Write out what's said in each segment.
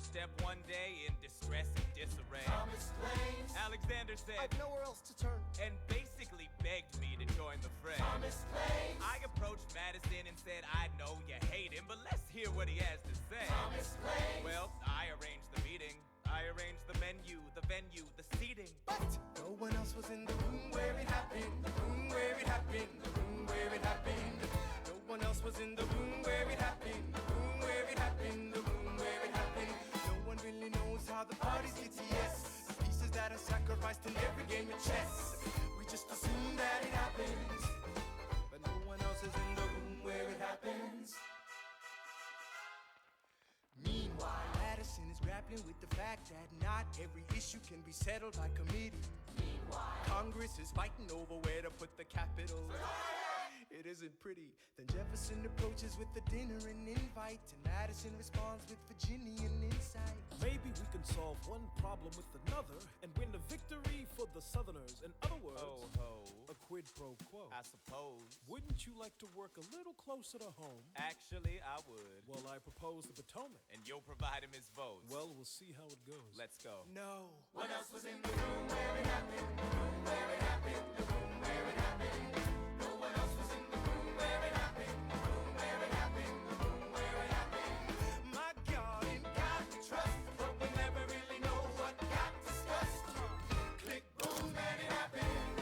doorstep one day in distress and disarray. Tom explains. Alexander said, I've nowhere else to turn. and basically begged me to join the fray. Tom explains. I approached Madison and said, I know you hate him, but let's hear what he has to say. Tom explains. Well, I arranged the meeting. I arranged the menu, the venue, the seating. But no one else was in the room where it happened. The room where it happened. The room where it happened. No one else was in the room where it happened. The room where it happened. The room where it happened. No one really knows how the parties get to yes. The pieces that are sacrificed in every game of chess. We just assume that it happens, but no one else is in the room where it happens. Meanwhile, Madison is grappling with the fact that not every issue can be settled by committee. Meanwhile, Congress is fighting over where to put the capital. It isn't pretty. Then Jefferson approaches with the dinner and invite, and Madison responds with Virginian insight. Maybe we can solve one problem with another and win a victory for the Southerners. In other words, Ho, a quid pro quo. I suppose. Wouldn't you like to work a little closer to home? Actually, I would. Well, I propose the Potomac. And you'll provide him his votes. Well, we'll see how it goes. Let's go. No. What else was in the room where it happened? The room where it happened. The room where it happened. No one else was in the room where it happened. The room where it happened. The room where it happened. My God, in God we trust, but we never really know what got discussed. Click, boom, and it happened.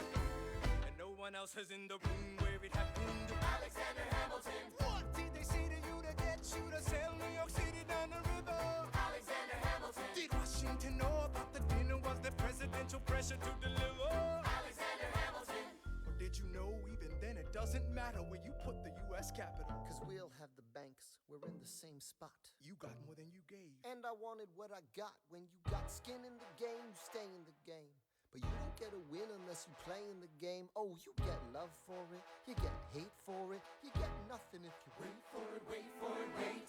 And no one else is in the room where it happened. Alexander Hamilton. What did they say to you to get you to sail New York City down the river? Alexander Hamilton. Did Washington know about the dinner? Was there presidential pressure to deliver? Alexander Hamilton. Or did you know even then it doesn't matter where you put the U.S. Capitol? Cause we'll have the banks, we're in the same spot. You got more than you gave. And I wanted what I got. When you got skin in the game, you stay in the game. But you don't get a win unless you play in the game. Oh, you get love for it, you get hate for it, you get nothing if you wait for it, wait for it, wait.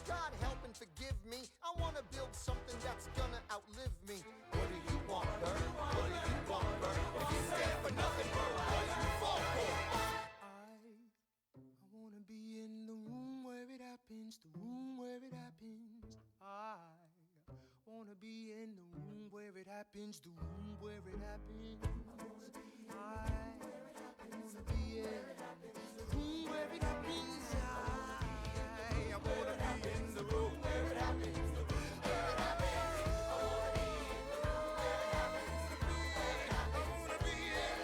God help and forgive me, I wanna build something that's gonna outlive me. What do you want, Bert? What do you want, Bert? If you stand for nothing, Bert, what do you fall for? I wanna be in the room where it happens, the room where it happens. I wanna be in the room where it happens, the room where it happens. I wanna be in the room where it happens. I wanna be in the room where it happens, the room where it happens. I wanna be in the room where it happens, the room where it happens. I wanna be in,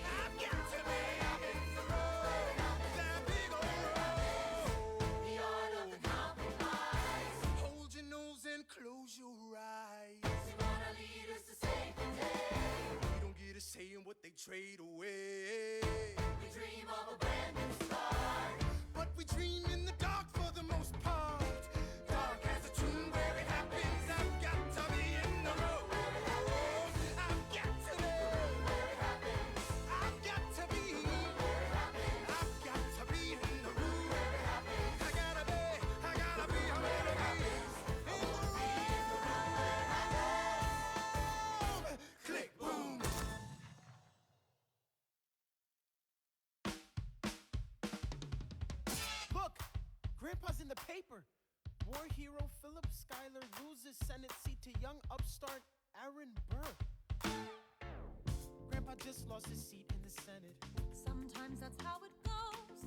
I've got to be in the room where it happens, that big old room. The art of the compromise. Hold your nose and close your eyes. They wanna lead us to save the day. We don't get a say in what they trade away. We dream of a brand new start, but we dream in the dark for the most part. Dark as a tomb where it happens. I've got to be in the room where it happens. I've got to be where it happens. I've got to be where it happens. I've got to be in the room where it happens. I gotta be where it happens. In the room where it happens. Click, boom. Look! Grandpa's in the paper. War hero Philip Schuyler loses Senate seat to young upstart Aaron Burr. Grandpa just lost his seat in the Senate. Sometimes that's how it goes.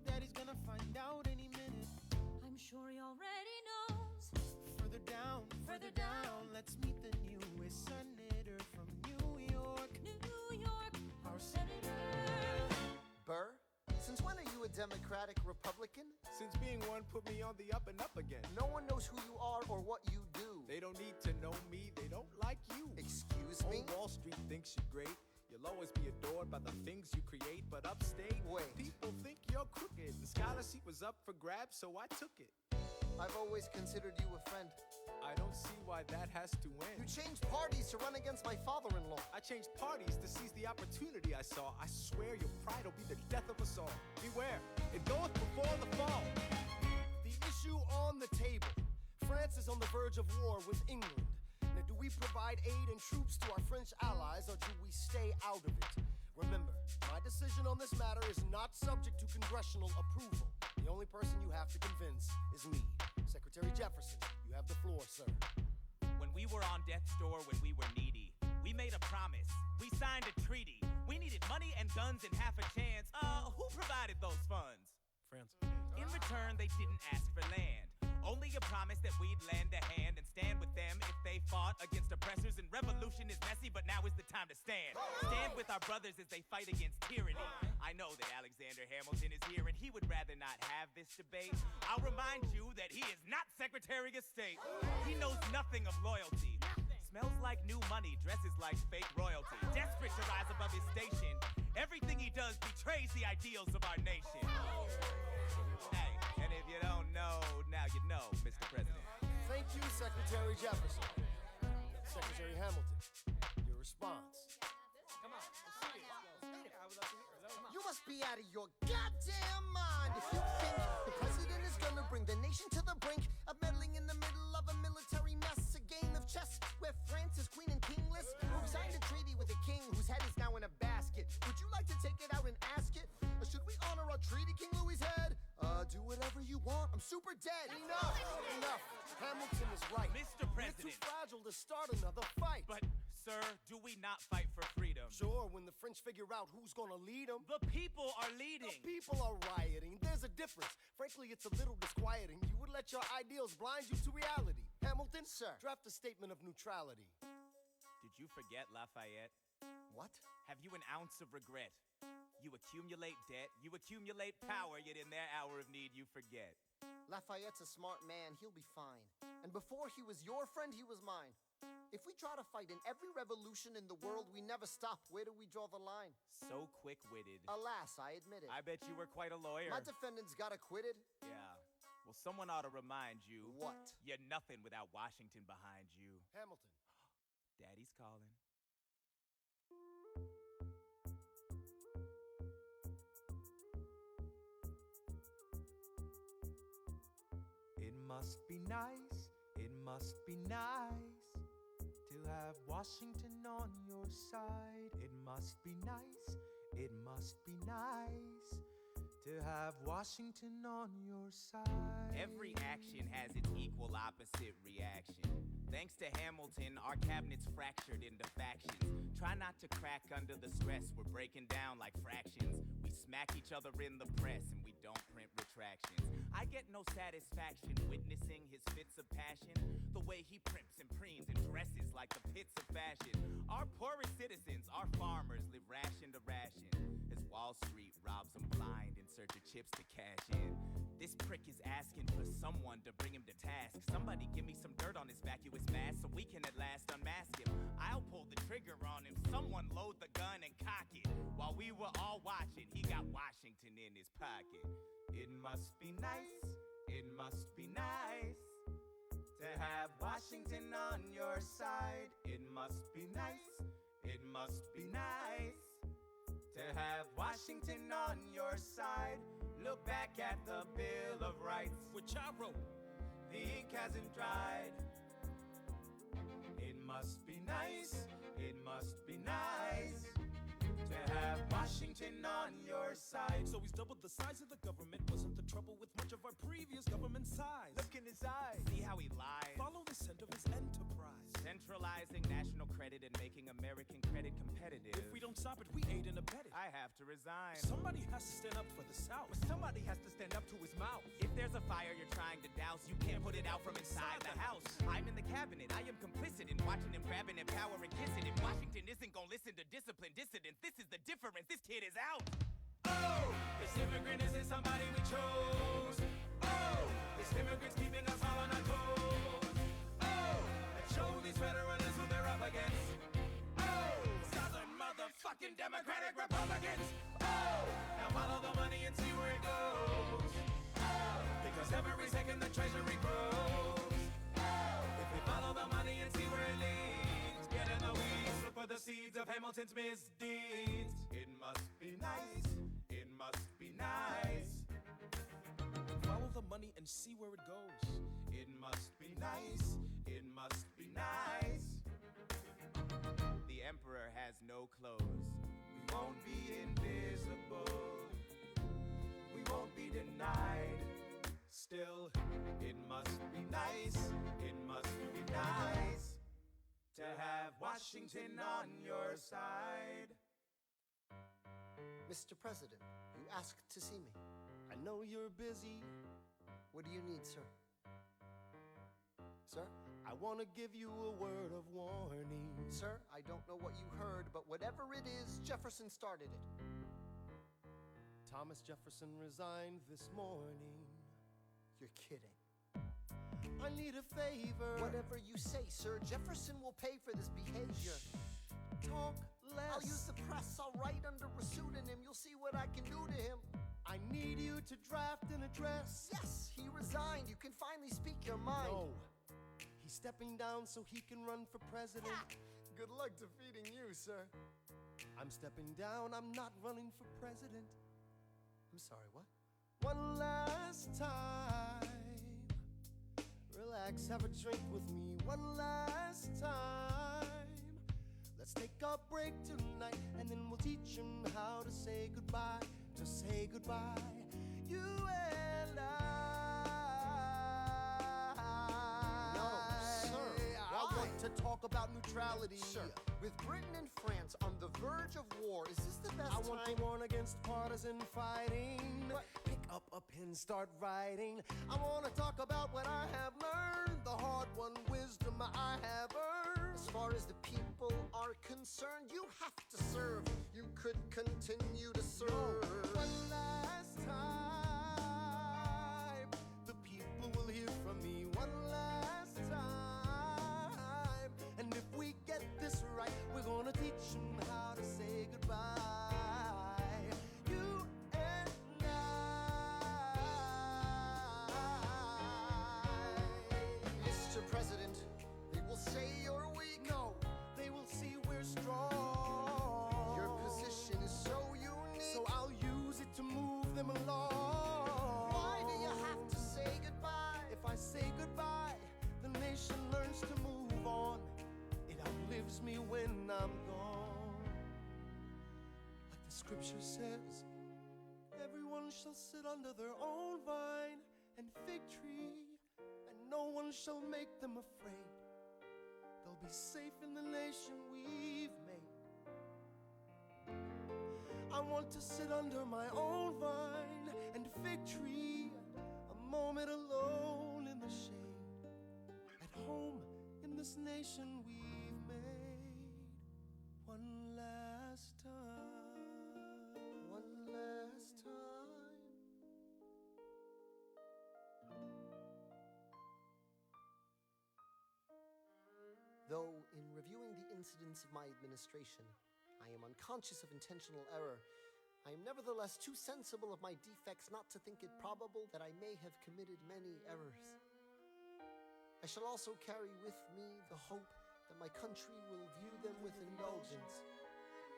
Daddy's gonna find out any minute. I'm sure he already knows. Further down, let's meet the newest senator from New York. New York, our senator. Burr, since when are you a Democratic Republican? Since being one put me on the up and up again. No one knows who you are or what you do. They don't need to know me, they don't like you. Excuse me? Wall Street thinks you're great. You'll always be adored by the things you create, but upstate, Wait. people think you're crooked. The scholarship was up for grabs, so I took it. I've always considered you a friend. I don't see why that has to You end. changed parties to run against my father-in-law. I changed parties to seize the opportunity I saw. I swear your pride will be the death of us all. Beware, it goeth before the fall. The issue on the table. France is on the verge of war with England. Now, do we provide aid and troops to our French allies, or do we stay out of it? Remember, my decision on this matter is not subject to congressional approval. The only person you have to convince is me. Secretary Jefferson, you have the floor, sir. When we were on death's door, when we were needy, we made a promise. We signed a treaty. We needed money and guns and half a chance. Who provided those funds? France. In return, they didn't ask for land. Only a promise that we'd lend a hand and stand with them if they fought against oppressors. And revolution is messy, but now is the time to stand. Stand with our brothers as they fight against tyranny. I know that Alexander Hamilton is here and he would rather not have this debate. I'll remind you that he is not Secretary of State. He knows nothing of loyalty. Smells like new money, dresses like fake royalty. Desperate to rise above his station. Everything he does betrays the ideals of our nation. Hey, and if you don't know, now you know, Mr. President. Thank you, Secretary Jefferson. Secretary Hamilton, your response. You must be out of your goddamn mind if you think the president is gonna bring the nation to the brink of meddling in the middle of a military mess, a game of chess where France is queen and kingless. Who signed a treaty with a king whose head is now in a basket? Would you like to take it out and ask it? Or should we honor our treaty, King Louis's head? Do whatever you want. I'm super dead. Enough! Enough! Hamilton is right. Mr. We're too President. fragile to start another fight. But, sir, do we not fight for freedom? Sure, when the French figure out who's gonna lead them. The people are leading. The people are rioting. There's a difference. Frankly, it's a little disquieting. You would let your ideals blind you to reality. Hamilton, Sir. draft a statement of neutrality. Did you forget Lafayette? What? Have you an ounce of regret? You accumulate debt, you accumulate power, yet in their hour of need you forget. Lafayette's a smart man. He'll be fine. And before he was your friend, he was mine. If we try to fight in every revolution in the world, we never stop. Where do we draw the line? So quick-witted. Alas, I admit it. I bet you were quite a lawyer. My defendants got acquitted. Yeah. Well, someone ought to remind you. What? You're nothing without Washington behind you. Hamilton. Daddy's calling. It must be nice, it must be nice to have Washington on your side. It must be nice, it must be nice to have Washington on your side. Every action has its equal opposite reaction. Thanks to Hamilton, our cabinet's fractured into factions. Try not to crack under the stress, we're breaking down like fractions. We smack each other in the press and we don't print retractions. I get no satisfaction witnessing his fits of passion. The way he primps and preens and dresses like the pits of fashion. Our poorest citizens, our farmers, live ration to ration as Wall Street robs them blind in search of chips to cash in. This prick is asking for someone to bring him to task. Somebody give me some dirt on his vacuous mask so we can at last unmask him. I'll pull the trigger on him. Someone load the gun and cock it. While we were all watching, he got Washington in his pocket. It must be nice, it must be nice to have Washington on your side. It must be nice, it must be nice to have Washington on your side. Look back at the Bill of Rights, which I wrote. The ink hasn't dried. It must be nice, it must be nice to have Washington on your side. So he's doubled the size of the government. Wasn't the trouble with much of our previous government size? Look in his eyes. See how he lies. Follow the scent of his enterprise. Centralizing national credit and making American credit competitive. If we don't stop it, we aid and abet it. I have to resign. Somebody has to stand up for the South. Somebody has to stand up to his mouth. If there's a fire you're trying to douse, you can't put it out from inside the house. I'm in the cabinet, I am complicit in watching him grabbing and power and kissing it. Washington isn't gonna listen to disciplined dissidents. This is the difference, this kid is out. Oh, this immigrant isn't somebody we chose. Oh, this immigrant's keeping us all on our toes. Oh, let's show these federalists who they're up against. Oh, Southern motherfucking Democratic Republicans. Oh, now follow the money and see where it goes. Oh, because every second the treasury grows. Oh, if we follow the money and see where it leads, get in the weeds, look for the seeds of Hamilton's misdeeds. It must be nice, it must be nice. Follow the money and see where it goes. It must be nice, it must be nice. The emperor has no clothes. We won't be invisible. We won't be denied. Still, it must be nice. It must be nice to have Washington on your side. Mr. President, you asked to see me. I know you're busy. What do you need, sir? Sir? I want to give you a word of warning. Sir, I don't know what you heard, but whatever it is, Jefferson started it. Thomas Jefferson resigned this morning. You're kidding. I need a favor. Whatever you say, sir, Jefferson will pay for this behavior. Talk less. I'll use the press, I'll write under a pseudonym. You'll see what I can do to him. I need you to draft an address. Yes, he resigned. You can finally speak your mind. No. He's stepping down so he can run for president. Good luck defeating you, sir. I'm stepping down. I'm not running for president. I'm sorry, what? One last time. Relax, have a drink with me. One last time. Let's take a break tonight, and then we'll teach him how to say goodbye. To say goodbye, you and I. No, sir. I want to talk about neutrality. Sir, with Britain and France on the verge of war, is this the best I want time? to warn against partisan fighting. But- Pick up a pen, start writing. I want to talk about what I have learned, the hard-won wisdom I have earned. As far as the people are concerned, you have to serve. You could continue to serve. One last time, the people will hear from me. One last time, and if we get this right, we're gonna teach them how to say goodbye. You and I. Mr. President, they will say you're weak. No, they will see we're strong. Your position is so unique. So I'll use it to move them along. Why do you have to say goodbye? If I say goodbye, the nation learns to move on. It outlives me when I'm gone. Like the scripture says, everyone shall sit under their own vine and fig tree, and no one shall make them afraid. They'll be safe in the nation we've made. I want to sit under my own vine and fig tree, a moment alone in the shade, at home in this nation we've made. One last time. One last time. Though, in reviewing the incidents of my administration, I am unconscious of intentional error, I am nevertheless too sensible of my defects not to think it probable that I may have committed many errors. I shall also carry with me the hope that my country will view them with indulgence,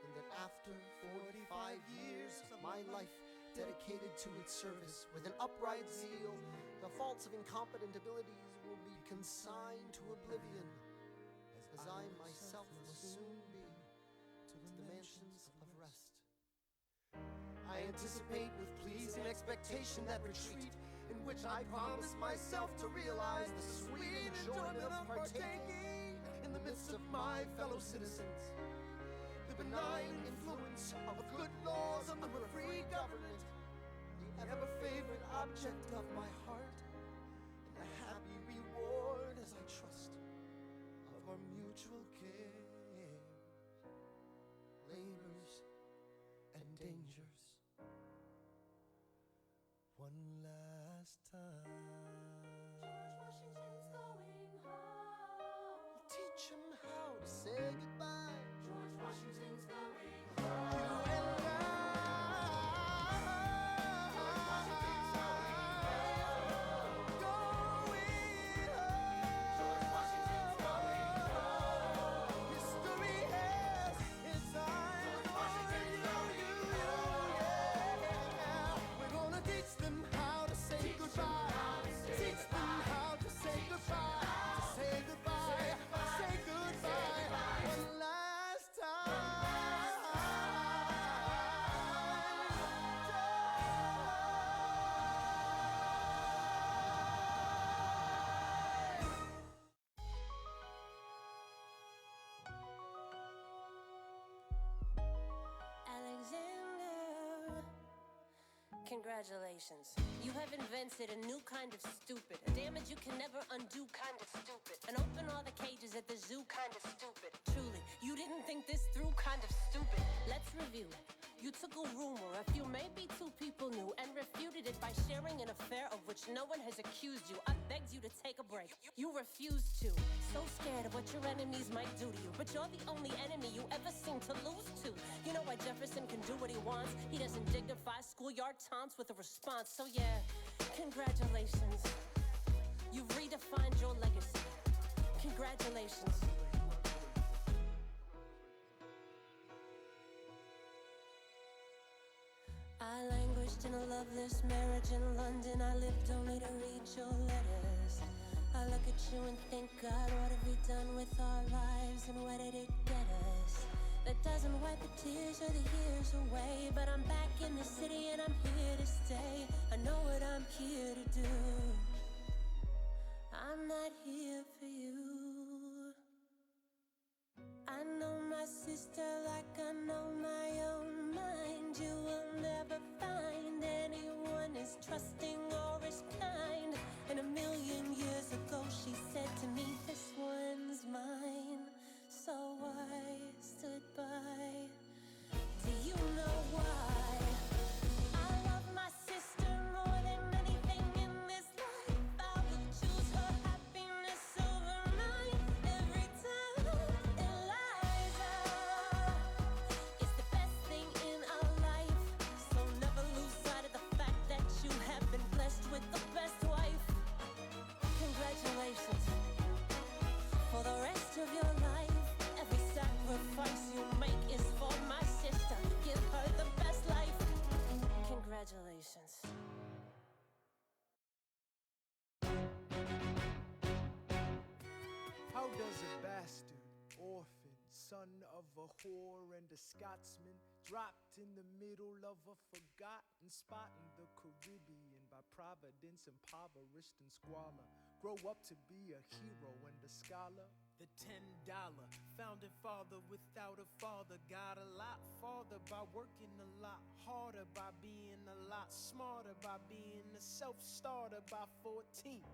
and that after 45 years of my life dedicated to its service with an upright zeal, the faults of incompetent abilities will be consigned to oblivion, as I myself will soon be to the mansions of rest. I anticipate with pleasing expectation that retreat in which I promise myself to realize the sweet enjoyment of partaking in the midst of my fellow citizens, the benign influence of good laws under a free government, the ever-favorite object of my heart, and the happy reward as I trust of our mutual cares, labors, and dangers. One last time. George Washington's going home. Teach him how to say goodbye. George Washington's going You home. and George Washington's going home. George Washington's going home. History has its eyes George on Washington's going you. We're gonna teach them how to say goodbye. Congratulations. You have invented a new kind of stupid. A damage you can never undo kind of stupid. And open all the cages at the zoo kind of stupid. Truly, you didn't think this through kind of stupid. Let's review. You took a rumor a few, maybe two people knew, and refuted it by sharing an affair of which no one has accused you. I begged you to take a break. You refused to. So scared of what your enemies might do to you. But you're the only enemy you ever seem to lose to. You know why Jefferson can do what he wants? He doesn't dignify schoolyard taunts with a response. So yeah, congratulations. You've redefined your legacy. Congratulations. I languished in a loveless marriage in London. I lived only to read your letters. I look at you and think, God, what have we done with our lives and where did it get us? That doesn't wipe the tears or the years away. But I'm back in the city and I'm here to stay. I know what I'm here to do. I'm not here for you. I know my sister like I know my own mind. You will never find anyone as trusting or as kind. And a million years ago she said to me, this one's mine. So I stood by. Do you know why? I love my sister more than anything in this life. I will choose her happiness over mine every time. Eliza is the best thing in our life. So never lose sight of the fact that you have been blessed with the best wife. Congratulations. For the rest of your life, every sacrifice you make is for my sister. Give her the best life. Congratulations. How does a bastard, orphan, son of a whore and a Scotsman, dropped in the middle of a forgotten spot in the Caribbean by providence, impoverished and squalor, grow up to be a hero and a scholar? The $10 founding father without a father got a lot farther by working a lot harder, by being a lot smarter, by being a self-starter. By 14,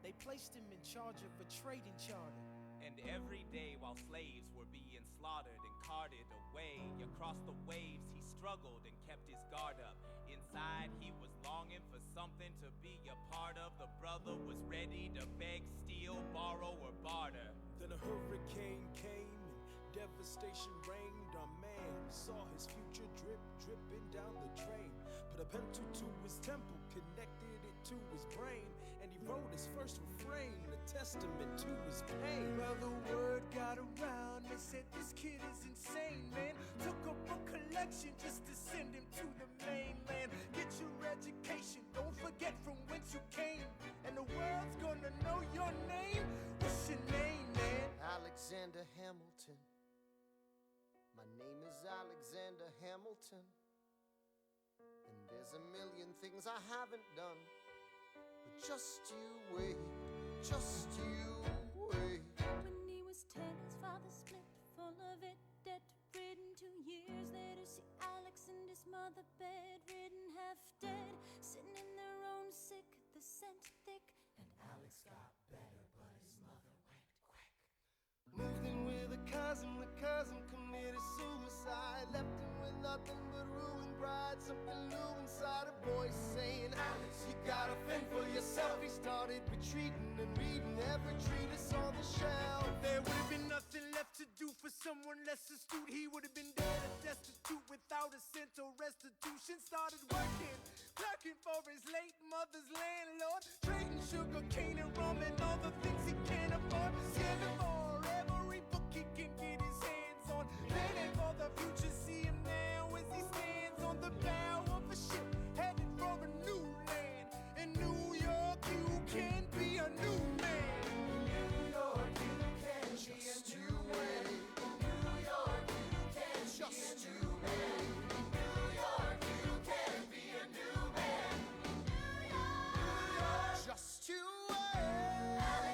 they placed him in charge of a trading charter. And every day while slaves were being slaughtered and carted away across the waves, he struggled and kept his guard up. Inside he was longing for something to be a part of. The brother was ready to beg, steal, borrow, or barter. Then a hurricane came and devastation reigned. Our man saw his future dripping down the drain. Put a pencil to his temple, connected it to his brain, and he wrote his first refrain, a testament to his pain. Well, the word got around, they said this kid is insane, man. Took up a collection just to send him to the mainland. Get your education, don't forget from whence you came, and the world's gonna know your name. What's your name, man? Alexander Hamilton. My name is Alexander Hamilton. And there's a million things I haven't done. But just you wait, just you wait. When he was 10, his father split, full of it, debt-ridden. 2 years later, see Alex and his mother bedridden, half dead, sitting in their own sick, the scent thick. And Alex got better, but his mother went quick. Moved in with a cousin, the cousin committed suicide. Left him with nothing but ruined pride. Something new inside a voice saying, Alex, you gotta fend for yourself. He started retreating and reading every treatise on the shelf. There would have been nothing left to do for someone less astute. He would have been dead or destitute without a cent or restitution. Started working, clerking for his late mother's landlord, trading sugar cane and rum and all the things he can't afford. Scamming for every book he can get his hands on. Planning for the future, see him now as he stands on the bow of a ship, headed for a new land. In New York, you can be a new man. New York, you can just be a new man. New York, you can just you man. New York, you can be a new man. New York, Just you wait.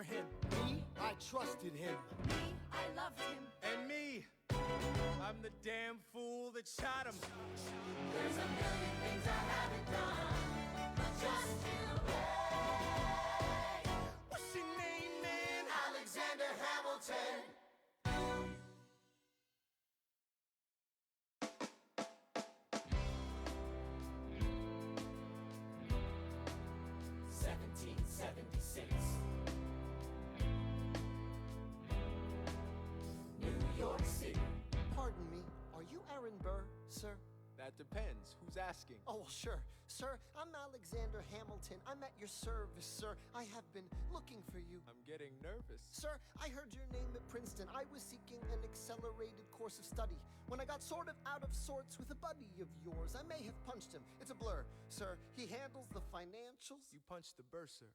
for him. Me, I trusted him. Me, I loved him. And me, I'm the damn fool that shot him. There's a million things I haven't done, but just you wait. What's your name, man? Alexander Hamilton. New York City. Pardon me, are you Aaron Burr, sir? That depends. Who's asking? Oh, sure. Sir, I'm Alexander Hamilton. I'm at your service, sir. I have been looking for you. I'm getting nervous. Sir, I heard your name at Princeton. I was seeking an accelerated course of study. When I got sort of out of sorts with a buddy of yours, I may have punched him. It's a blur. Sir, he handles the financials. You punched the bursar.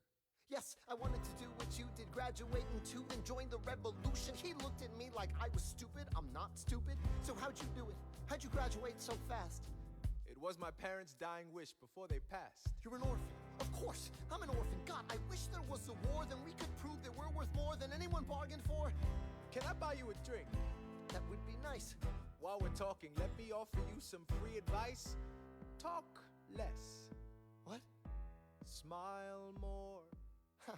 Yes, I wanted to do what you did, graduate into and join the revolution. He looked at me like I was stupid. I'm not stupid. So how'd you do it? How'd you graduate so fast? It was my parents' dying wish before they passed. You're an orphan. Of course, I'm an orphan. God, I wish there was a war, then we could prove that we're worth more than anyone bargained for. Can I buy you a drink? That would be nice. While we're talking, let me offer you some free advice. Talk less. What? Smile more. Huh.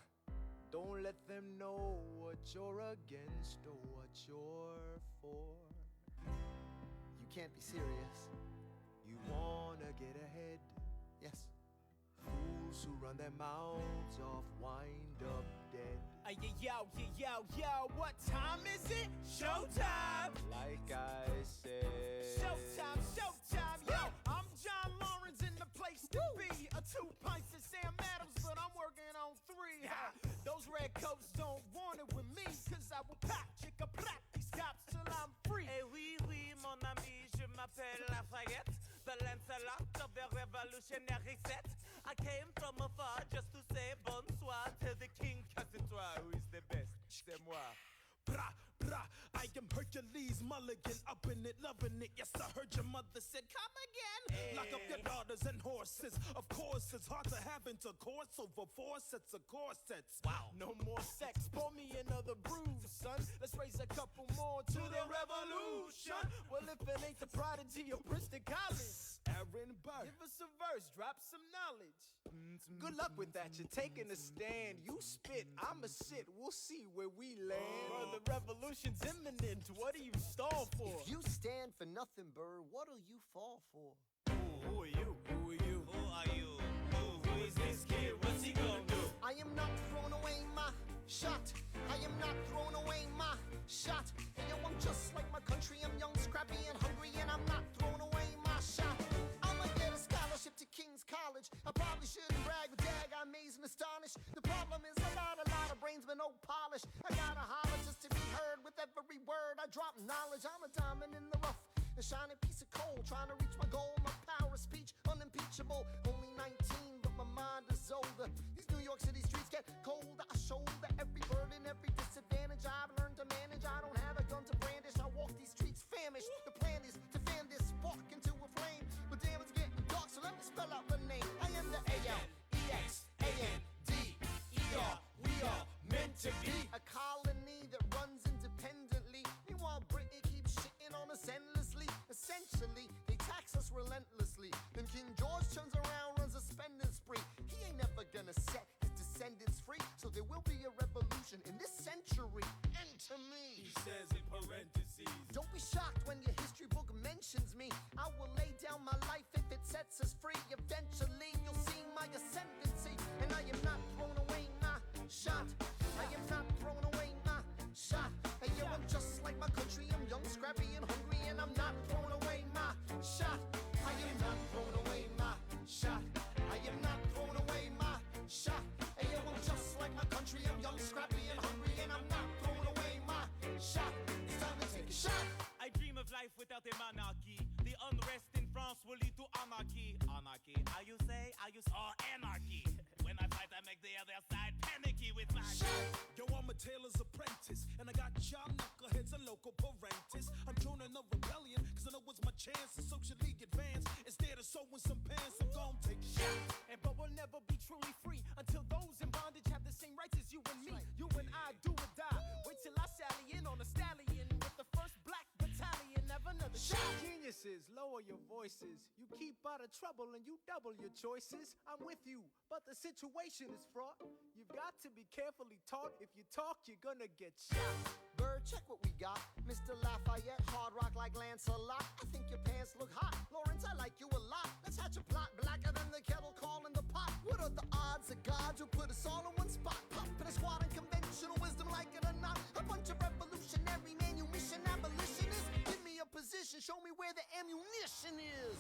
Don't let them know what you're against or what you're for. You can't be serious. You wanna get ahead. Yes. Fools who run their mouths off wind up dead. Yo, what time is it? Showtime! Like I said. Showtime, yo! I'm John Lawrence in the place to be. 2 pints of Sam Adams, but I'm working on 3. Those red coats don't want it with me, cause I will pop, chicka, plop these cops till I'm free. Eh oui, mon ami, je m'appelle Lafayette, the Lancelot of the revolutionary set. I came from afar just to say bonsoir to the king, cause it's who is the best, c'est moi. Brah, brah, I am Hercules Mulligan, up in it, loving it. Yes, I heard your mother said, come again. Lock up your daughters and horses. Of course, it's hard to have intercourse over 4 sets of corsets. Wow. No more sex, pour me another brew, son. Let's raise a couple more to the revolution. Well, if it ain't the prodigy of Princeton College, Aaron Burr. give us a verse, drop some knowledge. Good luck with that. You're taking a stand. You spit, I'ma sit. We'll see where we land. Bro, the revolution's imminent. What do you stall for? If you stand for nothing, Burr, what'll you fall for? Who are you? Who are you? Who is this kid? What's he gonna do? I am not throwing away my shot. I am not throwing away my shot. And yo, I'm just like my country. I'm young, scrappy, and hungry, and I'm not throwing away my shot. I'ma get a scholarship to King's College. I probably shouldn't brag, but dag, I'm amazed and astonished. The problem is I got a lot of brains, but no polish. I gotta holler just to be heard with every word. I drop knowledge. I'm a diamond in the rough, a shining piece of coal, trying to reach my goal. My power of speech, unimpeachable. Only 19, but my mind is older. These New York City streets get colder. I shoulder every burden, every disadvantage I've learned to manage. I don't have a gun to brandish. I walk these streets famished. The plan is to fan this spark into a flame. But damn, it's getting dark, so let me spell out the name. I am the ALEXANDER. We are meant to be a colony that runs independently. Meanwhile, Britain keeps shitting on us endlessly. Essentially, they tax us relentlessly. Then King George turns around, runs a spending spree. He ain't never gonna set his descendants free. So there will be a revolution in this century. Enter me. He says in parentheses. Don't be shocked when your history book mentions me. I will lay down my life if it sets us free. Eventually, you'll see my ascendancy. And I am not throwing away my shot. I am not throwing away my shot. And yo, I'm just like my country. I'm young, scrappy, and hungry, and I'm not throwing away my shot. I am not throwing away my shot. I am not throwing away my shot. And yo, I'm just like my country. I'm young, scrappy, and hungry, and I'm not throwing away my shot. It's time to take a shot. I dream of life without a monarchy. The unrest in France will lead to anarchy. Anarchy, how you say? Or anarchy. When I fight, I make the other side panicky with my Yo, I'm a tailor's apprentice, and I got y'all knuckleheads and local parentis. I'm joining a rebellion, cause I know it's my chance to socially advance. Instead of sewing some pants, I'm gon' take a shot. But we'll never be truly free until those in bondage have the same rights as you and me. You and Geniuses, lower your voices. You keep out of trouble and you double your choices. I'm with you, but the situation is fraught. You've got to be carefully taught. If you talk, you're gonna get shot. Bird, check what we got. Mr. Lafayette, hard rock like Lancelot. I think your pants look hot. Lawrence, I like you a lot. Let's hatch a plot blacker than the kettle calling the pot. What are the odds that God will put us all in one spot? Pop in a squad and conventional wisdom, like it or not. A bunch of revolutionary manumission abolitionists. Give me a position, show me where the ammunition is.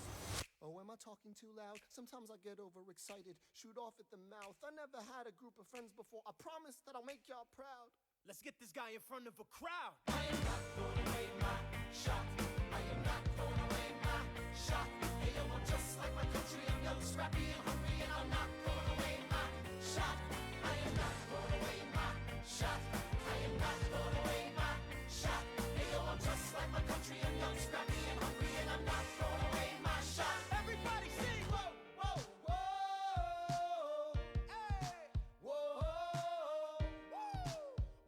Oh, am I talking too loud? Sometimes I get overexcited, shoot off at the mouth. I never had a group of friends before. I promise that I'll make y'all proud. Let's get this guy in front of a crowd. I am not throwing away my shot. I am not throwing away my shot. Hey, yo, I'm just like my country. I'm young, scrappy, and hungry, and I'm not throwing away my shot. I am not throwing away my shot. I am not throwing away my shot. Hey, yo, I'm just like my country. I'm young, scrappy, and hungry, and I'm not throwing away my shot. Everybody sing! Whoa, whoa, whoa, hey, whoa,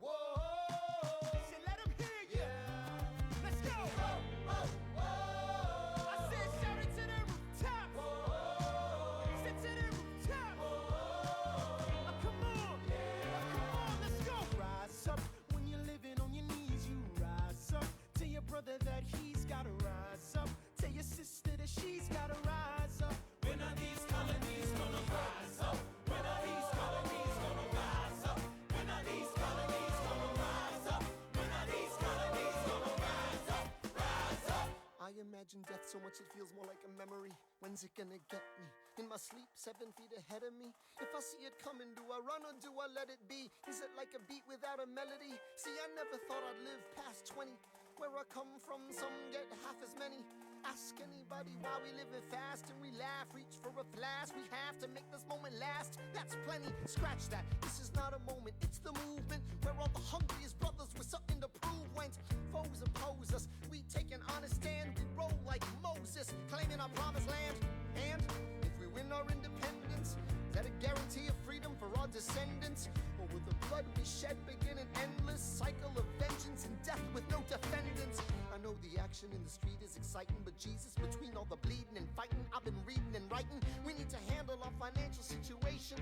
whoa. So let him hear you. Let's go. Whoa, whoa, whoa. I said shout it to the rooftop. Sit to the rooftop. Oh, come on. Come on, let's go. Rise up when you're living on your knees. You rise up. Tell your brother that he's gotta rise up. Tell your sister that she's gotta rise up. When are these colonies gonna rise up? When are these colonies gonna rise up? When are these colonies gonna rise up? When are these colonies gonna rise up? Rise up! I imagine death so much it feels more like a memory. When's it gonna get me? In my sleep, 7 feet ahead of me. If I see it coming, do I run or do I let it be? Is it like a beat without a melody? See, I never thought I'd live past 20. Where I come from, some get half as many. Ask anybody why we living fast and we laugh. Reach for a flask, we have to make this moment last. That's plenty, scratch that. This is not a moment, it's the movement. Where all the hungriest brothers with something to prove went. Foes oppose us, we take an honest stand. We roll like Moses, claiming our promised land. And if we win our independence, is that a guarantee of freedom for our descendants? Or will the blood we shed begin an endless cycle of vengeance and death with no defendants? I know the action in the street is exciting, but Jesus, between all the bleeding and fighting, I've been reading and writing. We need to handle our financial situation.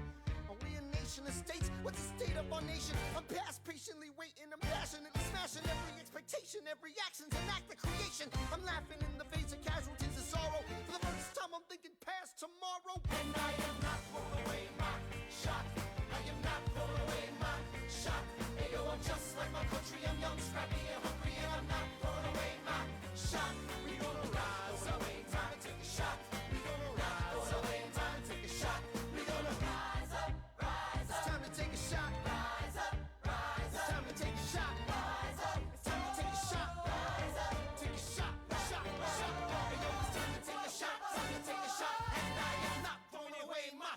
Are we a nation of states? What's the state of our nation? I'm past patiently waiting, I'm passionately smashing every expectation, every action's an act of creation. I'm laughing in the face of casualties of sorrow. For the first time I'm thinking past tomorrow. And I am not throwing away my shot. I am not throwing away my shot. Hey, yo, I'm just like my country. I'm young, scrappy, and hungry, and I'm not throwing away my shot. We gonna rise up, time to take a shot. We gonna rise up, time to take a shot. We gonna rise up, rise up. It's time to take a shot. Rise up, rise It's up. time to take a shot. Rise up, It's time to take a shot. rise up. Take a shot, shot, shot. Hey, yo, it's time to take a shot, time to take a shot. And I am not throwing away my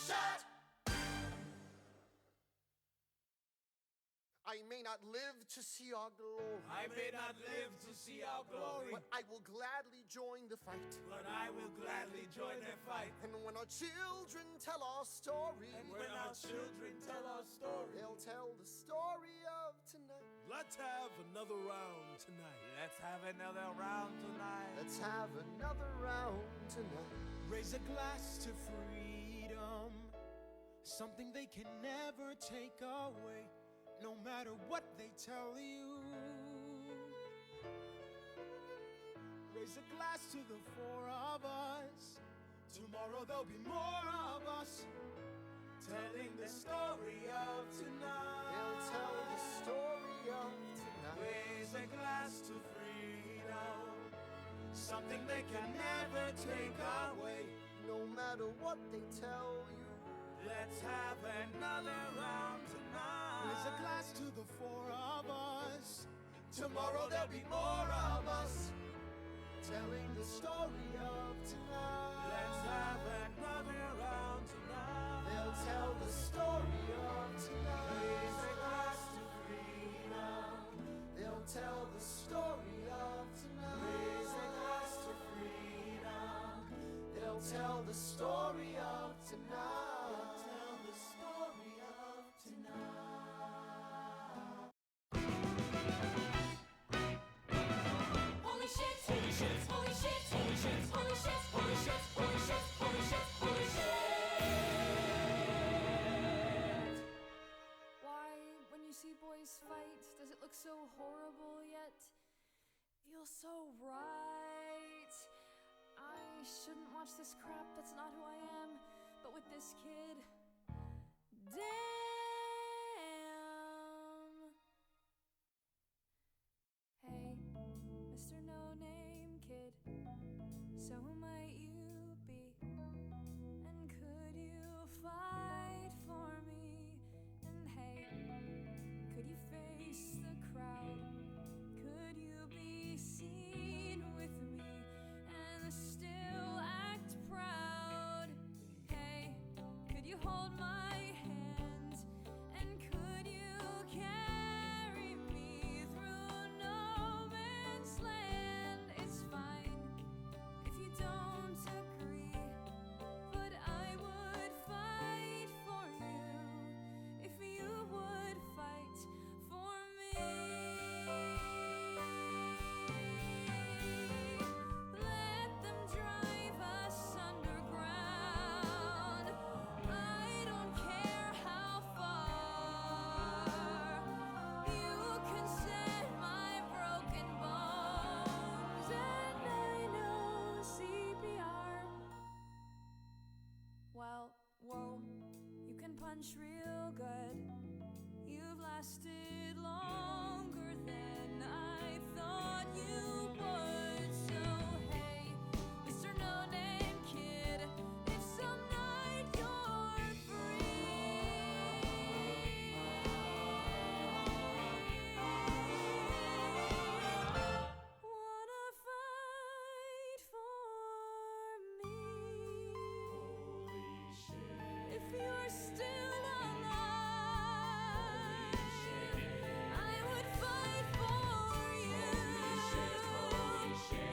shot. I may not live to see our glory, I may not live to see our glory, but I will gladly join the fight. but I will gladly join their fight. And when our children tell our story, And when our children tell our story, they'll tell the story of tonight. Let's have another round tonight. let's have another round tonight. Let's have another round tonight. Raise a glass to freedom, something they can never take away, no matter what they tell you. Raise a glass to the four of us. Tomorrow there'll be more of us, telling the story of tonight. They'll tell the story of tonight. Raise a glass to freedom, something they can never take away. No matter what they tell you. Let's have another round tonight. Raise a glass to the four of us. Tomorrow there'll be more of us, telling the story of tonight. Let's have another round tonight. They'll tell the story of tonight. Raise a glass to freedom. They'll tell the story of tonight. Raise a glass to freedom. They'll tell the story of tonight. Tell the story of tonight. boys fight? Does it look so horrible yet feel so right? I shouldn't watch this crap, that's not who I am. But with this kid, damn. Hey, Mr. No Name Kid, so who might you be? And could you fight for me? And hey, could you face the crowd? Could you be seen with me and still act proud? Hey, could you hold my hand? And could you carry me through no man's land? It's fine if you don't agree, but I would fight for you if you would fight for me. Let them drive us underground. I don't care how far. You can set my broken bones, and I know CPR. Well, whoa, you can punch real good. You've lasted longer than I thought you would. So hey, Mr. No Name Kid, if some night you're free, wanna fight for me? If you're still alive, I would fight for you.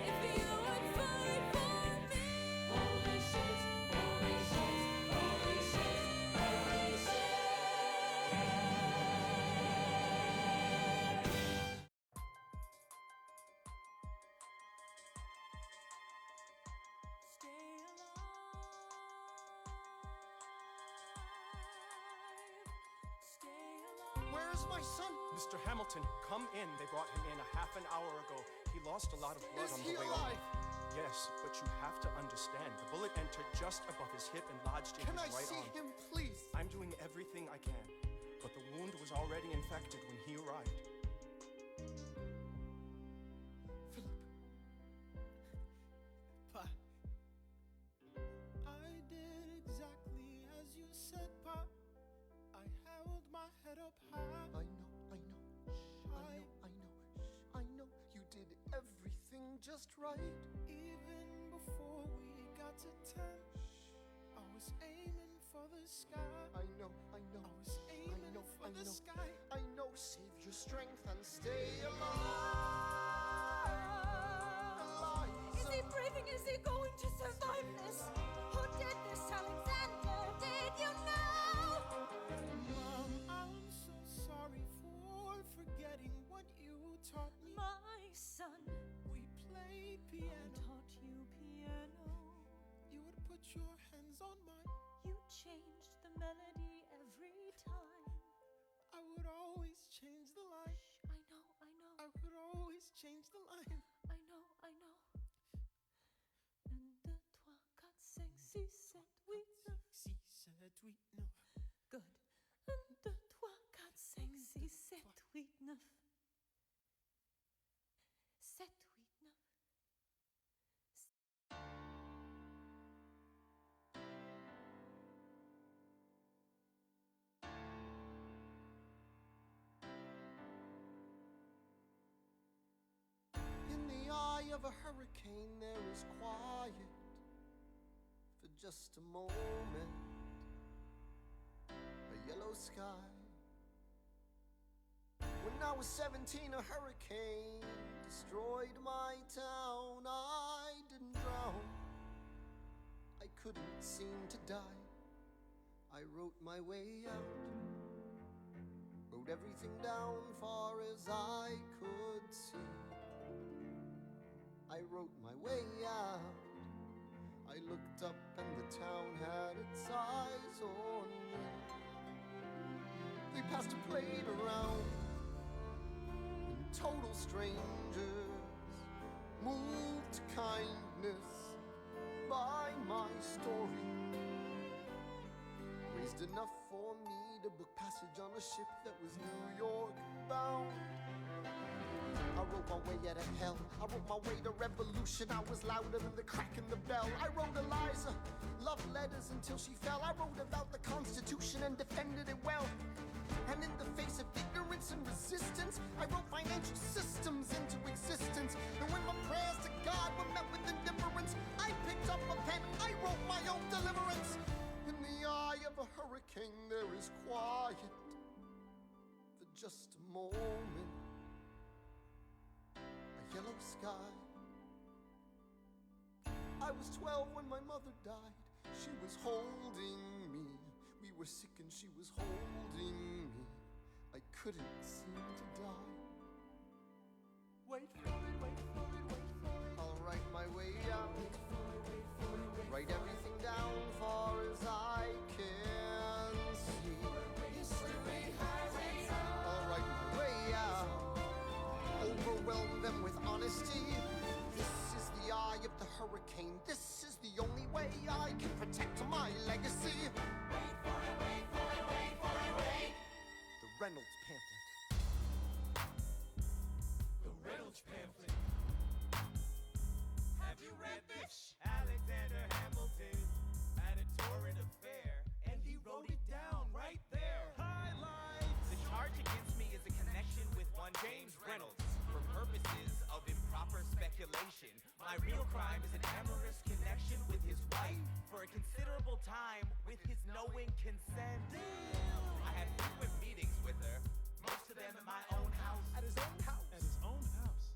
If you would fight for me. Holy shit, holy shit, holy shit, holy shit. Stay alive. Stay alive. Where is my son? Mr. Hamilton, come in. They brought him in a half an hour ago. He lost a lot of blood Is on he the way alive? over. Yes, but you have to understand. The bullet entered just above his hip and lodged in Can I his right see arm. him, please? I'm doing everything I can, but the wound was already infected when he arrived. Pa, I did exactly as you said, Pa. I held my head up high. I know. You did everything just right. Even before we got to 10, I was aiming for the sky. I know. I was aiming for the sky. I know. Save your strength and stay alive. Is he breathing? Is he going to survive this? Who did this, Alexander? Did you know? Mom, I'm so sorry for forgetting what you taught me. My son, We played I piano. taught you piano. You would put your hands on mine. You changed the melody every time. I would always change the line. Shh, I know. I would always change the line. I know. 1, 2, 3, 4, 5, 6, 7, 8, 9. 6, 7, 8, 9. Good. 1, 2, 3, 4, 5, 6, 7, 8, 9. 7, 8, 9. In the eye of a hurricane, there is quiet for just a moment. A yellow sky. When I was 17, a hurricane destroyed my town. I didn't drown. I couldn't seem to die. I wrote my way out. Wrote everything down far as I could see. I wrote my way out. I looked up and the town had its eyes on me. They passed a plate around total strangers, moved to kindness by my story, raised enough for me to book passage on a ship that was New York bound. I wrote my way out of hell, I wrote my way to revolution. I was louder than the crack in the bell. I wrote Eliza love letters until she fell. I wrote about the Constitution and defended it well. And in the face of ignorance and resistance, I wrote financial systems into existence. And when my prayers to God were met with indifference, I picked up a pen, I wrote my own deliverance. In the eye of a hurricane there is quiet for just a moment. A yellow sky. I was 12 when my mother died. She was holding me. We were sick and she was holding me. I couldn't seem to die. Wait for it, wait for it, wait for it. I'll write my way out. Write everything down far as I can see. I'll write my way out. Overwhelm them with honesty. This is the eye of the hurricane. This is the only way I can protect my legacy. Wait for it, wait for it, wait for it, wait. The Reynolds pamphlet. The Reynolds pamphlet. Have you read this? Alexander Hamilton had a torrent affair, and he wrote it down right there. Highlights. The charge against me is a connection with one James Reynolds. For purposes of improper speculation, my real crime is an amorous connection with his wife for a considerable time with his knowing consent. I had frequent meetings with her, most of them at my own house. At his own house. At his own house.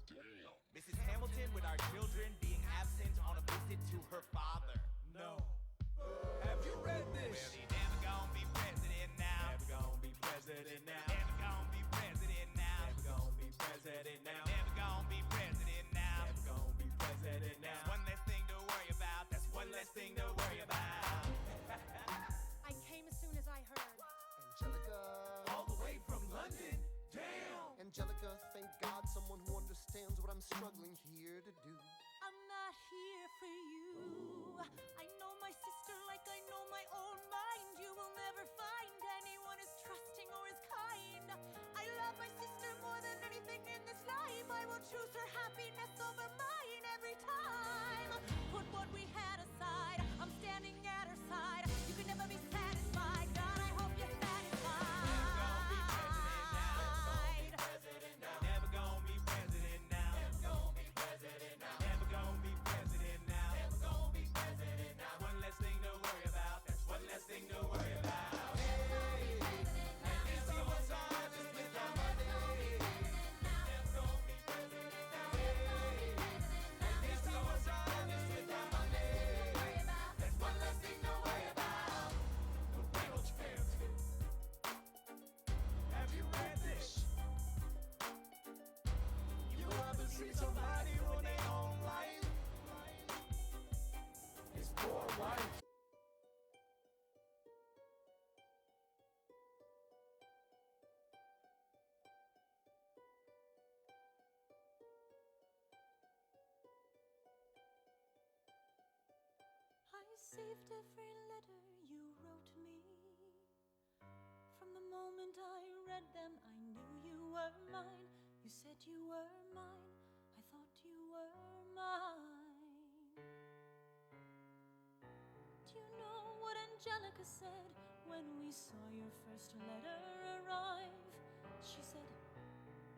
Mrs. Hamilton with our children being absent on a visit to her father. No. Have you read this? Well, he never gonna be president now. Never gonna be president now. Never gonna be president now. Never gonna be president now. Never gonna be president now. Never gonna be president now. That's one less thing to worry about. That's one less thing to worry about. I came as soon as I heard. Angelica. All the way from London. Damn. Angelica, thank God someone who understands what I'm struggling here to do. I'm not here for you. I know my sister like I know my own mind. You will never find anyone as trusting or as kind. I love my sister more than anything in this life. I will choose her happiness over mine every time. Put what we had aside. I'm standing at her side. You can never be satisfied. God, I hope you're satisfied. Never gonna be president now. Never gonna be president now. Never gonna be president now. Never gonna be president now. One less thing to worry about. That's one less thing to worry about. Have you read this? You ever see somebody ruin their own life? His poor wife. I saved every letter you wrote me. From the moment I read them, I knew you were mine. You said you were mine. I thought you were mine. Do you know what Angelica said when we saw your first letter arrive? She said,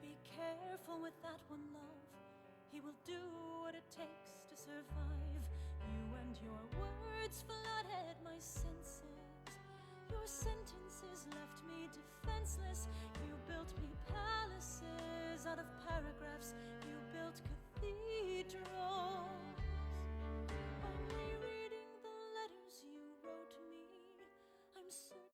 be careful with that one, love. He will do what it takes to survive. You and your words flooded my senses. Your sentences left me defenseless. You built me palaces out of paragraphs. You built cathedrals. Only reading the letters you wrote me, I'm certain.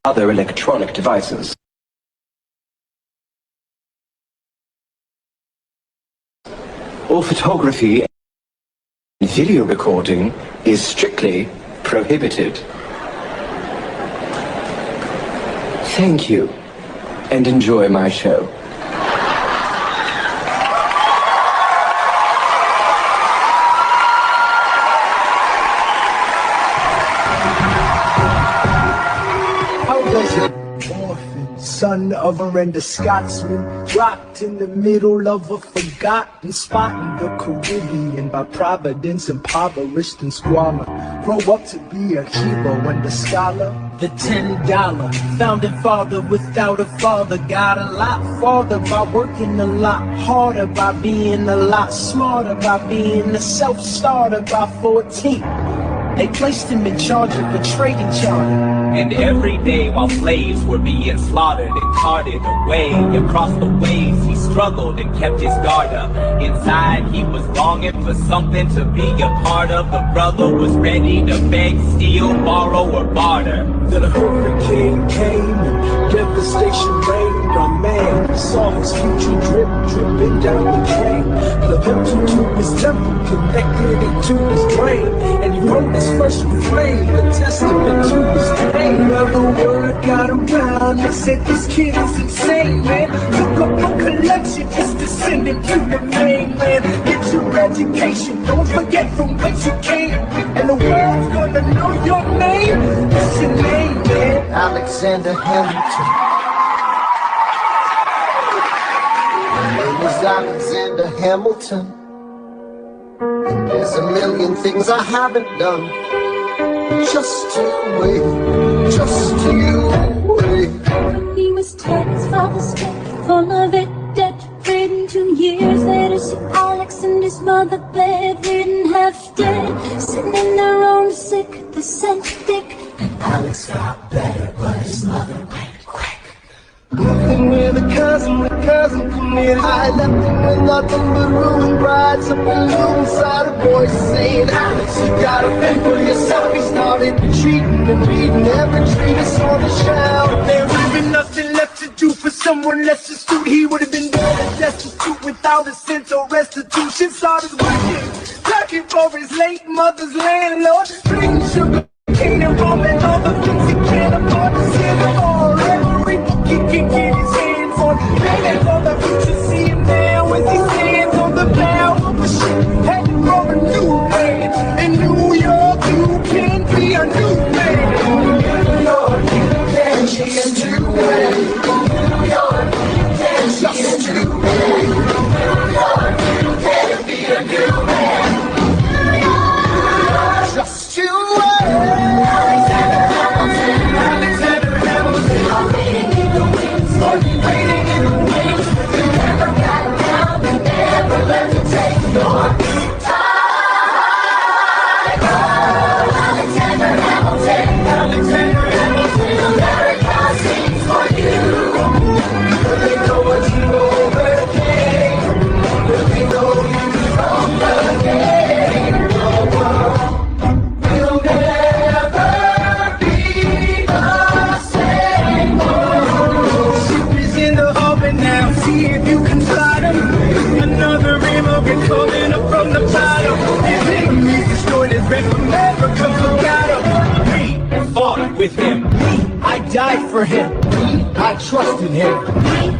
other electronic devices. All photography and video recording is strictly prohibited. Thank you, and enjoy my show. How does it? Orphan, son of a render Scotsman, dropped in the middle of a forgotten spot in the Caribbean, by providence impoverished and squalor. Grow up to be a hero and a scholar. The $10 founding father without a father got a lot farther by working a lot harder, by being a lot smarter, by being a self-starter. By 14, they placed him in charge of a trading charter. And every day while slaves were being slaughtered and carted away across the waves, he struggled and kept his guard up. Inside he was longing for something to be a part of. The brother was ready to beg, steal, borrow, or barter. Then a hurricane came and devastation reigned on man. Saw his future dripping down the drain. The pencil to his temple, connected it to his brain, and he wrote his first refrain, a testament to his pain. Well, the word got around, they said this kid is insane, man. Took up a collection just to send it to the mainland. Get your education, don't forget from whence you came, and the world's gonna know your name. What's your name, man? Alexander Hamilton. My name is Alexander Hamilton, and there's a million things I haven't done. Just you wait, just you wait. When he was 10, his father spent full of it, debt-ridden. 2 years later, see Alex and his mother bedridden, half dead, sitting in their own sick, the scent thick. And Alex got better, but his mother went quick. Nothing with a cousin committed. I left him with nothing but ruined brides. A balloon inside a voice saying, Alex, you gotta fend for yourself. He started retreating and reading every treatise on the shelf. There would been nothing left to do for someone less astute. He would have been dead and destitute without a cent or restitution. Started working, packing for his late mother's landlord, bringing sugar, cane and rum and all the things he can't afford to send them all. Every he can get his hands on, begging for the future. See him now as he stands on the bow of the ship, heading for a new man. In New York, you can be a new man. New York, you can be a new man. New York, you can be a new man. New York, you can be a new man. New York, just you wait. Alexander Hamilton, Alexander Hamilton, I'm waiting in the wings, waiting in the wings. You never got down, you never learned to take your time. Oh, Alexander Hamilton, Alexander Hamilton, America sings for you. They know what you overcame, they know you from the game. You'll never be the same. Ship is in the harbor now, see if you can slide him. Another immigrant coming up from the bottom. His enemies destroyed his red America forgot him. We fought with him. I died for him. I trusted him.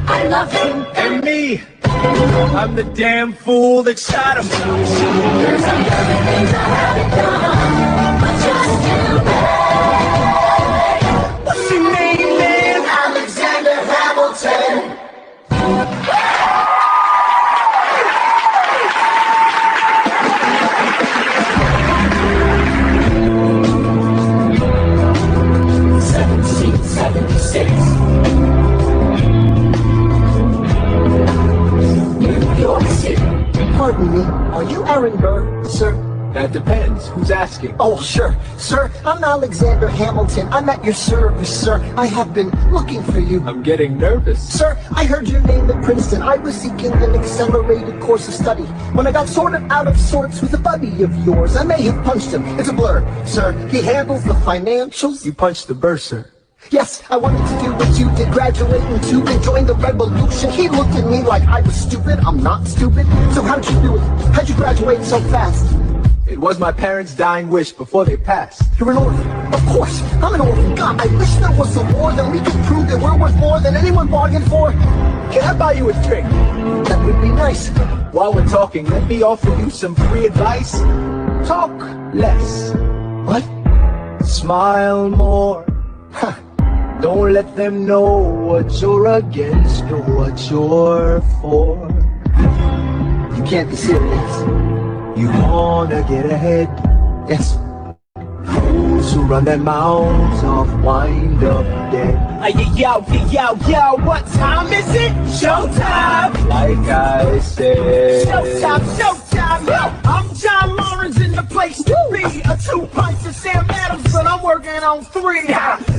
I love him. And me, I'm the damn fool that shot him. There's a million things I haven't done, but just you wait. What's your name, man? Alexander Hamilton. Pardon me, are you Aaron Burr, sir? That depends. Who's asking? Oh, sure. Sir, I'm Alexander Hamilton. I'm at your service, sir. I have been looking for you. I'm getting nervous. Sir, I heard your name at Princeton. I was seeking an accelerated course of study. When I got sort of out of sorts with a buddy of yours, I may have punched him. It's a blur. Sir, he handles the financials. You punched the bursar. Yes, I wanted to do what you did, graduate into and join the revolution. He looked at me like I was stupid. I'm not stupid. So how'd you do it? How'd you graduate so fast? It was my parents' dying wish before they passed. You're an orphan. Of course, I'm an orphan. God, I wish there was some more, then we could prove that we're worth more than anyone bargained for. Can I buy you a drink? That would be nice. While we're talking, let me offer you some free advice. Talk less. What? Smile more. Huh. Don't let them know what you're against or what you're for. You can't be serious. You wanna get ahead. Yes. Fools who run their mouths off wind up dead. Yo, what time is it? Showtime! Like I said. Showtime, yo! I'm John Lawrence in the place to be. A 2 pints of Sam Adams, but I'm working on 3.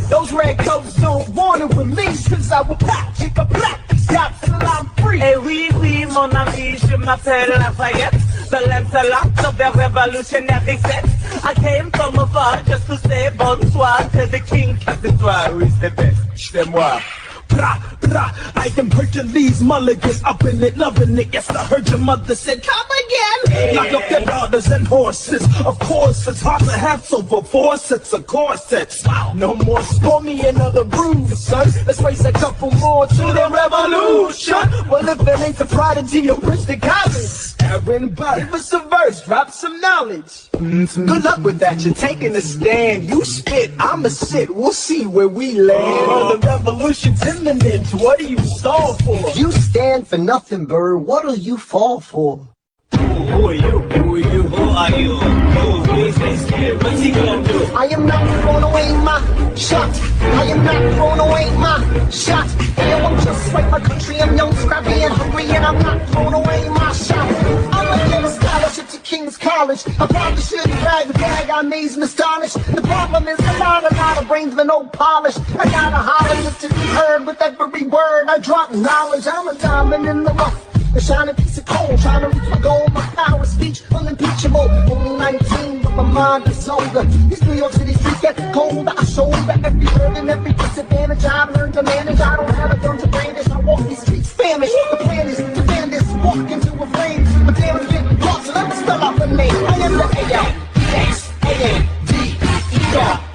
Those red coats don't want it with me, cause I will pack, kick a black, stop till I'm free. Eh oui, mon ami, je m'appelle Lafayette, the Lancelot of the revolutionary set. I came from afar just to say bonsoir to the king cathedral, who is the best. C'est moi. Blah, blah. I am Hercules Mulligan, up in it, loving it. Yes, I heard your mother said, come again. Lock up their daughters and horses. Of course, it's hard to have so for 4 sets of corsets. No more score me another bruise, son. Let's raise a couple more to the revolution. Well, if it ain't the prodigy of Princeton College, Aaron, give us a verse, drop some knowledge. Good luck with that, you're taking a stand. You spit, I'ma sit, we'll see where we land. The revolution's imminent, what do you stall for? You stand for nothing, bird. What'll you fall for? Who are you? Who are you? Who are you? Who? Please, what's he gonna do? I am not throwing away my shot. I am not throwing away my shot. Yo, I'm just like my country. I'm young, scrappy, and hungry, and I'm not throwing away my shot. I'm gonna get a scholarship to King's College. I probably shouldn't brag the bag. I amaze and astonish. The problem is I got a lot of brains but no polish. I gotta holler just to be heard with every word. I drop knowledge. I'm a diamond in the rough. A shining piece of coal, trying to reach my goal. My power speech, unimpeachable. Only 19, but my mind is older. These New York City streets get colder. I shoulder every hurt and every disadvantage. I've learned to manage. I don't have a gun to brandish. I walk these streets famished. The plan is to ban this, walk into a flame. But damn, it's getting lost, so let me spell out the name. I am the A-L-E-X-A-N-D-E-R.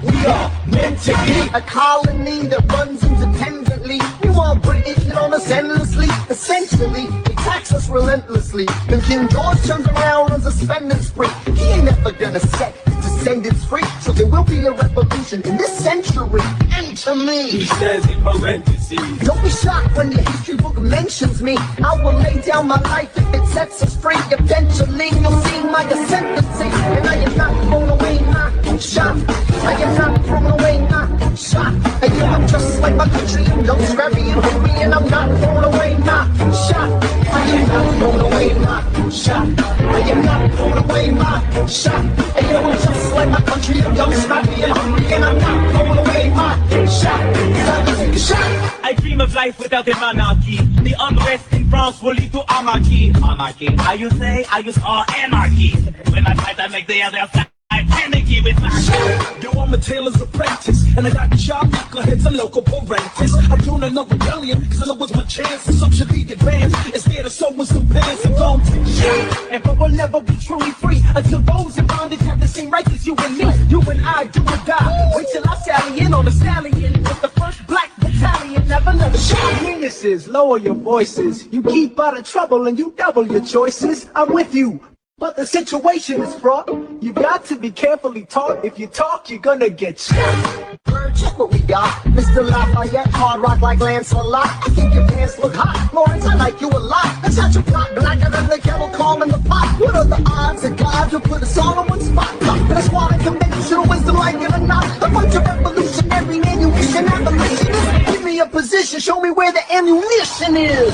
We are meant to be a colony that runs independently. You all British on us endlessly, essentially. Tax us relentlessly. Then King George turns around on a spending spree. He ain't never gonna set his descendants free. So there will be a revolution in this century. Enter me. He says in parentheses. Don't be shocked when your history book mentions me. I will lay down my life if it sets us free. Eventually you'll see my ascendancy. And I am not throwing away my shot. I am not throwing away my shot. And you know I'm just like my country. I'm young, scrappy, and hungry, and I'm not throwing away my shot. I am not throwing away my shot. I am not throwing away my shot. And you know I'm just like my country. I'm young, scrappy, and hungry, and I'm not throwing away my shot. Time to take a shot. I dream of life without a monarchy. The unrest in France will lead to anarchy. Anarchy. How you say? I use anarchy. When I fight, I make the other side panicky with my shot. Yo, I'm a tailor's apprentice, and I got job knuckleheads and local parentis. I'm doing another rebellion, cause I know it's my chance. Some should be advanced, instead of sewing some pants and don't take shit. And but we'll never be truly free until those in bondage have the same rights as you and me. You and I do or die. Wait till I sally in on the stallion with the first black battalion. Never another shot. Geniuses, lower your voices. You keep out of trouble and you double your choices. I'm with you. But the situation is fraught. You got to be carefully taught. If you talk, you're gonna get shot. Bird, check what we got. Mr. Lafayette, hard rock like Lancelot. I think your pants look hot. Lawrence, I like you a lot. That's not your plot, blacker than the kettle calm in the pot. What are the odds that God will put us all in one spot? That's why I conventional wisdom like it or not. A bunch of revolutionary ammunition abolitionists. Give me a position, show me where the ammunition is.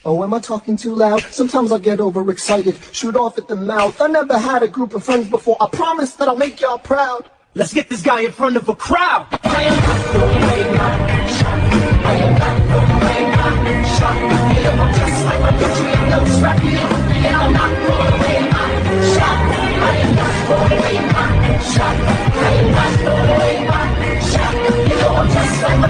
Oh, am I talking too loud? Sometimes I get overexcited, shoot off at the mouth. I never had a group of friends before. I promise that I'll make y'all proud. Let's get this guy in front of a crowd. I am not throwing away my shot. I am not throwing away my shot. I'm just like my country. I'm young, scrappy, and hungry, and I'm not throwing away my shot. I am not throwing away my shot. I am not throwing away my shot. You know I'm just like my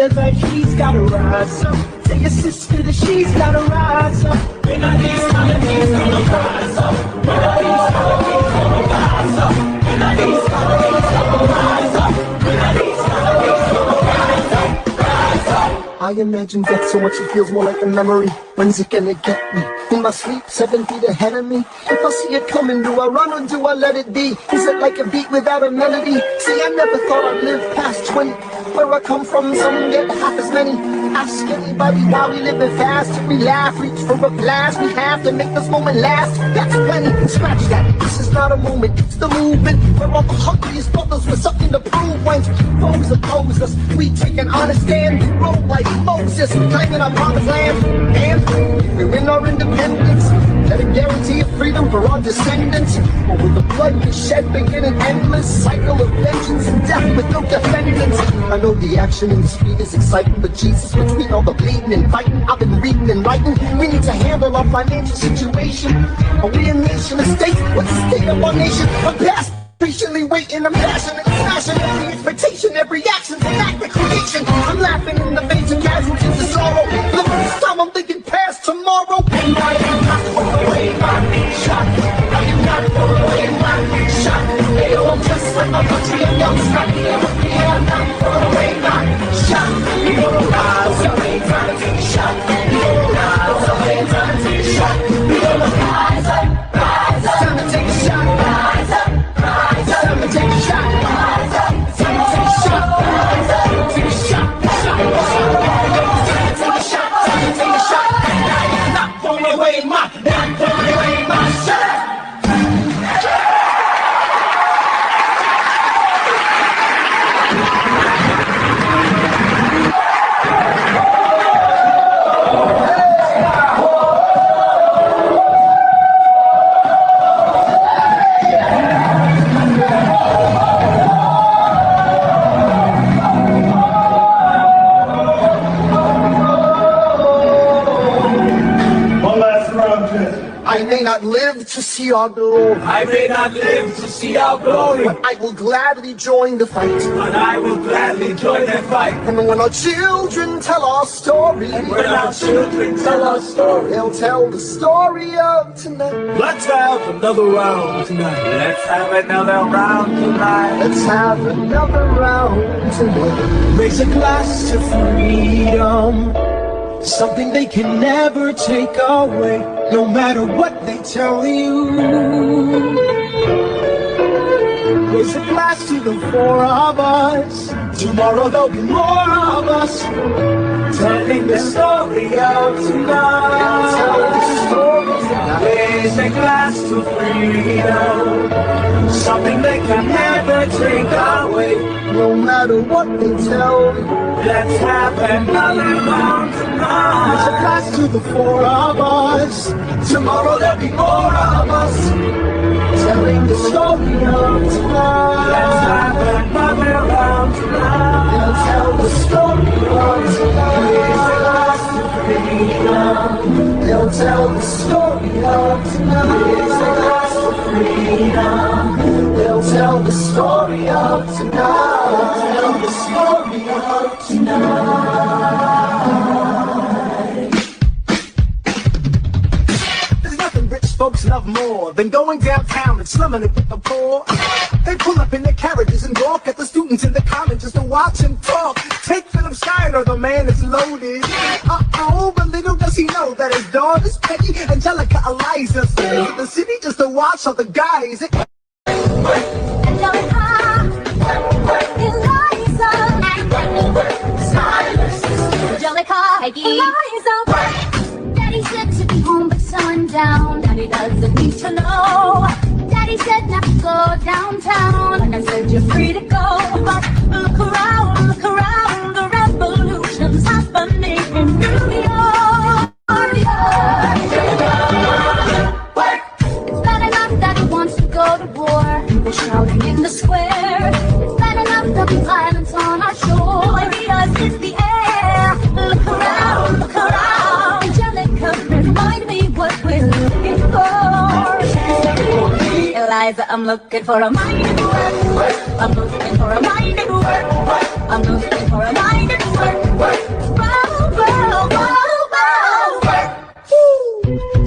brother that he's gotta rise up. Tell your sister that she's gotta rise up. When are these colonies gonna rise up? When are these colonies gonna rise up? When are these colonies gonna rise up? When are these colonies gonna rise up? Rise up. I imagine death so much it feels more like a memory. When's it gonna get me? In my sleep, 7 feet ahead of me. If I see it coming, do I run or do I let it be? Is it like a beat without a melody? See, I never thought I'd live past 20. Where I come from, some get half as many. Ask anybody why we living fast. If we laugh, reach for a blast. We have to make this moment last. That's plenty, scratch that. This is not a moment, it's the movement. We're all the hungriest brothers with something to prove. When foes oppose us, we take an honest stand. We roll like Moses, claiming our promised land. And we win our independence. Let a guarantee of freedom for our descendants. But with the blood we shed, begin an endless cycle of vengeance and death with no defendants. I know the action and the speed is exciting, but Jesus, between all the bleeding and fighting, I've been reading and writing. We need to handle our financial situation. Are we a nation of states? What's the state of our nation? I'm past patiently waiting, I'm passionate, smashing every expectation, every action's an act of creation. I'm laughing in the face of casualties of sorrow. The first time I'm thinking past tomorrow. And I am not throw away my shot. I am not throw away my shot. Hey, I'm just like my country, I'm young, scrappy, and I'm not throw away my shot. You don't rise up, ain't trying to take a shot. You don't rise up, ain't trying to take a shot. You don't rise up, rise up. It's time to take a shot. Rise up. It's time to take a shot. It's time to take a shot. Take a shot. Take a shot. Take a shot. Not throwing away my shot. I may not live to see our glory. I may not live to see our glory, but I will gladly join the fight. But I will gladly join the fight. And when our children tell our story, and when our children tell our story, they'll tell the story of tonight. Let's have another round tonight. Let's have another round tonight. Let's have another round tonight. Raise a glass to freedom. Something they can never take away, no matter what they tell you. Raise a glass to the four of us. Tomorrow there'll be more of us, telling the story of tonight. Raise a glass to freedom. Something they can never take away, no matter what they tell you. Let's have another round tonight. Raise a glass to the four of us. Tomorrow there'll be more of us, telling the story of tonight. Let's have another round tonight. They'll tell the story of tonight. Raise a glass to freedom. They'll tell the story of tonight. Raise a glass to freedom. They'll tell the story of tonight. Tell the story of tonight. There's nothing rich folks love more than going downtown and slumming it with the poor. They pull up in their carriages and walk at the students in the colleges to watch them talk. Take Philip Schuyler, the man is loaded. But little does he know that his daughters, Peggy, Angelica, Eliza, stay in the city just to watch all the guys. Angelica, Peggy, Eliza. Daddy said to be home but sundown. Daddy doesn't need to know. Daddy said not to go downtown, and I said you're free to go. Look around, the revolution's happening in New York. It's bad enough that he wants to go to war. People shouting in the square. It's bad enough there'll be violence on our shore. Ideas in the air. Look around. Angelica, remind me what we're looking for. Eliza, I'm looking for a mind at work. I'm looking for a mind at work. I'm looking for a mind at work.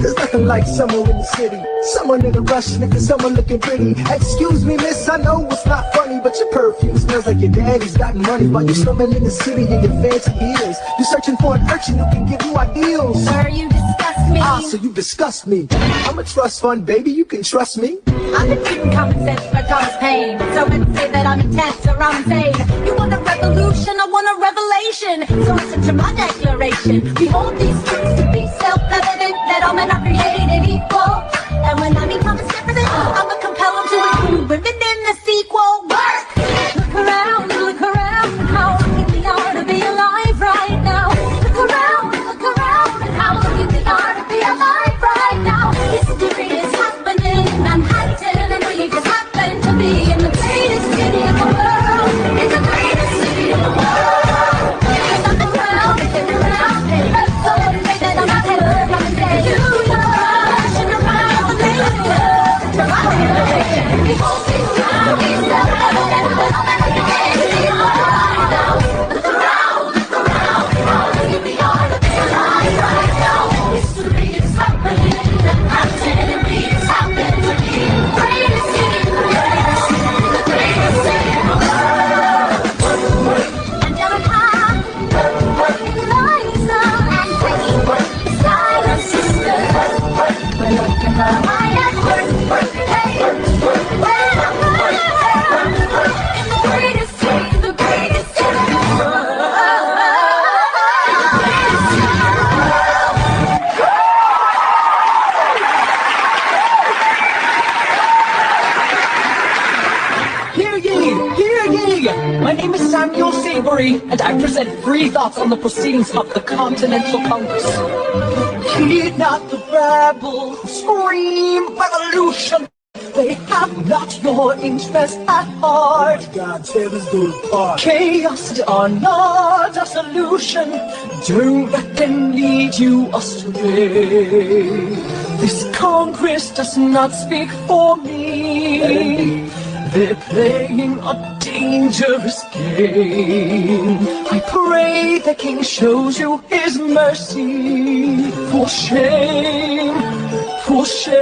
There's nothing like someone in the city, someone in a rush, nigga, someone looking pretty. Excuse me, miss, I know it's not funny, but your perfume smells like your daddy's got money. While you're swimming in the city in your fancy heels, you're searching for an urchin who can give you ideals. Sir, you disgust me. Ah, so you disgust me. I'm a trust fund, baby, you can trust me. I've been reading common sense for Thomas Paine, so when you say that I'm intense or I'm insane, you want a revolution, I want a revelation. So listen to my declaration. Behold these truths to be self-evident, that all men are created equal. And when I mean common sense, I'ma compel them to include women in the sequel. Work! Look around, how lucky we are to be alive right now. Look around, and how lucky we are to be alive right now. History is happening in Manhattan, and we just happen to be in the greatest city in the world. In the greatest city in the world. Look around, let's go and say that I'm not here. Come and say you rushing around the nation. To my generation, people see around, we self-evident, but I'm not here. Look around, how lucky we are to be alive right now. History is happening in Manhattan, and we just happen to be in the greatest city in the world. The greatest city in the world. And down high, Eliza and Peggy, silent sisters. We're looking for a high at work. Hey, when I'm in the greatest city, the greatest city in the world. Hear ye! My name is Samuel Savory, and I present free thoughts on the proceedings of the Continental Congress. Heed not the rabble who scream revolution. They have not your interest at heart. God, tell us go apart. Chaos are not a solution. Don't let them lead you astray. This Congress does not speak for me. They're playing a dangerous game. I pray the King shows you his mercy. For shame, for shame.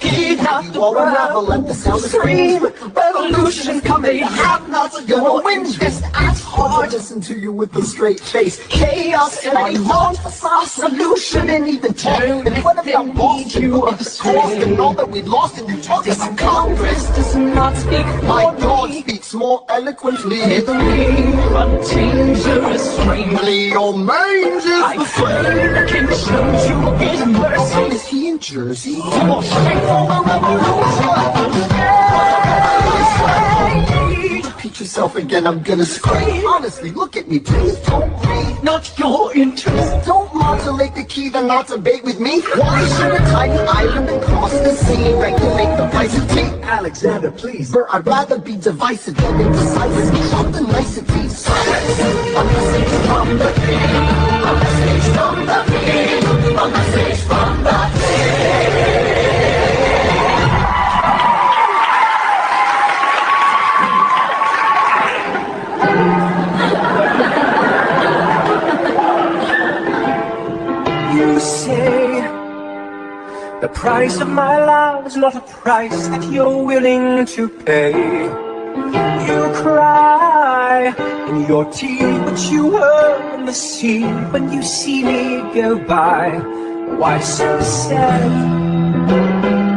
Heed not the rabble, let the sound scream. Revolution coming, have not your win just as hard. Listen to you with a straight face. Chaos and I want a solution, and even talk in front of them need you of the cost and all that we lost, and you talk this about Congress does not speak my for God me. speaks more eloquently. A dangerous stream. Your mange is I pray the King shows you his mercy. Oh, is he in Jersey? For shame for the revolution. Repeat yourself again, I'm gonna scream. Honestly, look at me, please don't read. Not your interest. Don't modulate the key, then not debate with me. Why should a tiny island and cross the sea regulate the price of tea? Alexander, please. But I'd rather be divisive than indecisive. Drop the niceties. A message from the king. A message from the king. A message from the king. You say the price of my love is not a price that you're willing to pay. You cry in your tea, but you hurl in the sea when you see me go by. Why so sad?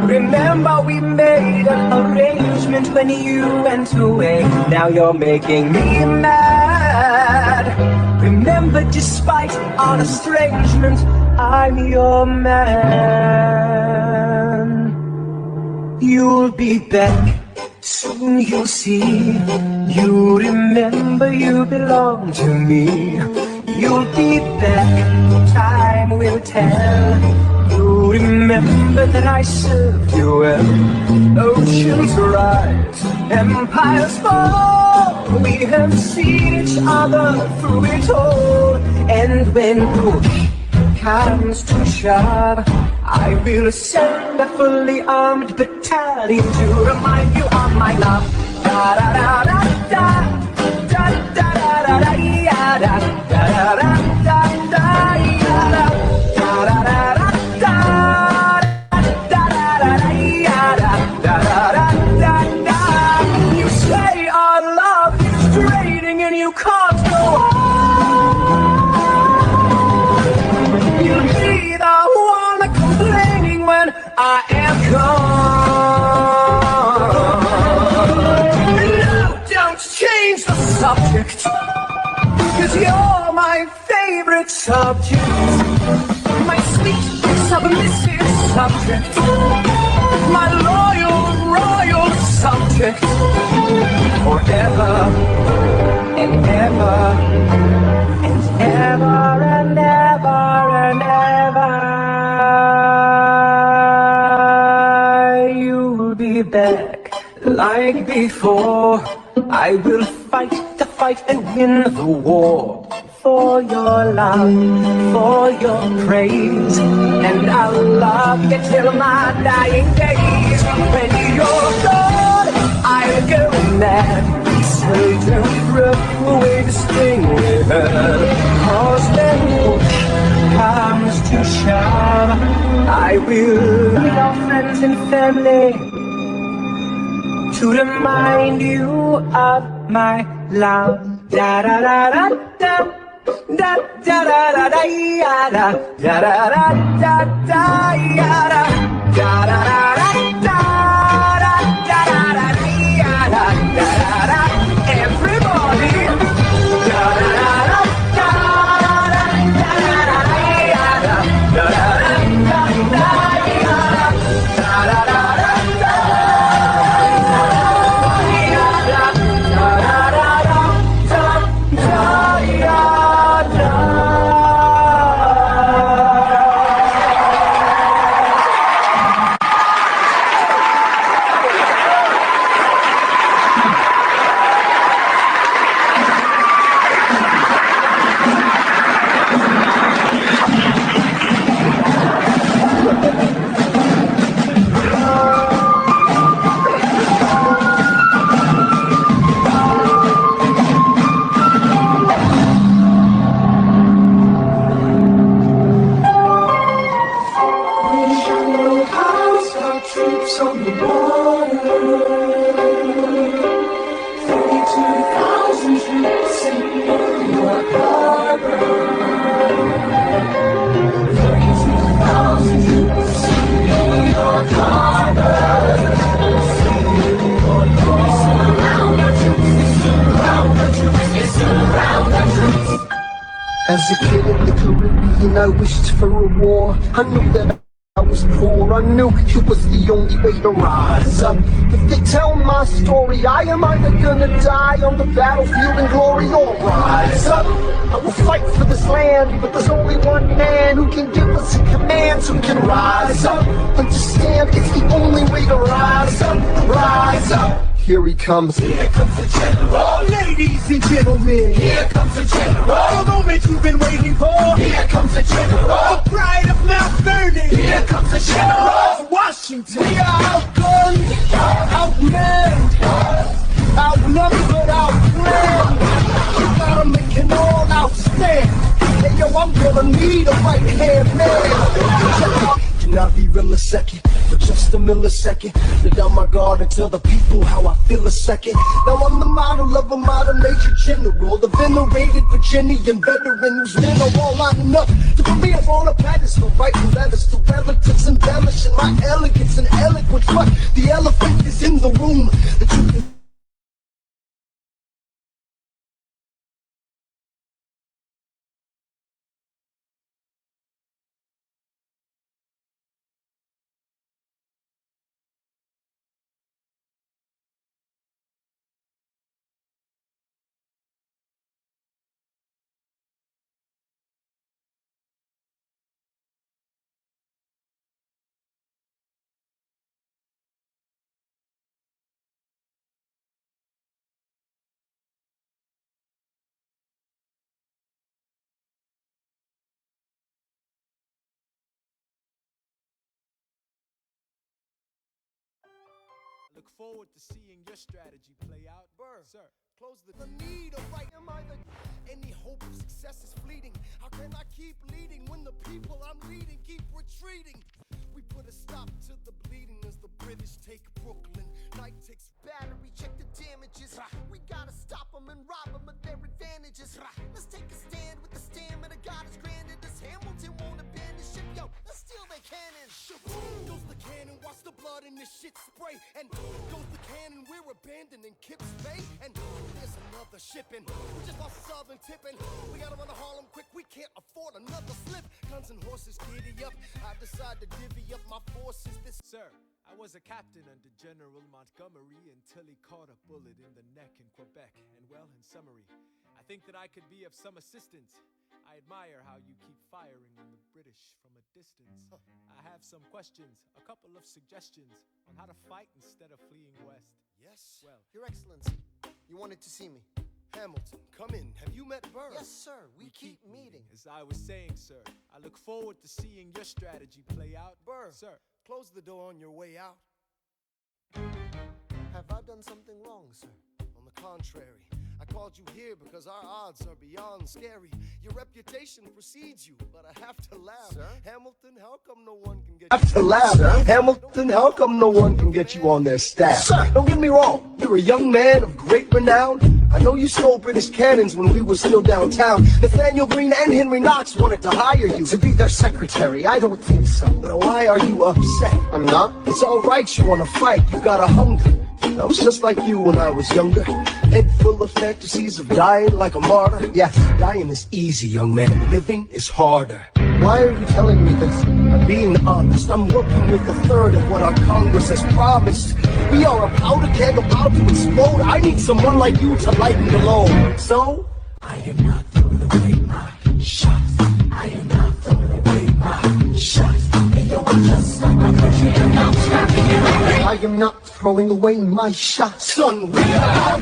Remember we made an arrangement when you went away. Now you're making me mad. Remember, despite our estrangement, I'm your man. You'll be back, soon you'll see. You remember you belong to me. You'll be back, time will tell. You remember that I served you well. Oceans rise, empires fall. We have seen each other through it all. And when push comes to shove, I will send a fully armed battalion to remind you of my love. Da da da da da da da da da da. No, don't change the subject, 'cause you're my favorite subject. My sweet, submissive subject. My loyal, royal subject. Forever and ever and ever and ever and ever. You'll be back like before. I will fight the fight and win the war. For your love, for your praise, and I'll love you till my dying days. When you're gone, I'll go mad. So don't throw away the sting we had. 'Cause when push comes to shove, I will meet our friends and family to remind you of my love. Da da da da da. Da da da da da da da da da da da da da da da da. Everybody. Da da da da da da da troops on the border, 32,000 troops in New York Harbor, 32,000 troops in New York Harbor. Surround the troops, surround the troops, surround the troops. As a kid in the Caribbean, I wished for a war. I knew that I was poor, I knew it was the only way to rise up. If they tell my story, I am either gonna die on the battlefield in glory or rise up. I will fight for this land, but there's only one man who can give us a command, who can rise up. Understand, it's the only way to rise up, rise up. Here he comes. Here comes the general. Ladies and gentlemen, here comes the general. The moment you've been waiting for. Here comes the general. The pride of Mount Vernon. Here comes the general. Washington. We are outgunned, outmanned, outnumbered, outplanned. You gotta make an all-out stand. Hey yo, I'm gonna need a right-hand man. Can I be real a second? For just a millisecond, lay down my guard and tell the people how I feel a second. Now I'm the model of a modern major general, the venerated Virginian veteran whose men are all lining up to put me up on a pedestal, writing letters to relatives, embellishing my elegance and eloquence. But the elephant is in the room. The truth is Look forward to seeing your strategy play out. Burr, sir. Close the need of right. Am I the any hope of success is fleeting? How can I keep leading when the people I'm leading keep retreating? We put a stop to the bleeding as the British take Brooklyn. Night takes battery, check the damages. We gotta stop them and rob them of their advantages. Let's take a stand with the stamina God has granted us. Hamilton won't abandon ship, yo, let's steal their cannons. Shaboom goes the cannon, watch the blood and this shit spray. And goes the cannon, we're abandoning Kips Bay. And there's another shipping. We just lost Southern tipping. We gotta run to Harlem quick, we can't afford another slip. Guns and horses giddy up. I decide to divvy up my forces. This Sir, I was a captain under General Montgomery until he caught a bullet in the neck in Quebec. And well, in summary, I think that I could be of some assistance. I admire how you keep firing on the British from a distance. I have some questions, a couple of suggestions on how to fight instead of fleeing west. Yes, Well, Your Excellency, you wanted to see me. Hamilton, come in. Have you met Burr? Yes, sir. We keep meeting. As I was saying, sir, I look forward to seeing your strategy play out. Burr, Sir, close the door on your way out. Have I done something wrong, sir? On the contrary, I called you here because our odds are beyond scary. Your reputation precedes you, but I have to laugh. Sir? Hamilton, how come no one can get Have to laugh. Hamilton, how come no one can get you on their staff? Sir, don't get me wrong. You're a young man of great renown. I know you stole British cannons when we were still downtown. Nathaniel Greene and Henry Knox wanted to hire you to be their secretary. I don't think so. But why are you upset? I'm not. It's all right, you want to fight. You got a hunger. I was just like you when I was younger. Head full of fantasies of dying like a martyr. Yes, dying is easy, young man. Living is harder. Why are you telling me this? I'm being honest. I'm working with a third of what our Congress has promised. We are a powder keg about to explode. I need someone like you to lighten the load. So, I am not throwing away my shots. I am not throwing away my shots. I am not throwing away my shots. Son, we are out.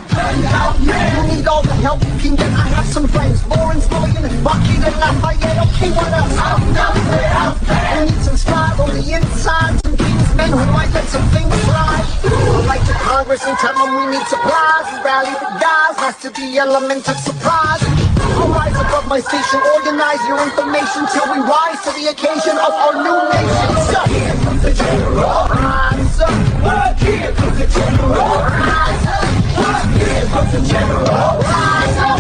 You need all the help you can get. I have some friends, Lawrence, William, Bucky, and Lafayette. Okay, what else? Out there. I need some style on the inside. Some men who might let some things fly. I'll write to Congress and tell them we need supplies. We rally the guys, has to be element of surprise. I'll rise above my station, organize your information till we rise to the occasion of our new nation. So, here comes the general. Rise up. Here comes the general. Rise up. Here comes the general. Rise up.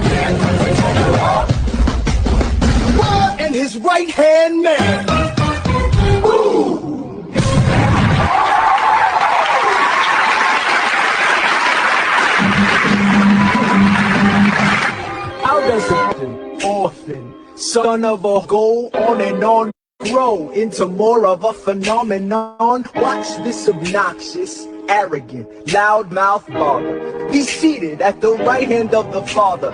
Here comes the general. And his right-hand man. Ooh. How does an orphan, son of a go on and on, grow into more of a phenomenon? Watch this obnoxious, arrogant, loudmouth barber be seated at the right hand of the father.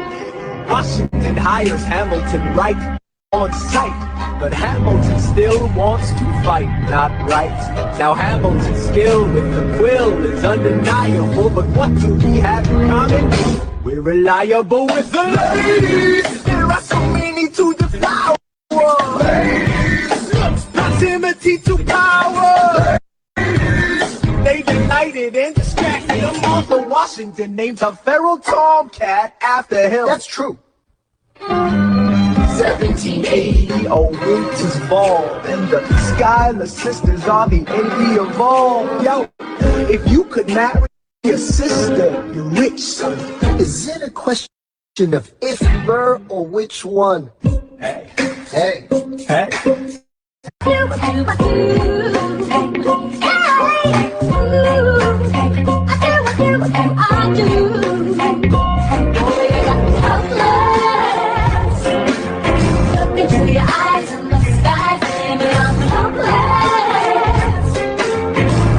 Washington hires Hamilton right on sight, but Hamilton still wants to fight, not right. Now Hamilton's skill with the quill is undeniable, but what do we have in common? We're reliable with the ladies. There are so many to devour. Ladies, proximity to power. Ladies, they delighted and distracted. Martha Washington names a feral tomcat after him. That's true. 1780, oh winter's fall, and the Schuyler sisters are the envy of all. Yo, if you could marry your sister, you're rich, son. Is it a question of if, Burr, or which one? Hey, hey, hey. Into your eyes and the sky, baby, I'm hopeless.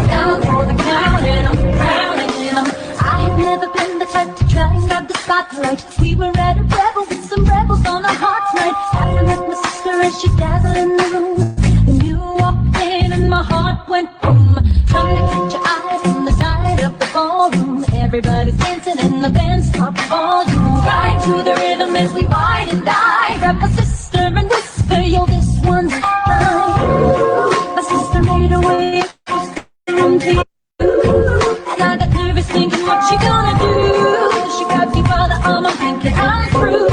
Down for the count and I'm drowning in them. I've never been the type to try and grab the spotlight. We were at a rebel with some rebels on a hot night. After I met my sister and she dazzled in the room. And you walked in and my heart went boom. Trying to catch your eyes on the side of the ballroom. Everybody's dancing and the band's top volume. Right to the rhythm as we ride and die. Grab my sister and whisper, yo, this one's mine. My sister made her way from to you. And I got nervous thinking, what she gonna do? She grabbed me by the arm, I'm thinking I'm through.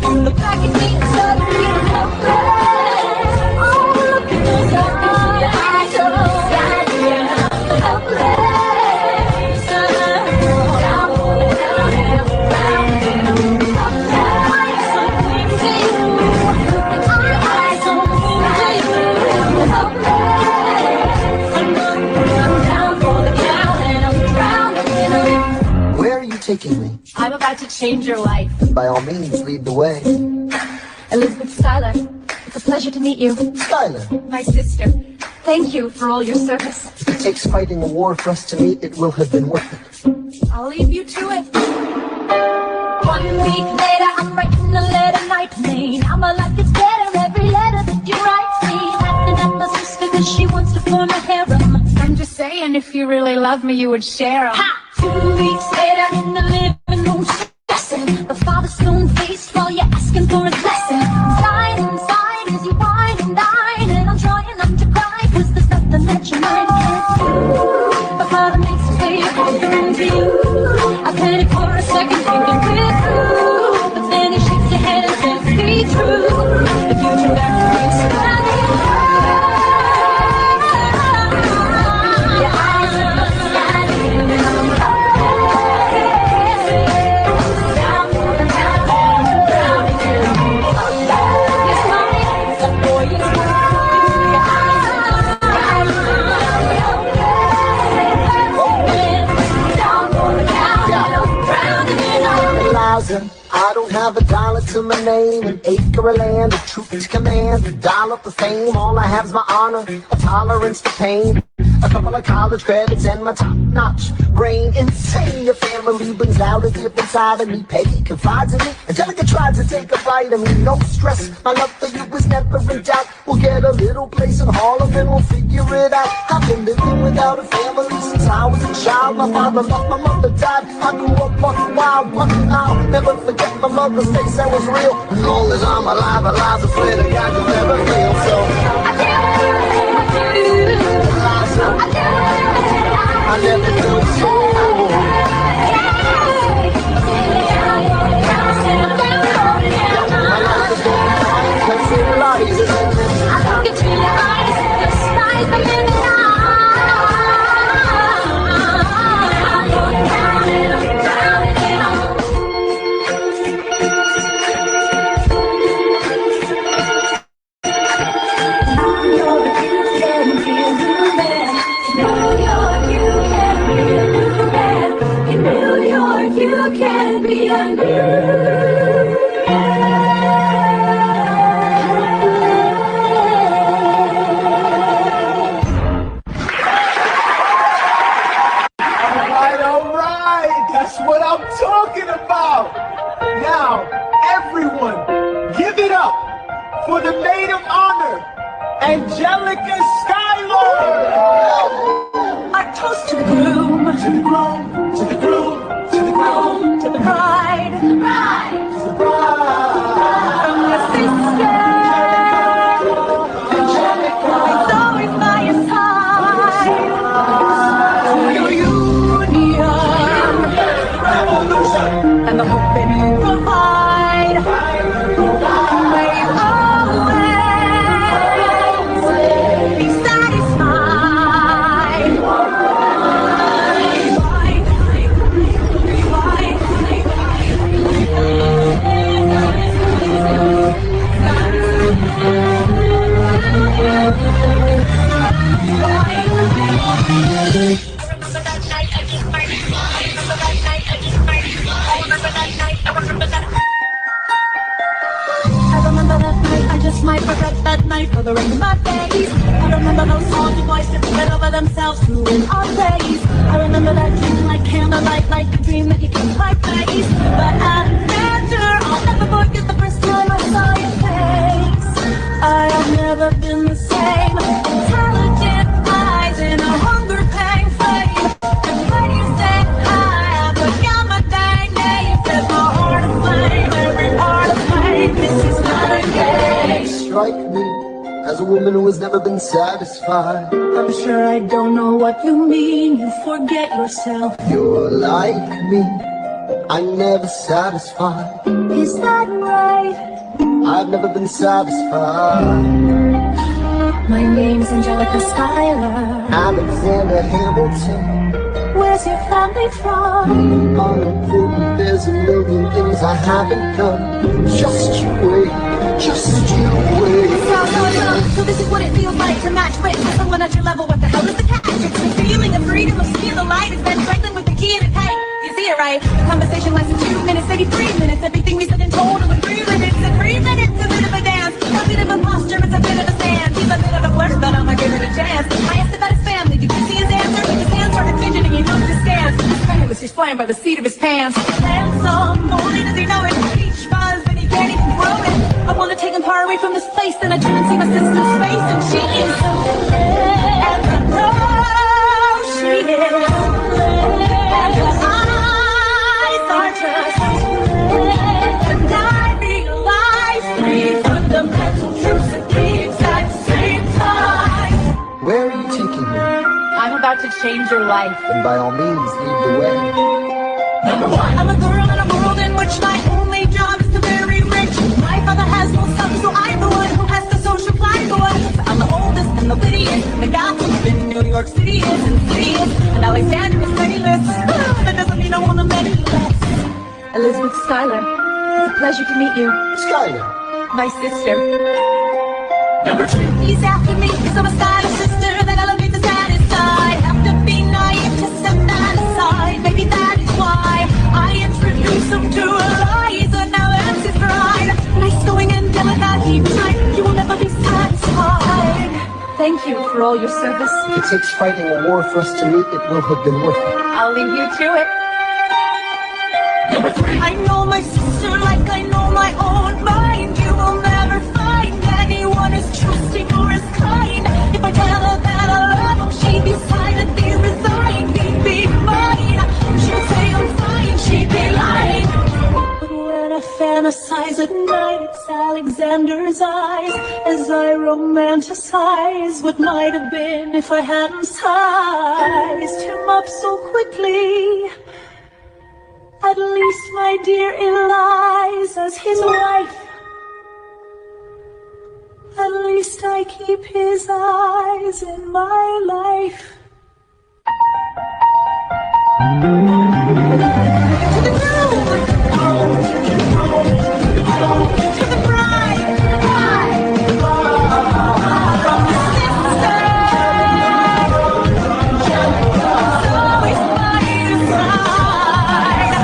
From the back at me and started feeling helpless. Oh, look at those eyes, oh, goddamn, helpless. Down, down, down, down, down, helpless. taking me? I'm about to change your life. By all means, lead the way. Elizabeth Schuyler, it's a pleasure to meet you. Schuyler. My sister. Thank you for all your service. If it takes fighting a war for us to meet, it will have been worth it. I'll leave you to it. 1 week later, I'm writing a letter night me. Now my life gets better every letter that you write me. Laughing at my sister because she wants to form a harem. I'm just saying, if you really love me, you would share 'em. Ha! 2 weeks later, in the living room, stressing. The father's stone-faced while you're asking for his blessing. Inside, inside, as you wine and dine, and I'm trying not to cry, 'cause there's nothing that your mind can't do. The father makes a way through to you. I panic for a second, thinking we're through, but then he shakes your hand and says, be true. The future memories standing your eyes are standing down for the count and drowning in yes, mommy, the boy is mine. Your eyes are down for the count and drowning in I don't have a dollar to my name, an acre of land, a troop to command, a dollar for fame. All I have is my honor, a tolerance to pain, a couple of college credits and my top-notch brain. Insane, your family brings out a different side of me. Peggy confides in me, Angelica tried to take a bite of me. No stress, my love for you is never in doubt. We'll get a little place in Harlem and we'll figure it out. I've been living without a family since I was a child. My father left, my mother died. I grew up walking wild, walking out. Never forget my mother's face, that was real. As long as I'm alive, I swear to God you'll never fail. So I never do so. My life is going fine, can't see the light. I look into your eyes, the sky's the limit. You can be a new Alright, that's what I'm talking about. Now, everyone, give it up for the maid of honor, Angelica Schuyler. I toast to the groom, to the groom, to the groom, to the groom, to the bride, to the bride, to the bride. From your sister, Angelica, it's always by your side. To your union, revolution, and the hope that you provide. May you always be satisfied. Might regret that night for the rest of my days. I remember those salty voices that over themselves flew in our face. I remember that dream like candlelight, like a dream that you kept my face. But after, I'll never forget the first time I saw your face. I have never been the same. Intelligent eyes in a hunger pang flame. And when you said hi, I forgot my dang name. Set my heart aflame, every part of flame. This is not a game. Strike me as a woman who has never been satisfied. I'm sure I don't know what you mean. You forget yourself. You're like me, I'm never satisfied. Is that right? I've never been satisfied. My name's Angelica Schuyler. Alexander Hamilton. Where's your family from? Unimportant, there's a million things I haven't done. Just you wait, just you wait. So this is what it feels like to match with someone at your level. What the hell is the catch? It's the feeling of freedom, of speed, the light. It's Ben Franklin with the key in his head. You see it right? The conversation maybe 3 minutes. Everything we said and told him in 3 minutes. And 3 minutes, a bit of a dance. A bit of a posture, it's a bit of a stand. He's a bit of a flirt, but I'ma give it a chance. I asked about his family, did you see his answer? His hands started fidgeting, he moved his stance. His friend was just flying by the seat of his pants. Handsome, only does he know it. Beach buzz, but he can't even grow it. I wanna take him far away from this place, then I turn and see my sister's face, and she is so red. And I know she is so red. And her eyes are just red. And I realize 3 fundamental truths at the exact same time. Where are you taking me? I'm about to change your life. Then by all means, lead the way. Number 1, I'm a girl in a world in which my only job is to marry rich. My father has no son, so I'm the one who has to social fly for us. I'm the oldest and the wittiest, and the gossip in New York City is insidious. And Alexander is penniless. That doesn't mean I want to marry less. Elizabeth Schuyler, it's a pleasure to meet you. Schuyler, my sister. Number 2, he's after me, cause I'm a stylish sister that elevates the satisfied. Have to be naive to set that aside. Maybe that is why I introduce him to Eliza, now that's his bride. Nice going and delicate heat tight, you will never be satisfied. Thank you for all your service. if it takes fighting a war for us to meet, it will have been worth it. I'll leave you to it. Number 3, I know my sister like I know my own mind. You will never find anyone as trusting or as kind. If I tell her that I love him, she'd be silently resigned. He'd be mine. She'd say I'm fine, she'd be lying. But when I fantasize at night, it's Alexander's eyes as I romanticize what might have been if I hadn't sized him up so quickly. At least, my dear Eliza's his wife. At least I keep his eyes in my life. To the groove, to the bride, from the sister, always by your side.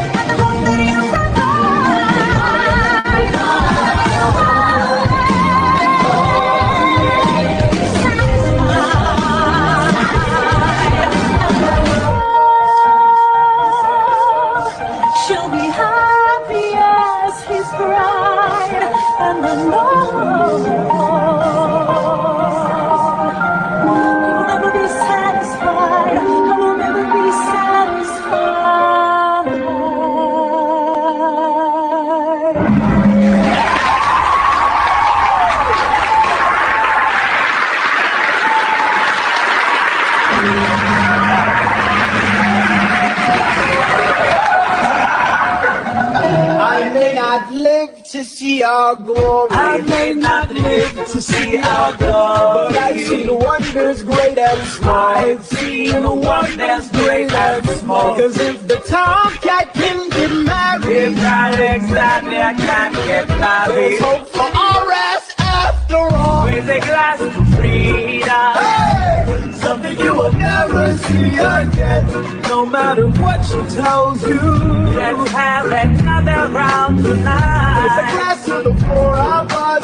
And the hope that you she'll be happy as his bride, and I know he'll never be satisfied. I will never be satisfied. I may not live to see our glory. I may not live to see our glory, but I've seen wonders great and small. I've seen wonders great and small. Cause if the tomcat can get married, Right, exactly, I can't get married. there's hope for our ass after all. With a glass of freedom, Something you will never see again. No matter what she tells you, let's have another round there's a tonight. glass to the 4 of us,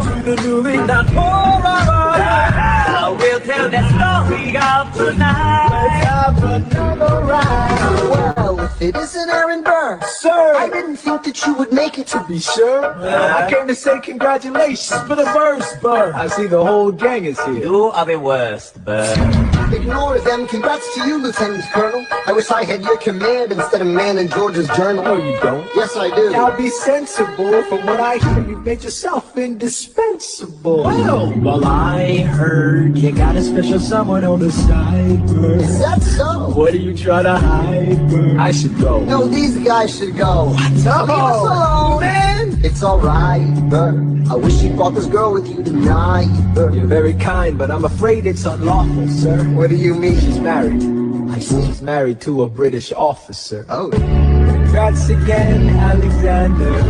to the newly not 4 of us. We'll tell the story of tonight. Let's have another round. Well, if it isn't Aaron Burr, Sir, I didn't think that you would make it to be sure. I came to say congratulations for the first bird. I see the whole gang is here. You are the worst, but Ignore them. Congrats to you, Lieutenant Colonel. I wish I had your command instead of man in George's journal. No, you don't. Yes, I do. Now be sensible. From what I hear, you've made yourself indispensable. Well, I heard you got a special someone on the side, bird. Is that so? What are you trying to hide, bird? I should go. No, these guys should go. Leave us alone, man. It's alright, Bert. I wish you brought this girl with you tonight, Bert. You're very kind, but I'm afraid it's unlawful, sir. What do you mean? She's married. I see she's married to a British officer. Oh. Congrats again, Alexander.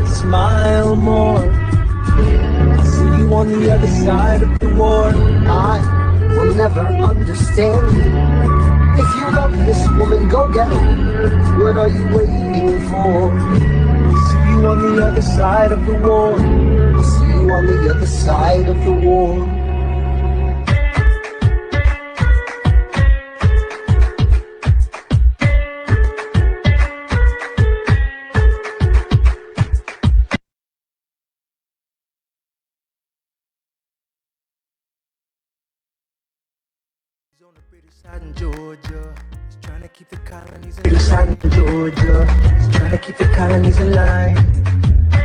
Smile more. I'll see you on the other side of the war. I will never understand you if Go get it. What are you waiting for? See you on the other side of the war. See you on the other side of the war. On the British side in Georgia, he's trying to keep the colonies in British side in Georgia, he's trying to keep the colonies alive.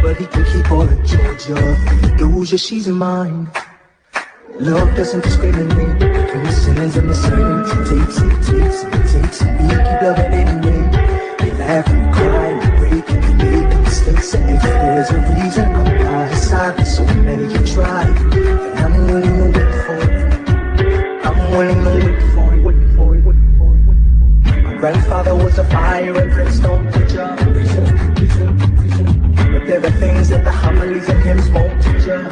But he can keep all of Georgia. Georgia, she's mine. Love doesn't discriminate between the sinners and the saints. It takes and it takes and it takes, and we keep loving anyway. We laugh and we cry and we break and we make mistakes. And if there's a reason, I'm by his side. So many have tried, and I'm willing to wait for it. I'm willing to wait for it, wait for it, wait for it, wait for it. My grandfather was a fire and brimstone preacher. But there are things that the homilies and hymns won't teach you.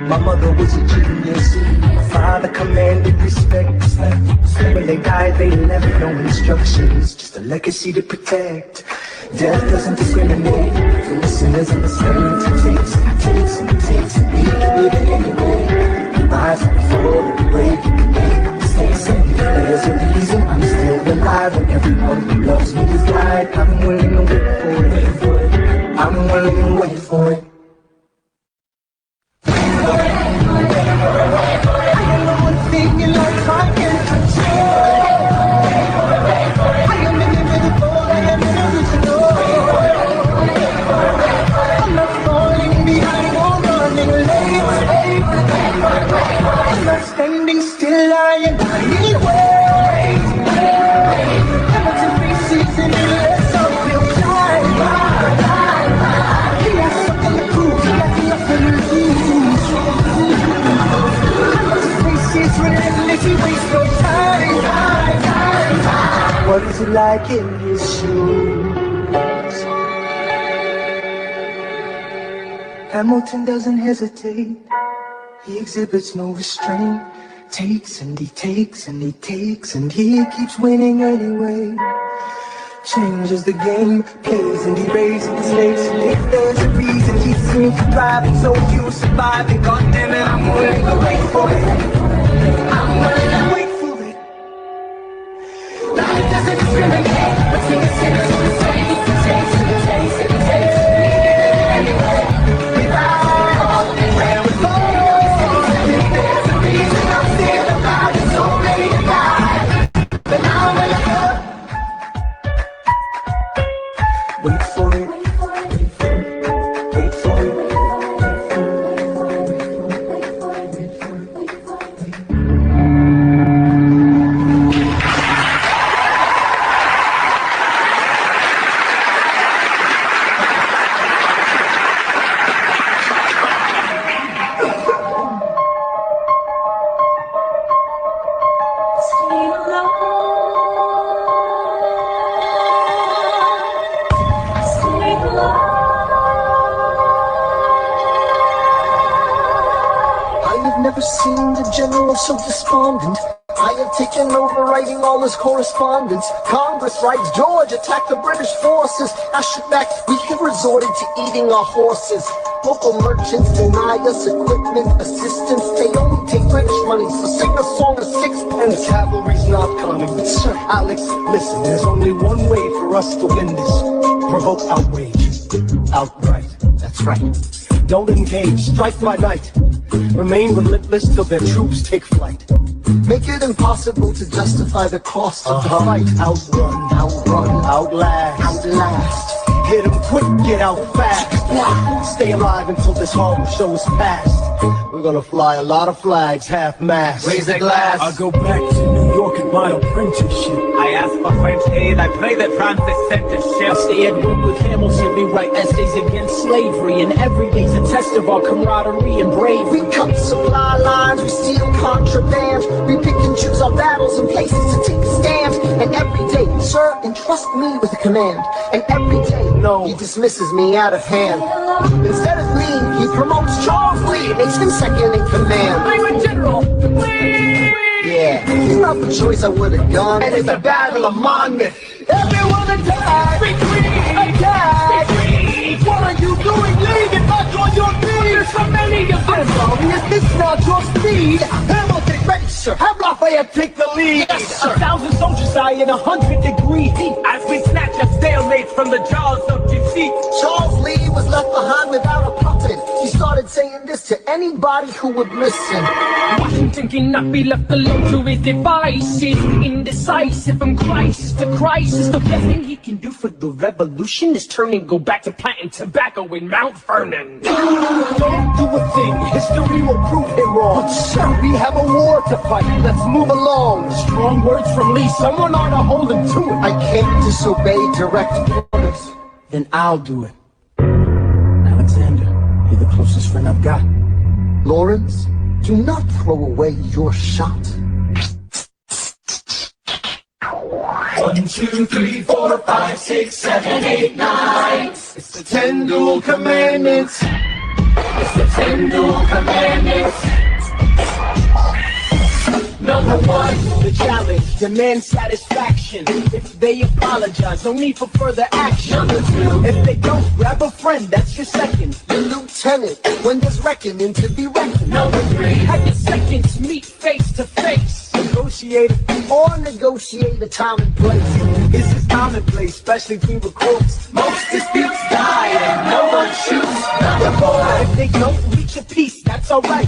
My mother was a genius. My father commanded respect. When they died, they left no instructions, just a legacy to protect. Death doesn't discriminate between the sinners and the saints. It takes and it takes and it takes, and we can live it anyway. We rise and we fall and we break and we make mistakes. And if there's a reason I'm still alive, and everyone who loves me has died, I'm willing to wait for it. I'm willing to wait for it. I am the one thing in life I can control. I am inimitable, I am original. I'm not falling behind or running late. I'm not standing still, I am dying wait. Never to be season unless I feel time. He has something to prove, he has nothing to lose. He's relentless, he wastes no time. What is it like in his shoes? Hamilton doesn't hesitate. He exhibits no restraint. Takes and he takes and he takes, and he keeps winning anyway. Changes the game, plays and he raises the stakes. If there's a reason he seems to thrive, and so you survive, and goddamn it, I'm willing to wait for it. I'm willing to wait for it. Life doesn't discriminate between the sinners and the saints. It takes and it takes and it takes, and we can live it anyway. We ride where we fall. If there's a reason I'm still alive, and so ready to die, then I'm willing to wait for it, wait for it, wait for it, wait for it, wait for it. Never seen the general so despondent. I have taken over writing all his correspondence. Congress writes, George attacked the British forces. Ashback, we have resorted to eating our horses. Local merchants deny us equipment, assistance. They only take British money, so sing a song of sixpence. Cavalry's not coming. Sir Alex, listen, there's only one way for us to win this. Provoke outrage. Outright, that's right. Don't engage, strike by night. Remain relentless till their troops take flight. Make it impossible to justify the cost of the fight. Outrun, outrun, outlast, outlast. Hit 'em quick, get out fast. Stay alive until this horrible show is past. We're gonna fly a lot of flags, half-mast. Raise a glass. I go back to New York and my apprenticeship. I ask for French aid, I pray that France is sent to ship. I stay at work with Hamilton, we write essays against slavery, and every day's a test of our camaraderie and bravery. We cut supply lines, we steal contraband, we pick and choose our battles and places to take a stand. And every day, sir, entrust me with a command. And every day, no, he dismisses me out of hand. Instead of me, he promotes Charles Lee, makes him second in command. I'm a general. Yeah, he's not the choice, I would've gone. And it's a battle of Monmouth. Everyone attack! Be free! Attack! Be free! What are you doing? Leave it back on your knees! There's so many of them! Sorry, is this not your speed? Hamilton, ready, sir! Have Lafayette take the lead! Yes, sir! 1,000 soldiers die in 100-degree heat as we snatch a stalemate from the jaws of defeat. Charles Lee was left behind without a puppet. He started saying this to anybody who would listen. Washington cannot be left alone to his devices. Indecisive from crisis to crisis. The best thing he can do for the revolution is turn and go back to planting tobacco in Mount Vernon. Don't do a thing, history will prove him wrong. But sir, we have a war to fight, let's move along. Strong words from Lee, someone ought to hold him to it. I can't disobey direct orders. Then I'll do it. Alexander, you're the closest friend I've got. Lawrence, do not throw away your shot. 1, 2, 3, 4, 5, 6, 7, 8, 9. It's the 10 dual commandments. It's the 10 dual commandments. Number 1, the challenge, demand satisfaction. If they apologize, no need for further action. Number 2, if they don't, grab a friend, that's your second. Your lieutenant, when there's reckoning to be reckoned. Number 3, have your seconds meet face to face. Negotiate or negotiate a time and place. This is commonplace, especially through the quotes. Most disputes die and no one shoots. Number 4, if they don't reach a peace, that's alright.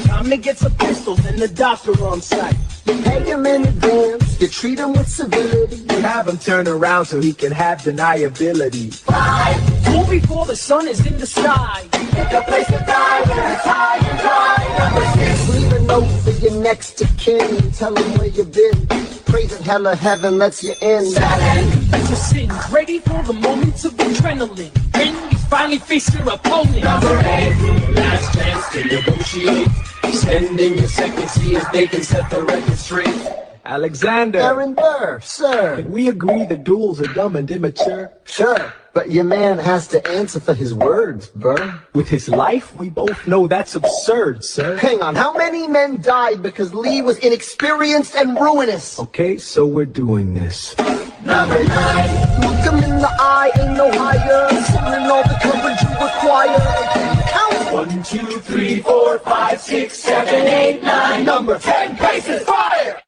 Time to get some pistols and the doctor on site. You pay him in advance, you treat him with civility. You have him turn around so he can have deniability. 5, cool before the sun is in the sky. Pick a place to die when it's high and dry. Number 6, leave a note for your next of kin and tell him where you've been. Praising hell or heaven lets you in. 7, it's a sin, ready for the moments of adrenaline. When you finally face your opponent. Number 8, last chance to negotiate. Sending your second, see if they can set the record straight. Alexander. Aaron Burr, sir. Can we agree the duels are dumb and immature? Sure, but your man has to answer for his words, Burr. With his life, we both know that's absurd, sir. Hang on, how many men died because Lee was inexperienced and ruinous? Okay, so we're doing this. Number 9, look him in the eye, ain't no higher. Sending all the coverage you require. Count 1, 2, 3, 4, 5, 6, 7, 8, 9. Number 10, paces, fire!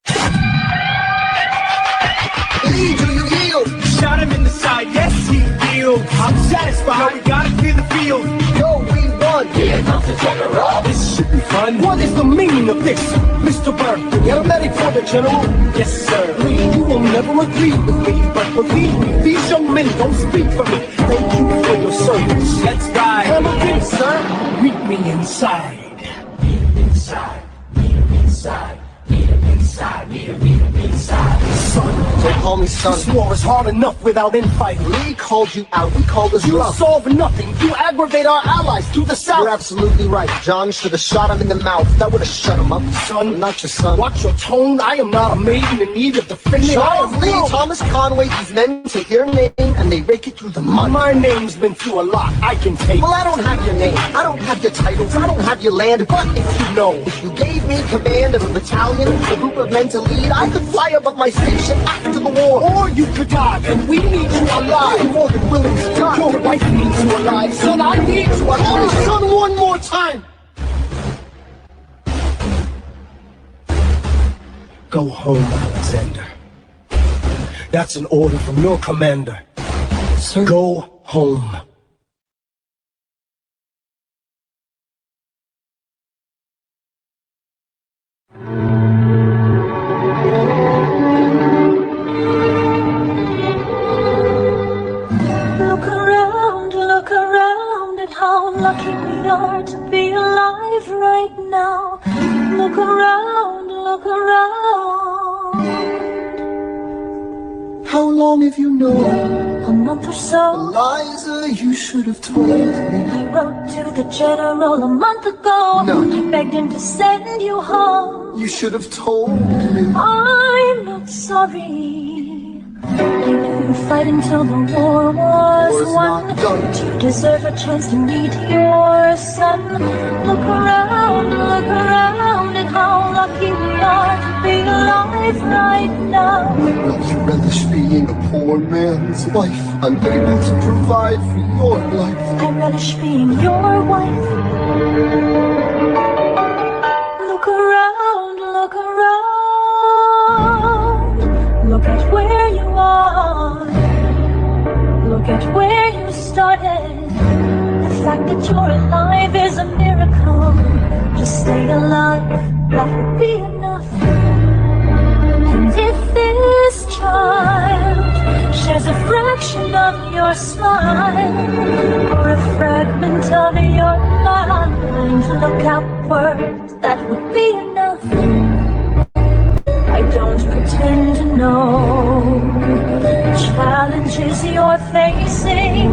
Lee, do you yield? Shot him in the side, yes he yields. I'm satisfied, we gotta clear the field. Yo, we won. Here comes the general. This should be fun. What is the meaning of this, Mr. Burr? Get a medic for the general. Yes, sir. Lee, you will never agree with me, but believe me, these young men don't speak for me. Thank you for your service. Let's ride. Hamilton, sir. Meet me inside. Meet him inside. Meet him inside. Meet him inside. Meet him inside. Son, don't call me son. This war is hard enough without infighting. Lee called you out, we called us You bluff. solve nothing. You aggravate our allies to the south. You're absolutely right. John should have shot him in the mouth. That would have shut him up. Son, I'm not your son. Watch your tone. I am not a maiden in need of defending. Charles Lee, Thomas. Thomas Conway, these men take your name and they rake it through the mud. My name's been through a lot. I can take. Well, I don't have your name. I don't have your titles. I don't have your land. But if you know, if you gave me command of a battalion, a group of men to lead, I could fly above my station after the war. Or you could die, and we need you alive. I'm more than willing to die. Your wife needs you alive. Son, I need you alive. Call me son one more time. Go home, Alexander. That's an order from your commander. Sir. Go home. Look around at how lucky we are to be alive right now. Look around, look around. How long have you known? A month or so. Eliza, you should have told me. I wrote to the general a month ago. No. I begged him to send you home. You should have told me. I'm not sorry. I knew you'd fight until the war was won. Not done. You deserve a chance to meet your son. Look around at how lucky we are to be alive right now. Will you relish being a poor man's wife, unable to provide for your life? I relish being your wife. Look around, look around. Look at where you are. Look at where you started. The fact that you're alive is a miracle. Just stay alive, that would be enough. And if this child shares a fraction of your smile, or a fragment of your mind, look outward, that would be enough. I don't pretend to know the challenges you're facing,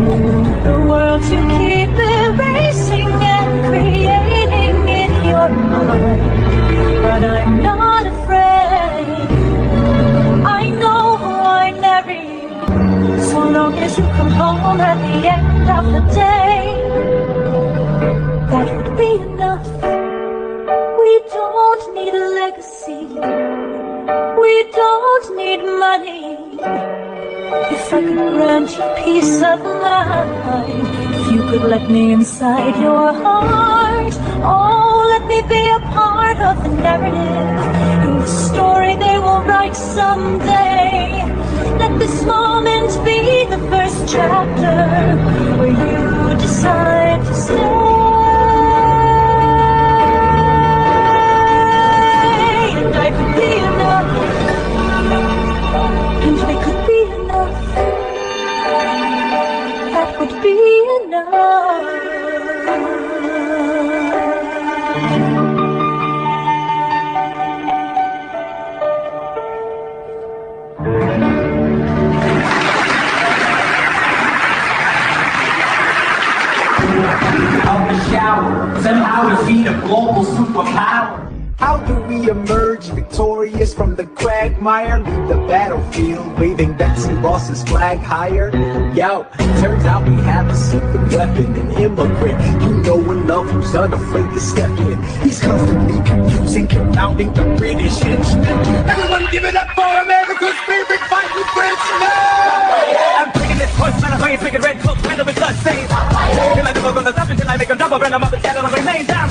the world you keep erasing and creating in your mind. But I'm not afraid. I know who I marry, so long as you come home at the end of the day. That would be enough. We don't need a legacy. We don't need money. If I could grant you peace of mind, if you could let me inside your heart, oh, let me be a part of the narrative, in the story they will write someday. Let this moment be the first chapter, where you decide to stay. And I could be enough, and we could be enough. That would be enough. Out the shower, somehow defeat a global superpower. How do we emerge victorious from the quagmire? Leave the battlefield waving Betsy Ross's flag higher. Yo, turns out we have a secret weapon, an immigrant you know and love who's unafraid to step in. He's constantly confusing, confounding the British instrument. Everyone give it up for America's favorite fighting Frenchman! I'm taking this push, man, I'm playing picking red coat, kind of with blood stains. Feel like I'm never gonna stop until I make them double, and I'm up and down, and I remain down.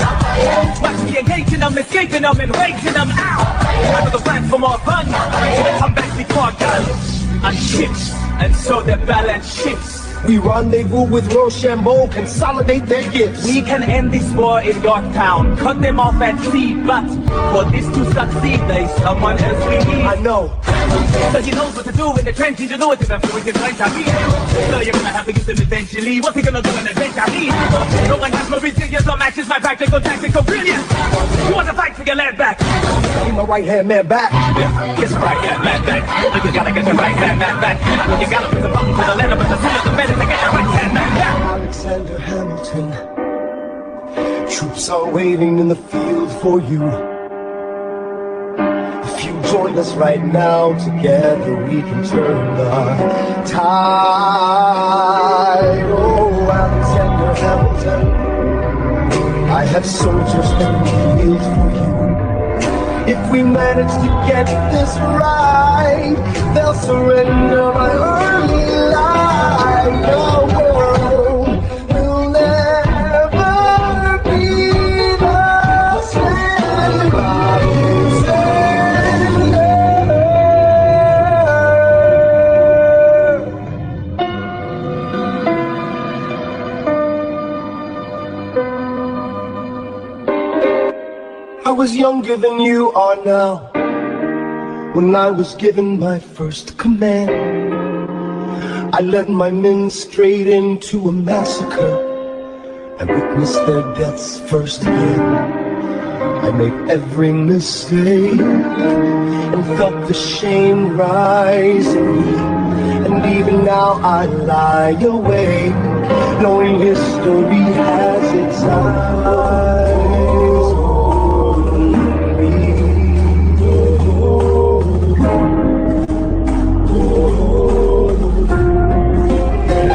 Watch me engaging them, escaping them, and raging them out. I know the plans for more fun. Come back before guns and ships, and so their balance shifts. We rendezvous with Rochambeau, consolidate their gifts. We can end this war in Yorktown, cut them off at sea, but for this to succeed, there's someone else we need. I know. So he knows what to do in the trenches, you know it, and we can find a beat. So you're gonna have to use them eventually. What's he gonna do in eventually? No one has more resilience or matches my practical tactical brilliance. You want to fight for your land back? Need my right hand man back. Yeah, get your right hand man back. You gotta get your right hand man back. You gotta put the button to the letter, but the sin of the men to get your right hand man back. Alexander Hamilton, troops are waiting in the field for you. If you join us right now, together we can turn the tide. Oh, Alexander Hamilton, I have soldiers in the field for you. If we manage to get this right, they'll surrender my early life. Your world will never be the same. I was younger than you are now, when I was given my first command. I led my men straight into a massacre and witnessed their deaths firsthand. I made every mistake and felt the shame rise in me. And even now I lie awake, knowing history has its eyes.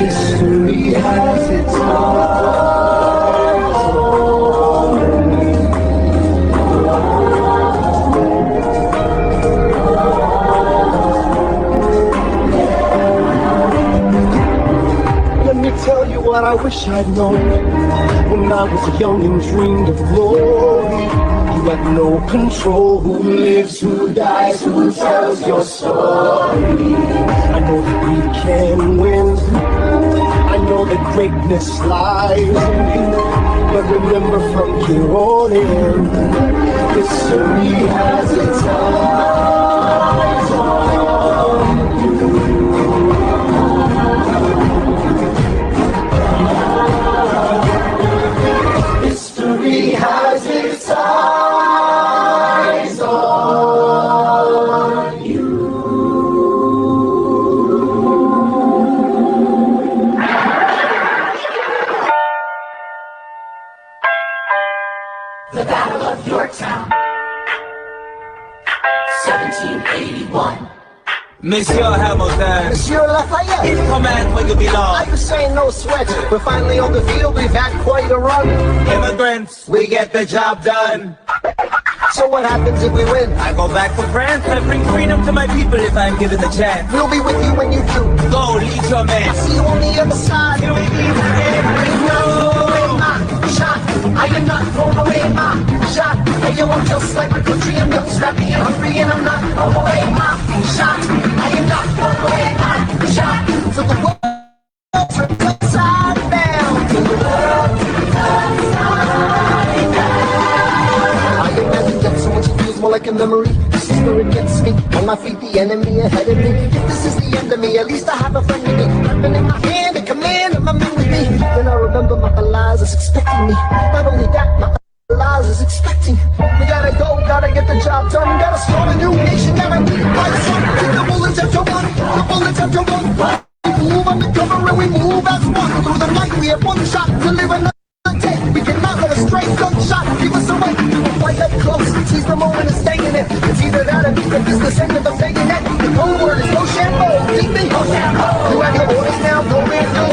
History has its eyes on me. wish I'd known when I was young and dreamed of glory. You had no control. Who lives, who dies, who tells your story? I know that we can win. I know that greatness lies in you. But remember, from here on in, history has its eyes on you. History has its eyes on you. The Battle of Yorktown, 1781. Monsieur Hamilton. Monsieur Lafayette. In command where you belong. Are you saying no sweat? We're finally on the field, we've had quite a run. Immigrants, we get the job done. So what happens if we win? I go back to France. I bring freedom to my people if I'm given the chance. We'll be with you when you do. Go, lead your man. See you on the other side. Here we be. Shot. I am not throwing away my shot. Hey, yo, I'm just like my country. I'm young, scrappy, and hungry, and I'm not throwing away my shot. I am not throwing away my shot. So the world turns upside down. To the world turns upside down. I imagine death so much it feels more like a memory. This is where it gets me. On my feet, the enemy ahead of me. If this is the end of me, at least I have a friend with me. Weapon in my hand, a command of my men with me. Then I remember my Eliza is expecting me. Not only that, my Eliza is expecting. We gotta go, gotta get the job done. Gotta start a new nation, gotta be like sun. The bullets have to run, the bullets have to run. We move undercover and we move as one. Through the night we have one shot to live another day. We cannot let a stray gunshot keep us away. Fight that close, seize the moment and stay in it. It's either that or beat the business end of the bayonet. The code word is no shampoo, deep in Ocampo. You have your orders now, go and go.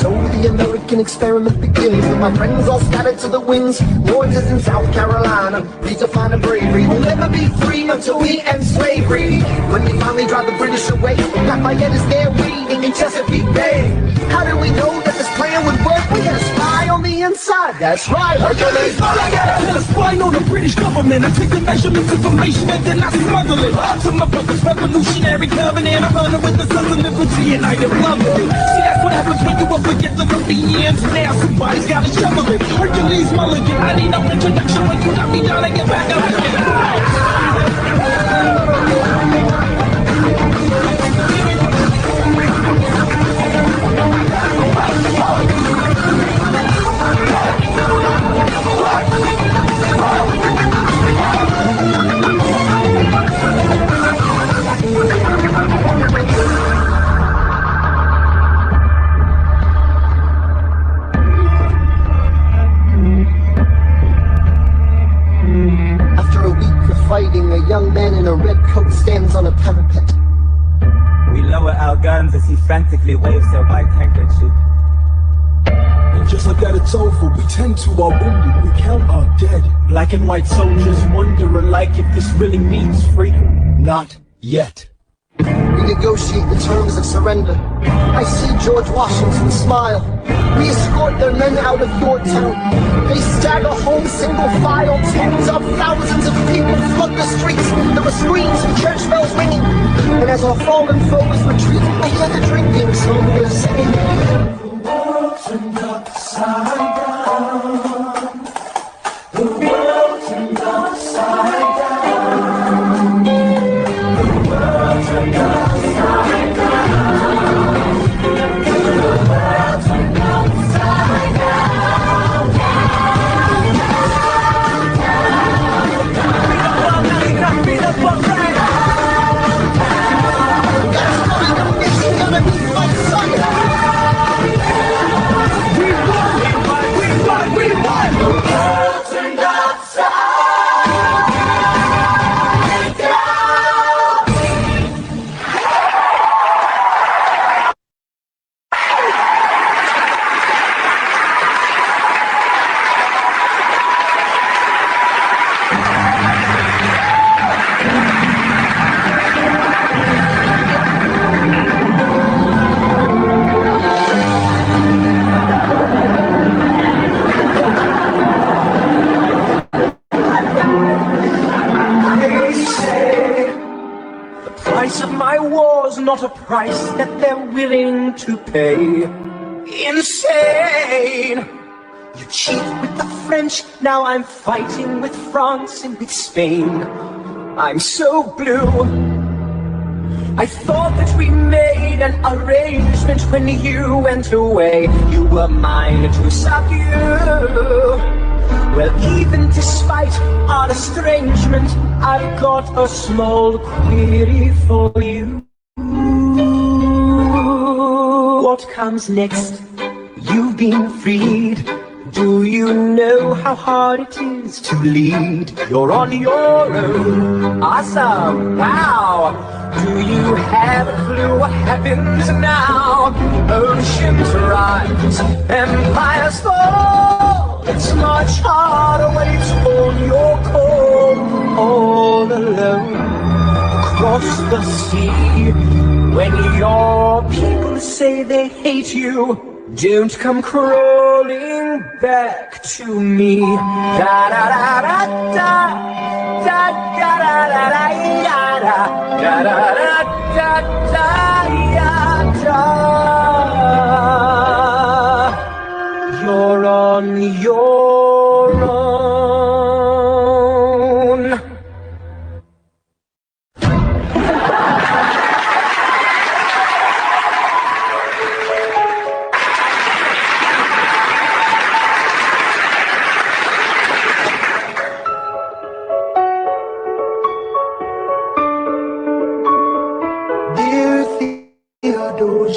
So the American experiment begins. With my friends all scattered to the winds. Lawrence is in South Carolina. Redefine the bravery. We'll never be free until we end slavery. When we finally drive the British away, Lafayette is there waiting in Chesapeake Bay. How did we know that this plan would work? We had a spy on the inside. That's right, Hercules. All I got is a spy on the British government. I take the measurements, information, and then I smuggle it to my brother's revolutionary covenant. I'm running with the sons of liberty, and I am loving it. See, that's what happens when you up against the Europeans. Now somebody's got to shovel it. Hercules Mulligan, I need no introduction. When you got me down, I get back up. After a week of fighting, a young man in a red coat stands on a parapet. We lower our guns as he frantically waves their white handkerchief. And just like that it's over, we tend to our wounded, we count our dead. Black and white soldiers wonder alike if this really means freedom. Not yet. We negotiate the terms of surrender. I see George Washington smile. We escort their men out of Yorktown. They stagger home single file. Tens of thousands of people flood the streets. There are screams and church bells ringing. And as our fallen foes retreat, I hear the drinking song they're singing. The world turned upside down. The world turned upside down. The world turned upside down. The world turned upside down. We price of my war's not a price that they're willing to pay. Insane! You cheat with the French, now I'm fighting with France and with Spain. I'm so blue. I thought that we made an arrangement when you went away. You were mine to subdue. Well, even despite our estrangement, I've got a small query for you. What comes next? You've been freed. Do you know how hard it is to lead? You're on your own. Awesome. Wow. Do you have a clue what happens now? Oceans rise, empires fall. It's much harder when it's on your call. All alone across the sea. When your people say they hate you, don't come crawling back to me. Da da da da da da da da da da da da da da da da. You're on your own.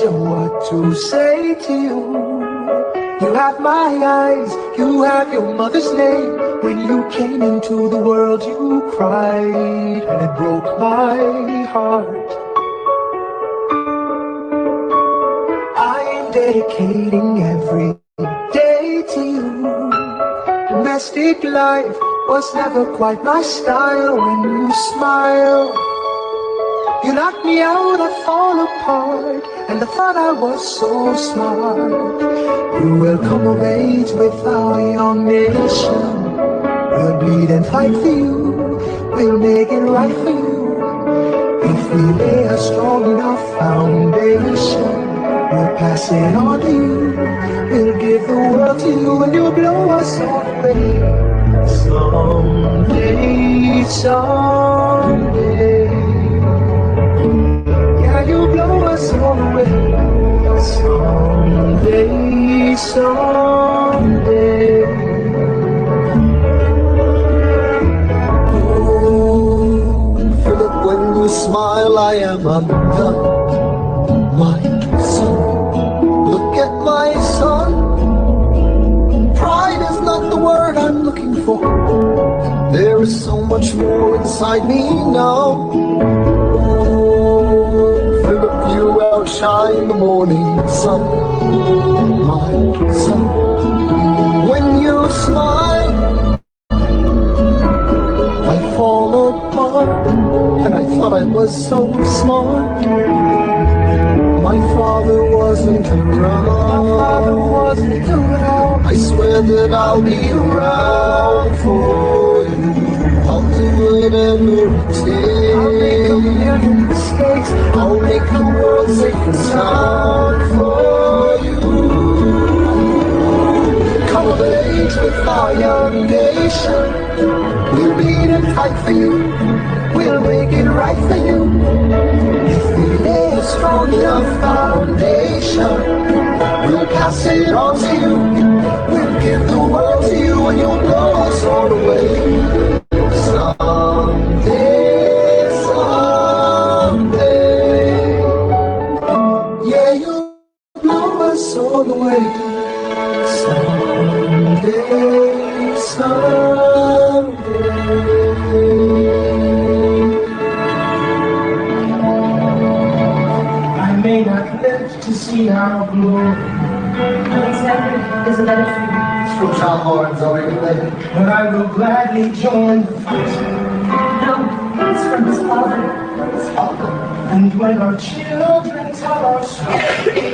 What to say to you? You have my eyes, you have your mother's name. When you came into the world you cried, and it broke my heart. I'm dedicating every day to you. Domestic life was never quite my style. When you smile, you knock me out, I fall apart. And I thought I was so smart. You will come of age with our young nation. We'll bleed and fight for you. We'll make it right for you. If we lay a strong enough foundation, we'll pass it on to you. We'll give the world to you, and you'll blow us all away. Someday, someday. You blow us all away. Someday, someday. Oh, Philip, when you smile, I am undone. My son, look at my son. Pride is not the word I'm looking for. There is so much more inside me now. You outshine the morning sun, my son. When you smile, I fall apart, and I thought I was so smart. My father wasn't around. I swear that I'll be around for you. I'll do whatever it takes. I'll make a million mistakes. I'll make the world safe and sound for you. Come of age with our young nation. We'll beat and fight for you. We'll make it right for you. If we lay a strong enough foundation, we'll pass it on to you. We'll give the world to you, and you'll blow us all away. Someday, someday, yeah, you'll blow us all away. Someday, someday. I may not live to see our glory. Unexpected, isn't that a treat? Throw child horns already later. But I will gladly join the fight. No, it's from his father. His father? And when our children tell our story,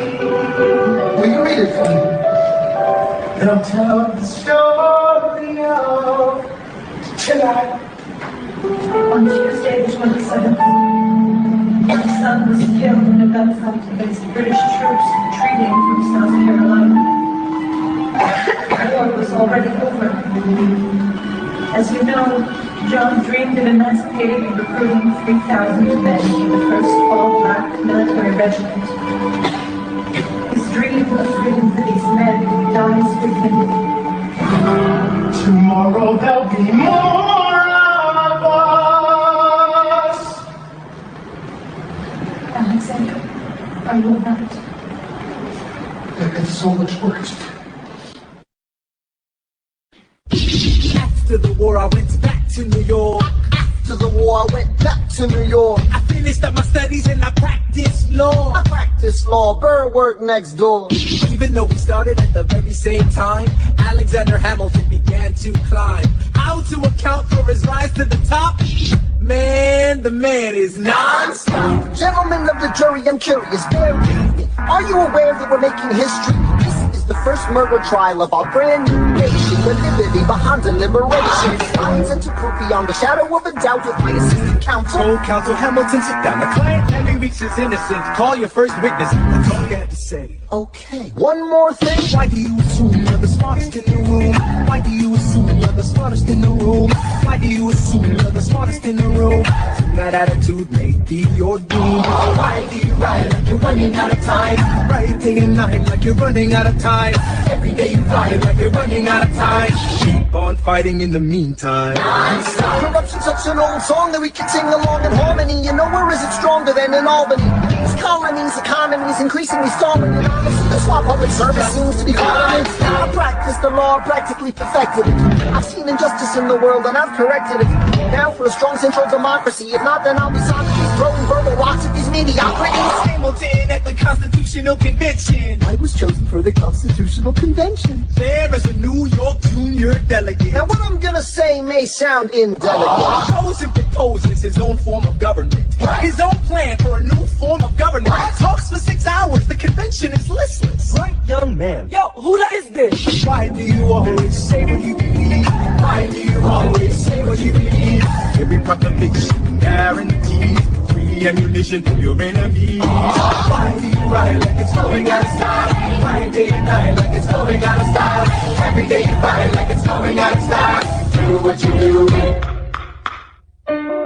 will you read it for me? They'll tell the story of tonight. On Tuesday the 27th, gentlemen about the fact that there's British troops retreating from South Carolina. The war was already over. As you know, John dreamed of emancipating and recruiting 3,000 men in the first all-black military regiment. His dream of freedom for these men dies with him. Tomorrow there'll be more of us. Alexander, I will not. It's so much worse. After the war, I went back to New York. After the war, I went back to New York. I finished up my studies and I practiced law. I practiced law, Burr worked next door. Even though we started at the very same time, Alexander Hamilton began to climb. How to account for his rise to the top? Man, the man is non-stop. Gentlemen of the jury, I'm curious, bear with me. Are you aware that we're making history? This is the first murder trial of our brand new nation. The liberty behind the liberation. Science and to prove beyond the shadow of a doubt with my assistant counsel. Told Counsel Hamilton, sit down. The client having reached his innocence. Call your first witness. That's all you had to say. Okay, one more thing. Why do you assume you're the smartest in the room? Why do you assume you're the smartest in the room? Why do you assume you're the smartest in the room? That attitude may be your doom. Why do you ride like you're running out of time? Right day and night like you're running out of time. Every day you ride like you're running out of time. Keep on fighting in the meantime. Corruption's such an old song that we can sing along in harmony. You know, where is it stronger than in Albany? These colonies, economies increasingly stalling. And honestly, that's why public service seems to be calling. I practice the law, practically perfected it. I've seen injustice in the world and I've corrected it. Now for a strong central democracy. If not, then I'll be Socrates throwing verbal rocks at these mediocrities. Hamilton at the Constitutional Convention. I was chosen for the Constitutional Convention. There is a New York junior delegate. Now what I'm gonna say may sound indelicate. Chosen proposes his own form of government. His own plan for a new form of government. Talks for 6 hours. The convention is listless. Right, young man. Yo, who is this? Why do you always say what you believe? Why do you always say what you believe? Every proclamation guarantees free ammunition for your enemies. Why do you ride like it's going out of style? Ride day and night like it's going out of style. Every day you ride like it's going out of style. Do what you do.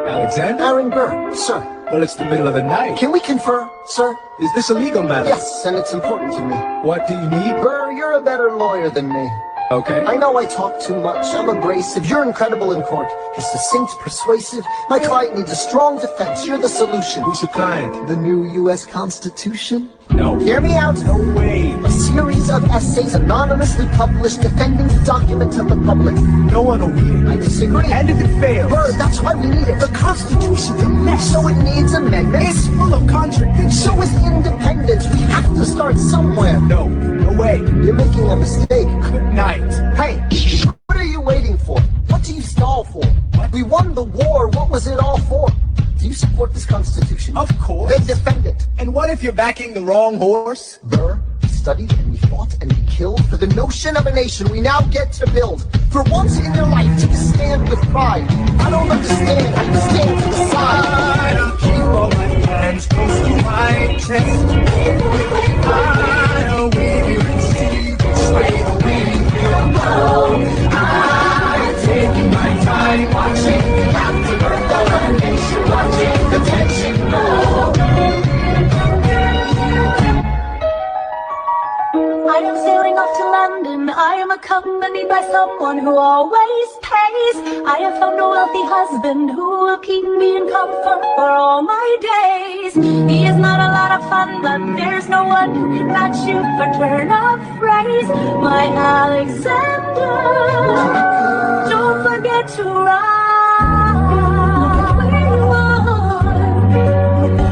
Alexander? Aaron Burr, sir. Well, it's the middle of the night. Can we confer, sir? Is this a legal matter? Yes, and it's important to me. What do you need? Burr, you're a better lawyer than me. Okay. I know I talk too much, I'm abrasive, you're incredible in court. You're succinct, persuasive, my client needs a strong defense, you're the solution. Who's your client? The new U.S. Constitution? No. Hear me out. No way. A series of essays anonymously published defending the document to the public. No one will read it. I disagree. And if it fails? Burr, that's why we need it. The Constitution's a mess, so it needs amendments. It's full of contradictions. So is independence. We have to start somewhere. No, no way. You're making a mistake. Good night. Hey, what are you waiting for? What do you stall for? We won the war. What was it all for? Do you support this Constitution? Of course. Then defend it. And what if you're backing the wrong horse? Burr, we studied and we fought and we killed for the notion of a nation we now get to build. For once in your life, take a stand with pride. I don't understand how you stand to the side. I keep all my hands close to my chest. I will receive straight away. I'm taking my time watching Captain Earth, our nation watching the tension grow. I am sailing off to London. I am accompanied by someone who always pays. I have found a wealthy husband who will keep me in comfort for all my days. He is not a lot of fun, but there's no one who can match you for turn of phrase. My Alexander, don't forget to ride. Where you are,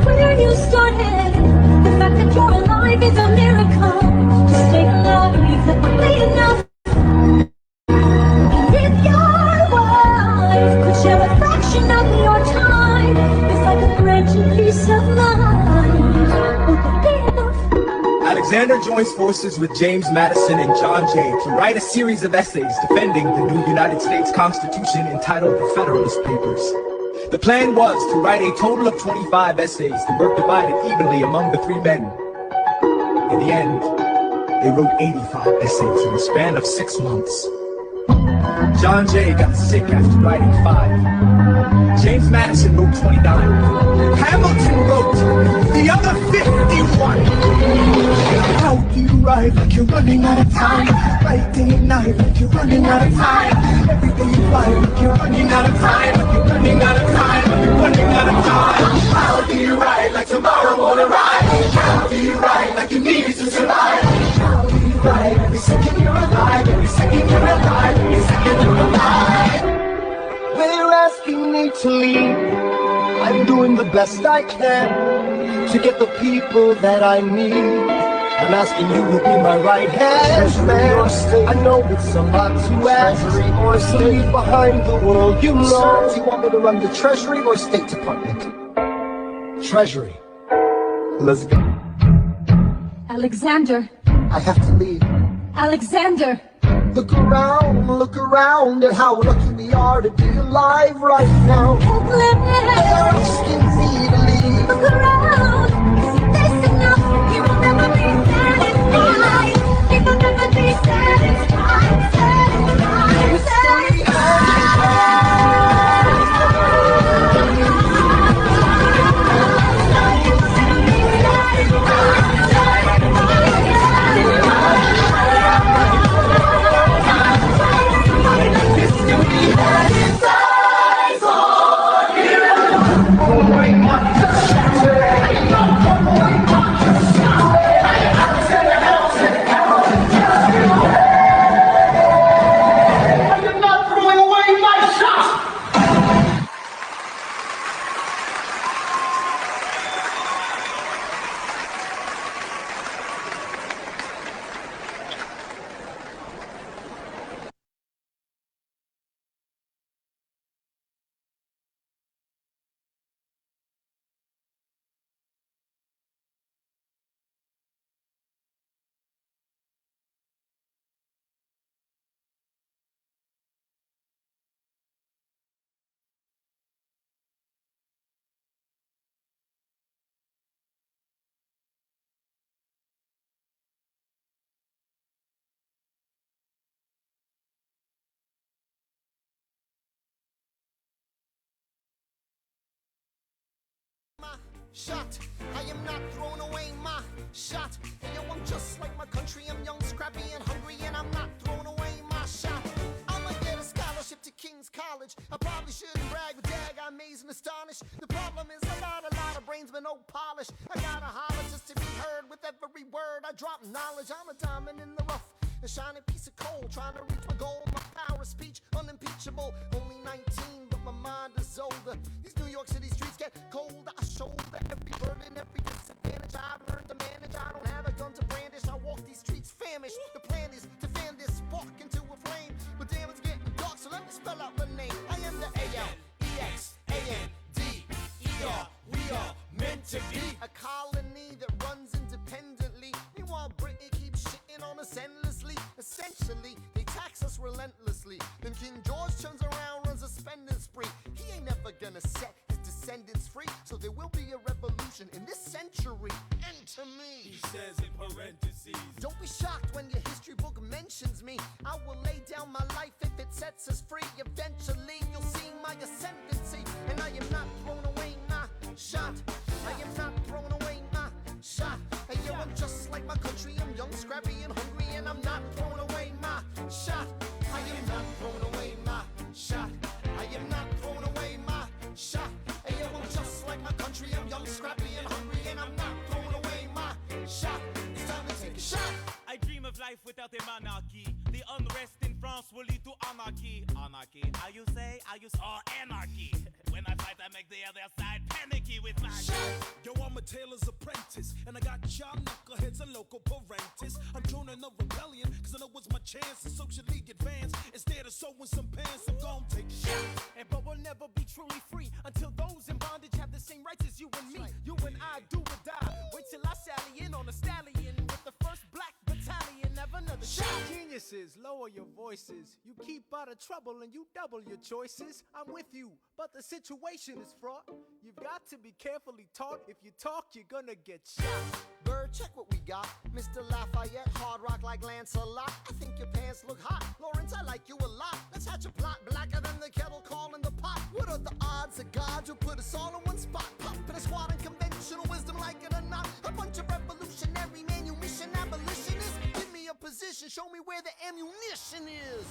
where you started. The fact that you're alive is a miracle. Just stay alive quickly enough. And if your wife could share a fraction of your time, if I could grant you peace of mind, would that be enough? Alexander joins forces with James Madison and John Jay to write a series of essays defending the new United States Constitution entitled The Federalist Papers. The plan was to write a total of 25 essays, the work divided evenly among the 3 men. In the end, they wrote 85 essays in the span of 6 months. John Jay got sick after writing 5. James Madison wrote 29. Hamilton wrote the other 51. How do you write like you're running out of time? Write day and night like you're running out of time. Every day you write like you're running out of time. Like you're running out of time. Like you're running out of time. How do you write like tomorrow won't arrive? How do you write like you need to survive? How do you write every second you're alive? Every second you're alive. Every second you're alive. They're asking me to leave. I'm doing the best I can to get the people that I need. I'm asking you to be my right hand man. I know it's a lot to ask, or to leave behind the world you know. Do you want me to run the Treasury or State Department? Treasury. Let's go. Alexander. I have to leave. Alexander. Look around at how lucky we are to be alive right now. Look around. Is this enough? You will never be satisfied. You will never be satisfied. Shot, I am not throwing away my shot. And yo, I'm just like my country. I'm young, scrappy, and hungry, and I'm not throwing away my shot. I'ma get a scholarship to King's College. I probably shouldn't brag, but dag, I'm amazed and astonished. The problem is a lot of brains, but no polish. I gotta holler just to be heard with every word. I drop knowledge. I'm a diamond in the rough, a shining piece of coal, trying to reach my goal. My power of speech, unimpeachable. Only 19, but my mind is older. These New York City streets get colder. I shoulder every burden, every disadvantage. I've learned to manage. I don't have a gun to brandish. I walk these streets famished. The plan is to fan this spark into a flame. But damn, it's getting dark, so let me spell out the name. I am the A-L-E-X-A-N-D-E-R. We are meant to be a colony that runs independently. Meanwhile, Britain keeps shitting on us endlessly. Essentially, they tax us relentlessly. Then King George turns around, runs a spending spree. He ain't never gonna set his descendants free. So there will be a revolution in this century. Enter me. He says in parentheses. Don't be shocked when your history book mentions me. I will lay down my life if it sets us free. Eventually, you'll see my ascendancy. And I am not throwing away my shot. I am not throwing away my shot. Hey yo, I'm just like my country. I'm young, scrappy, and hungry, and I'm not throwing away my shot. I am not throwing away my shot. I am not throwing away my shot. Hey yo, I'm just like my country. I'm young, scrappy, and hungry, and I'm not throwing away my shot. It's time to take a shot. I dream of life without a monarchy. The unrest in France will lead to anarchy. Anarchy, how you say? Anarchy. When I fight, I make the other side panicky with my shot. Yo, I'm a tailor's apprentice, and I got y'all knuckleheads and local parentis. I'm joining a rebellion, cause I know it's my chance to socially advance. Instead of sewing some pants, I'm gon' take a shot. And but we'll never be truly free until those in bondage have the same rights as you and me. You and I do or die. Wait till I sally in on a stallion with the first black battalion. Have another shot. King Geniuses, lower your voices. You keep out of trouble and you double your choices. I'm with you, but the situation is fraught. You've got to be carefully taught. If you talk, you're gonna get shot. Bird, check what we got. Mr. Lafayette, hard rock like Lancelot. I think your pants look hot. Lawrence, I like you a lot. Let's hatch a plot blacker than the kettle calling the pot. What are the odds of God will put us all in one spot? Pop in a squad and conventional wisdom like it or not. A bunch of revolutionary manumission abolitionists. Give me a position, show me where the ammunition is.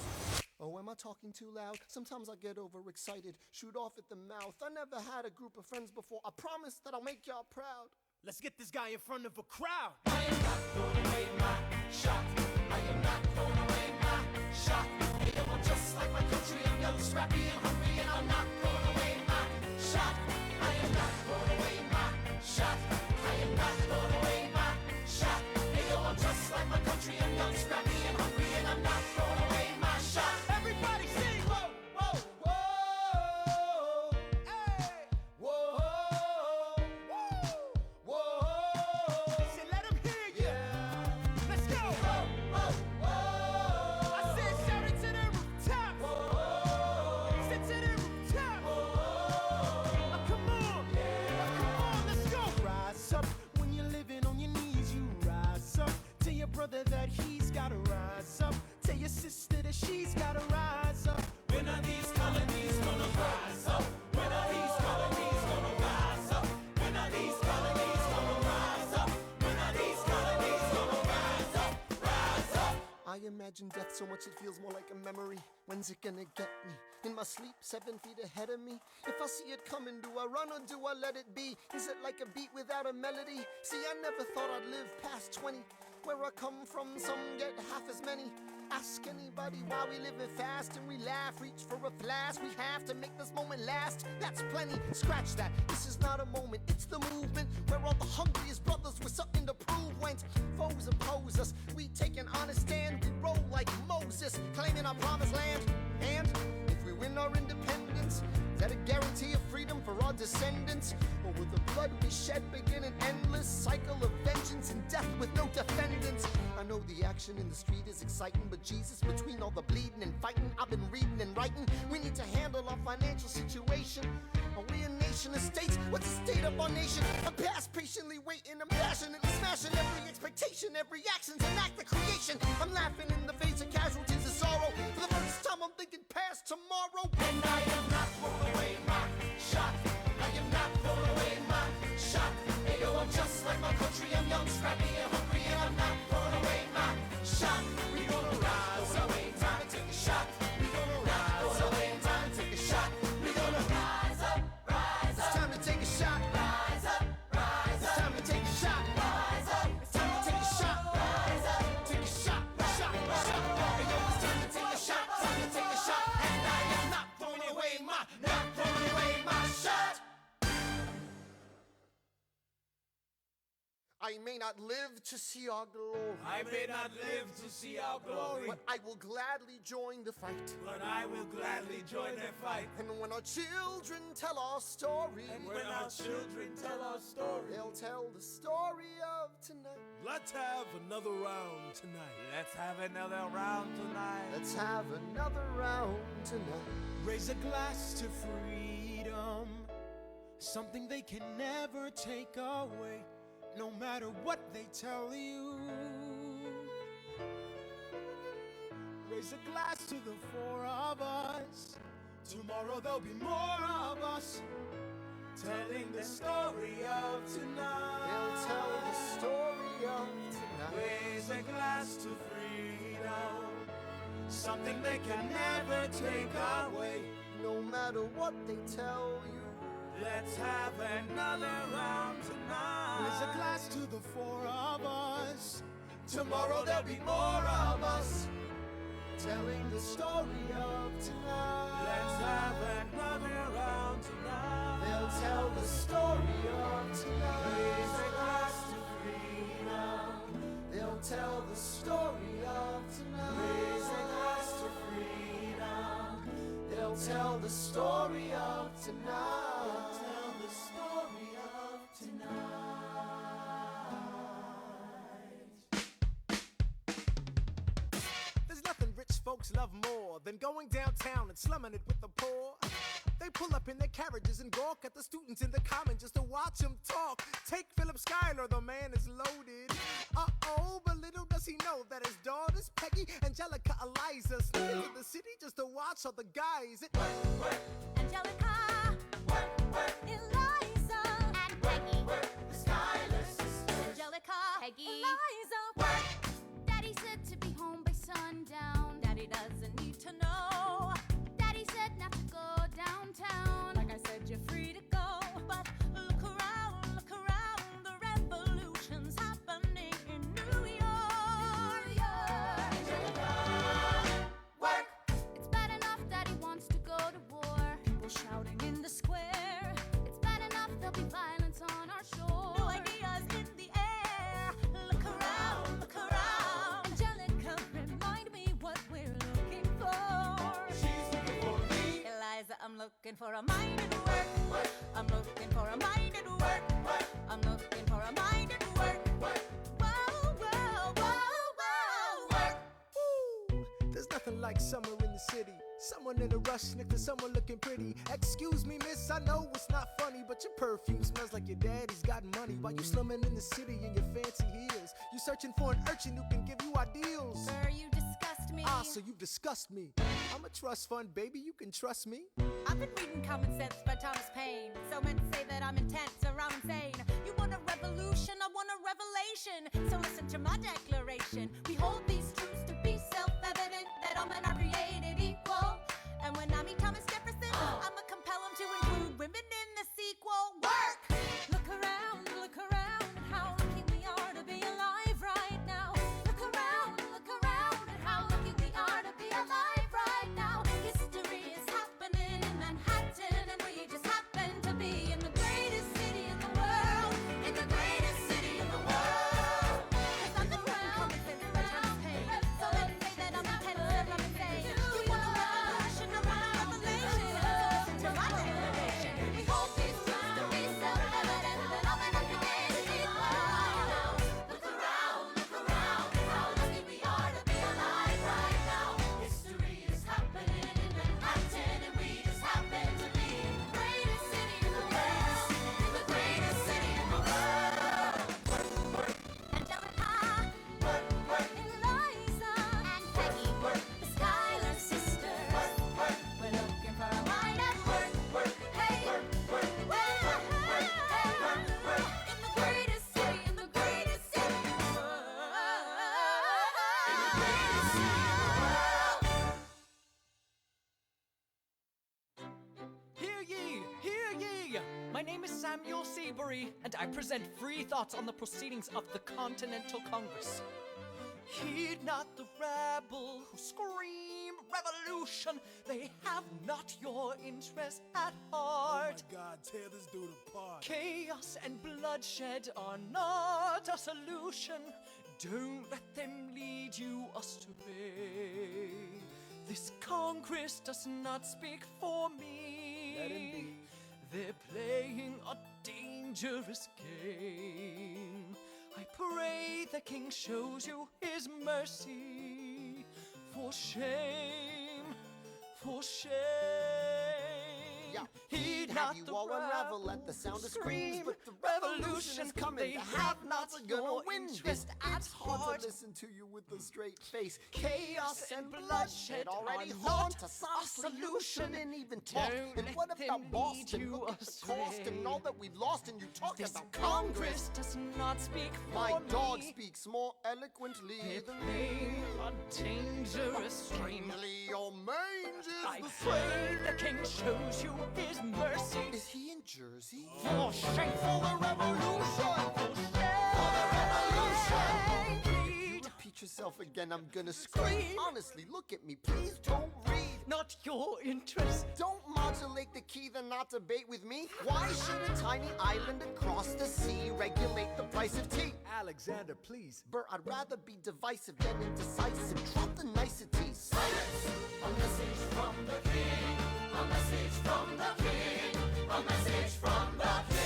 Oh, am I talking too loud? Sometimes I get overexcited, shoot off at the mouth. I never had a group of friends before. I promise that I'll make y'all proud. Let's get this guy in front of a crowd. I am not throwing away my shot. I am not throwing away my shot. Hey, I'm just like my country. I'm young, scrappy, and hungry, and I'm not throwing away my shot. I am not throwing away my shot. I am not throwing away my shot. Hey, I'm just like my country. I'm young, scrappy, and hungry, and I'm not throwing away my shot. Everybody sing! Whoa, whoa, whoa, hey, whoa. Brother that he's gotta rise up. Tell your sister that she's gotta rise up. When are these colonies gonna rise up? When are these colonies gonna rise up? When are these colonies gonna rise up? When are these colonies gonna rise up? Rise up! I imagine death so much it feels more like a memory. When's it gonna get me? In my sleep, 7 feet ahead of me. If I see it coming, do I run or do I let it be? Is it like a beat without a melody? See, I never thought I'd live past 20. Where I come from, some get half as many. Ask anybody why we living fast and we laugh, reach for a flask. We have to make this moment last. That's plenty, scratch that. This is not a moment, it's the movement. Where all the hungriest brothers with something to prove went. Foes oppose us, we take an honest stand. We roll like Moses, claiming our promised land. And if we win our independence, is that a guarantee of freedom for our descendants? Or will the blood we shed begin an endless cycle of vengeance and death with no defendants? I know the action in the street is exciting, but Jesus, between all the bleeding and fighting, I've been reading and writing. We need to handle our financial situation. Are we a nation of states? What's the state of our nation? I'm past patiently waiting, I'm passionately smashing every expectation, every action's an act of creation. I'm laughing in the face of casualties of sorrow. For the first time I'm thinking past tomorrow. And I am not throwing away my shot. I am not throwing away my shot. Hey, yo, I'm just like my country. I'm young, scrappy, and hungry, and I'm not throwing away my shot. We gonna rise up, time to take a shot. We gonna rise up, time to take a shot. We gonna rise up, rise up. It's time to take a shot. Rise up, rise up. It's time to take a shot. Rise up. It's time to take a shot. Rise up. Take a shot, shot, shot. Hey, yo, it's time to take a shot. Time to take a shot. And I am not throwing away my shot. I may not live to see our glory. I may not live to see our glory. But I will gladly join the fight. But I will gladly join the fight. And when our children tell our story. And when our children tell our story. They'll tell the story of tonight. Let's have another round tonight. Let's have another round tonight. Let's have another round tonight. Raise a glass to freedom, something they can never take away, no matter what they tell you. Raise a glass to the four of us. Tomorrow there'll be more of us, telling the story of tonight. They'll tell the story of tonight. Raise a glass to freedom, something they can never take away, no matter what they tell you. Let's have another round tonight. Raise a glass to the four of us. Tomorrow there'll be more of us, telling the story of tonight. Let's have another round tonight. They'll tell the story of tonight. Raise a glass to freedom. They'll tell the story of tonight. Raise a glass to freedom. They'll tell the story of tonight. They'll tell the story of tonight. There's going downtown and slumming it with the poor. They pull up in their carriages and gawk at the students in the common just to watch them talk. Take Philip Schuyler, the man is loaded. Uh-oh, but little does he know that his daughters, Peggy, Angelica, Eliza, sneak into the city just to watch all the guys. Angelica, Eliza, and Peggy, the Schuyler sisters. Angelica, Peggy, Eliza, Daddy said to be home by sundown. Daddy doesn't need to know. Daddy said not to go downtown. Like I said, you're free to go. But look around, the revolution's happening in New York. Angelica, work. It's bad enough Daddy wants to go to war. People shouting in the square. It's bad enough there'll be violence on our shore. New ideas in the air. Look around, Angelica, remind me what we're looking for. She's looking for me. Eliza, I'm looking for a mind at work. I'm looking for a mind at work. I'm looking for a mind at work. Whoa, whoa, whoa, whoa. Work. Ooh, there's nothing like summer in the city. Someone in a rush next to someone looking pretty. Excuse me, miss, I know it's not funny, but your perfume smells like your daddy's got money. While you slumming in the city in your fancy heels, you searching for an urchin who can give you ideals. Sir, you disgust me. Ah, so you disgust me. I'm a trust fund, baby, you can trust me. I've been reading Common Sense by Thomas Paine. So men say that I'm intense or I'm insane. You want a revolution, I want a revelation. So listen to my declaration. We hold these truths to be self-evident, that all men are created equal. And when I meet Thomas Jefferson, I'ma compel him to include women in the sequel. Work! Look around at how lucky we are to be alive right now. Look around at how lucky we are to be alive right now. History is happening in Manhattan, and we just happen to be in the greatest city in the world. In the greatest city in the world. 'Cause I'm around, Common Sense by Thomas Paine. So let's say that I'm intense or I'm insane. You want a revolution, I want a revelation. Listen to my declaration. We hold these truths to be self-evident, that all men are created equal. Look around at how lucky we are to be alive right now. History is happening in Manhattan, and we just happen to be in the greatest city in the world. In the greatest city in the world. Angelica, Eliza, and Peggy, the Schuyler sisters. We're looking for a mind at work. Hey, in the greatest city, in the greatest city in the world. Hear ye! My name is Samuel Seabury, and I present free thoughts on the proceedings of the Continental Congress. Heed not the rabble who scream revolution. They have not your interest at heart. Oh my God, tear this dude apart. Chaos and bloodshed are not a solution. Don't let them lead you astray. This Congress does not speak for me. Let him be. They're playing a dangerous game. I pray the King shows you his mercy. For shame, for shame. Yeah. Heed Have not you the all unravel at the sound of screams, but the revolution is coming. They The have not have-nots are gonna your win interest this. at It's hard heart. to listen to you with a straight face. Chaos and bloodshed already are haunt not us. a Honestly, you solution. shouldn't even talk. Don't And let what them about lead Boston? you Look at the cost astray. and all that we've lost, and you talk This about Congress does not speak for My dog me. speaks more eloquently They're than playing me. a dangerous game. Strangely, your mange is I the pray same. the King shows you his mercy. Is he in Jersey? For shame, For the revolution! for the revolution. You repeat yourself again, I'm gonna scream. Honestly, look at me, please don't read. Not your interest. Don't modulate the key, then not debate with me. Why should a tiny island across the sea regulate the price of tea? Alexander, please. Bert, I'd rather be divisive than indecisive. Drop the niceties. Silence! A message from the king. A message from the king. A message from the king.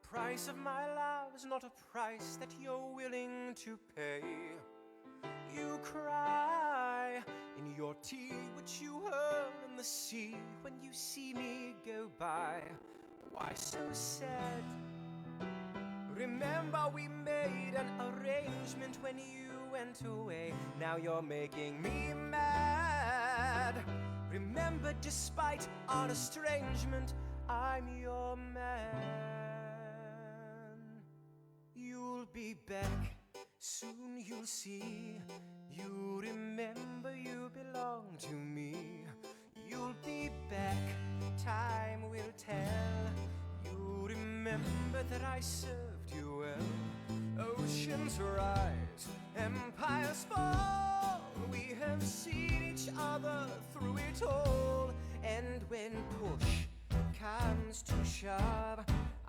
price of my love is not a price that you're willing to pay. You cry in your tea, which you hurl in the sea when you see me go by. Why so sad? Remember we made an arrangement when you went away. Now you're making me mad. Remember, despite our estrangement, I'm your man. You'll be back, soon you'll see. You remember you belong to me. You'll be back, time will tell. You remember that I served you well. Oceans rise, empires fall. We have seen each other through it all. And when push comes to shove,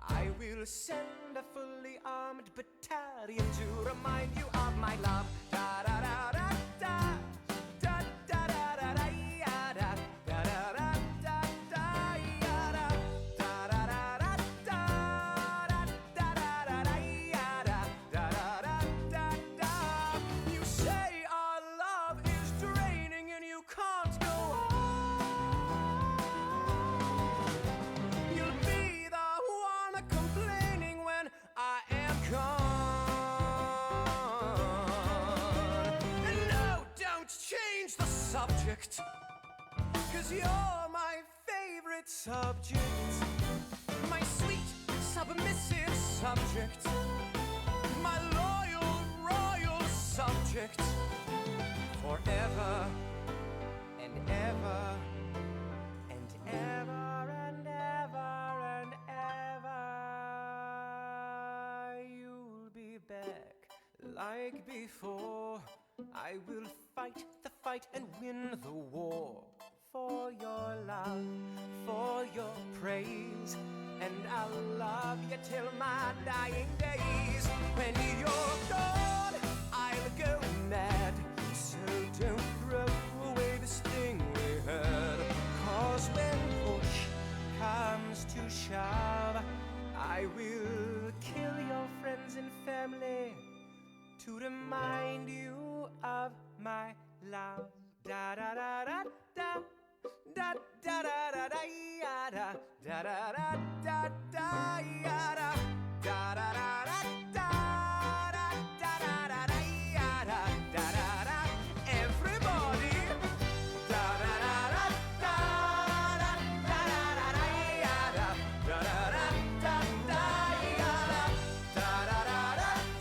I will send a fully armed battalion to remind you of my love. Da da da da da. Da da da da da da. Da da da da da da. Da da da da da. Da da da da da. Da da da da. You say our love is draining and you can't go on. You'll be the one complaining when I am gone. And no, don't change the subject, 'cause you're my favorite subject. My sweet, submissive subject. My loyal, royal subject. Forever and ever and ever and ever and ever. You'll be back like before. I will fight the fight and win the war. For your love, for your praise. And I'll love you till my dying days. When you're gone, I'll go mad. So don't throw away this thing we had. 'Cause when push comes to shove, I will kill your friends and family to remind you of my love. Da da da da da. Da da da da da da. Da da da da da da. Da da da da da. Da da da da da. Da da da. Everybody. Da da da da da. Da da da da da. Da da da da da. Da da da da da.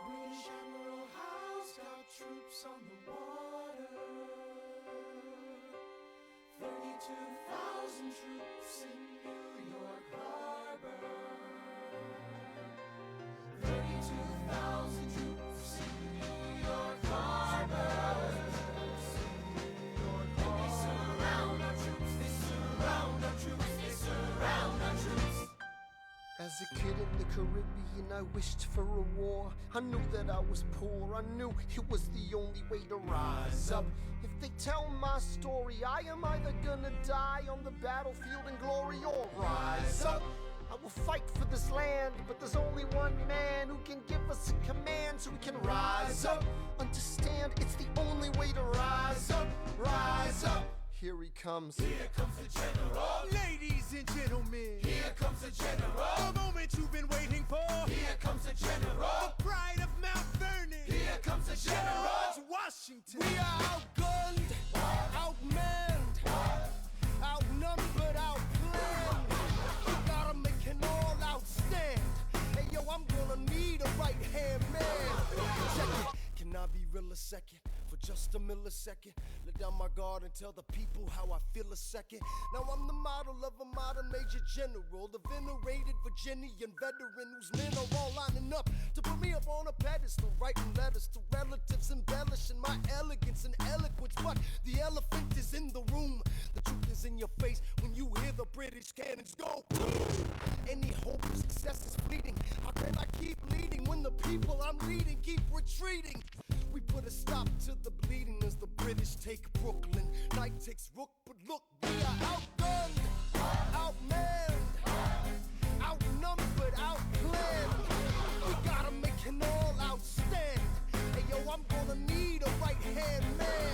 British Admiral Howe's got troops on the water. 32,000 troops in New York Harbor. 32,000 troops in New York Harbor. And they surround our troops, they surround our troops, they surround our troops. As a kid in the Caribbean, I wished for a war. I knew that I was poor, I knew it was the only way to rise up. If they tell my story, I am either gonna die on the battlefield in glory or rise up. I will fight for this land, but there's only one man who can give us a command so we can rise up. Understand, it's the only way to rise up, rise up. Here he comes. Here comes the general. Ladies and gentlemen, Here comes the general. the moment you've been waiting for. Here comes the general. The pride of Mount Vernon. Here comes the general. George Washington. We are outgunned, outmanned, outnumbered, outplanned. We gotta make an all-out stand. Hey yo, I'm gonna need a right-hand man. Check it. Can I be real a second? For just a millisecond, let down my guard and tell the people how I feel a second. Now I'm the model of a modern day Major General, the venerated Virginian veteran whose men are all lining up to put me up on a pedestal, writing letters to relatives, embellishing my elegance and eloquence. But the elephant is in the room. The truth is in your face when you hear the British cannons go. Any hope of success is fleeting. How can I keep leading when the people I'm leading keep retreating? We put a stop to the bleeding as the British take Brooklyn. Night takes Rook, but look, we are outgunned, outmanned, outnumbered, outplanned. We gotta make an all-out stand. Hey yo, I'm gonna need a right-hand man.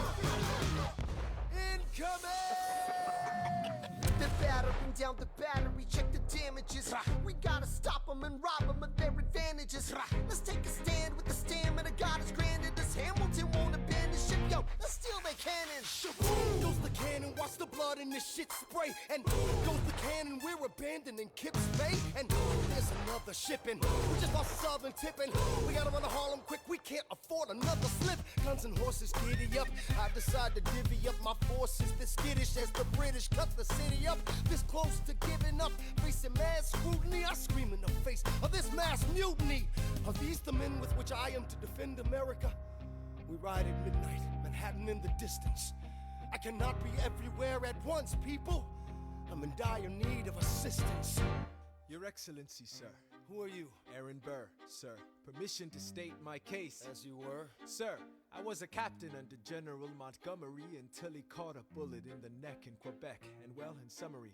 Incoming! They're battering down the battery, check the damages. We gotta stop them and rob them of their advantages. Let's take a stand with the stamina God has granted us. Hamilton won't abandon ship, yo, let's steal their cannons. Goes the cannon, watch the blood in this shit spray. And goes the cannon, we're abandoning Kips Bay. And there's another shipping, we just lost Southern tipping. We gotta run to Harlem quick, we can't afford another slip. Guns and horses giddy up, I decide to divvy up my forces. This skittish as the British cut the city up. This close to giving up, facing mad scrutiny. I scream in the face of this mass mutiny. Are these the men with which I am to defend America? We ride at midnight, Manhattan in the distance. I cannot be everywhere at once, people. I'm in dire need of assistance. Your Excellency, sir. Who are you? Aaron Burr, sir. Permission to state my case. As you were? Sir, I was a captain under General Montgomery until he caught a bullet in the neck in Quebec. And well, in summary,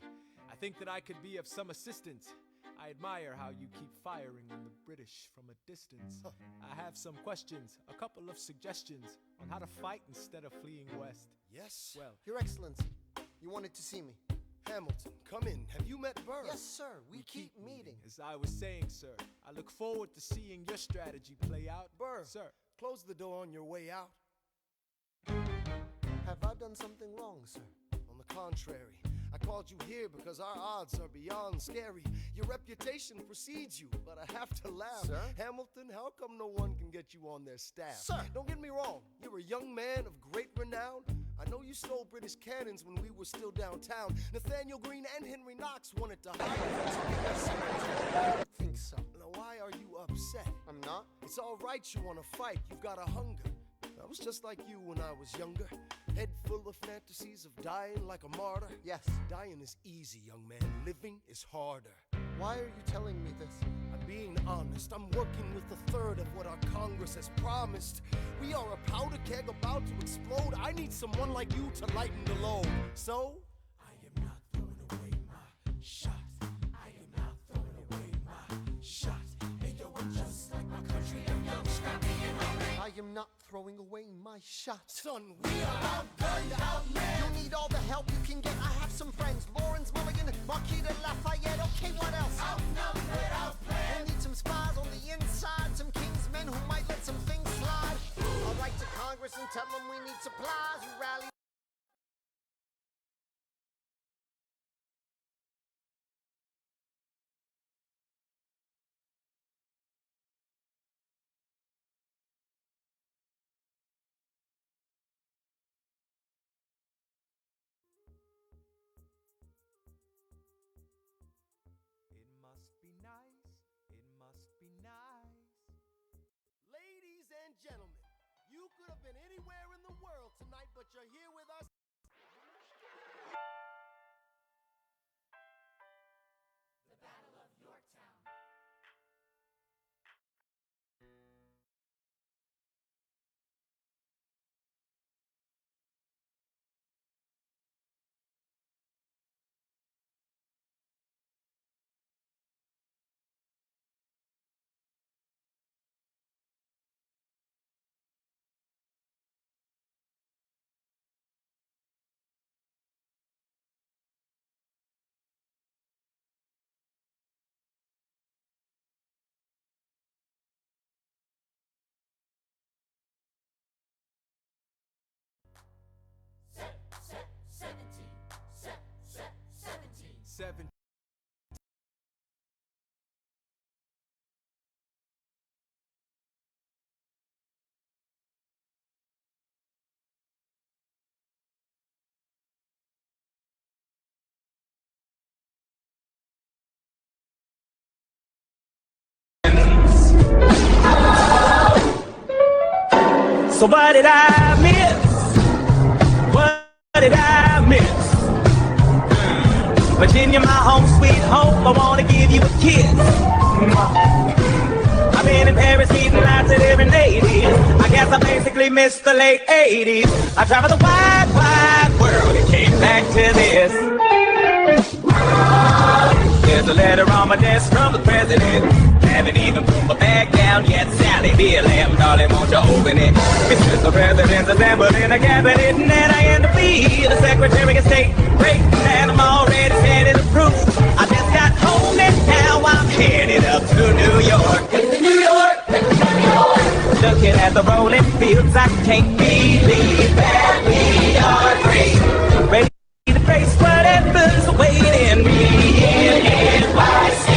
I think that I could be of some assistance. I admire how you keep firing on the British from a distance. I have some questions, a couple of suggestions on how to fight instead of fleeing west. Yes? Well, Your Excellency, you wanted to see me. Hamilton, come in. Have you met Burr? Yes, sir. We keep meeting. As I was saying, sir, I look forward to seeing your strategy play out. Burr, Sir, close the door on your way out. Have I done something wrong, sir? On the contrary, I called you here because our odds are beyond scary. Your reputation precedes you, but I have to laugh. Sir? Hamilton, how come no one can get you on their staff? Sir! Don't get me wrong, you're a young man of great renown. I know you stole British cannons when we were still downtown. Nathaniel Greene and Henry Knox wanted to hide you. I don't think so. Now why are you upset? I'm not. It's all right you want to fight, you've got a hunger. I was just like you when I was younger. Head full of fantasies of dying like a martyr. Yes. Dying is easy, young man. Living is harder. Why are you telling me this? I'm being honest. I'm working with a third of what our Congress has promised. We are a powder keg about to explode. I need someone like you to lighten the load. So, I am not throwing away my shot. I am not throwing away my shot. Hey yo, I'm just like my country. I'm young, scrappy, and hungry. I am not throwing away my shot. son, we are outgunned, outmanned. You need all the help you can get. I have some friends. Lawrence Mulligan, Marquis de Lafayette. Okay, what else? Outnumbered, outplanned. We'll need some spies on the inside. Some kingsmen who might let some things slide. I'll write to Congress and tell them we need supplies. You rally it must be nice, it must be nice. Ladies and gentlemen, you could have been anywhere in the world tonight, but you're here with us. So what did I miss? What did I miss? Virginia, my home sweet home, I wanna give you a kiss. I've been in Paris meeting lots of different ladies. I guess I basically missed the late 80s. I traveled the wide, wide world and came back to this. There's a letter on my desk from the president. Haven't even put my bag down yet. Sally, dear lamb, darling, won't you open it? It's just the president's assembled in a cabinet, and then I end up being the Secretary of State. Great, and I'm already standing approved. I just got home and now I'm headed up to New York. New York, New York. Looking at the rolling fields, I can't believe that we are free. Ready to face whatever's awaiting me in NYC.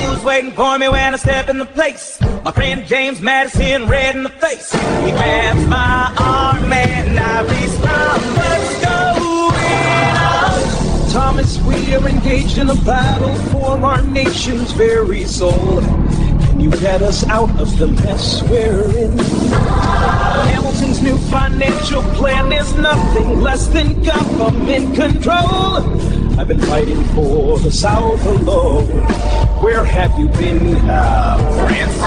Who's waiting for me when I step in the place? My friend James Madison, red in the face. He grabs my arm and I respond, what's going on? Thomas, we are engaged in a battle for our nation's very soul. Can you get us out of the mess we're in? Hamilton's new financial plan is nothing less than government control. I've been fighting for the South alone. Where have you been, France?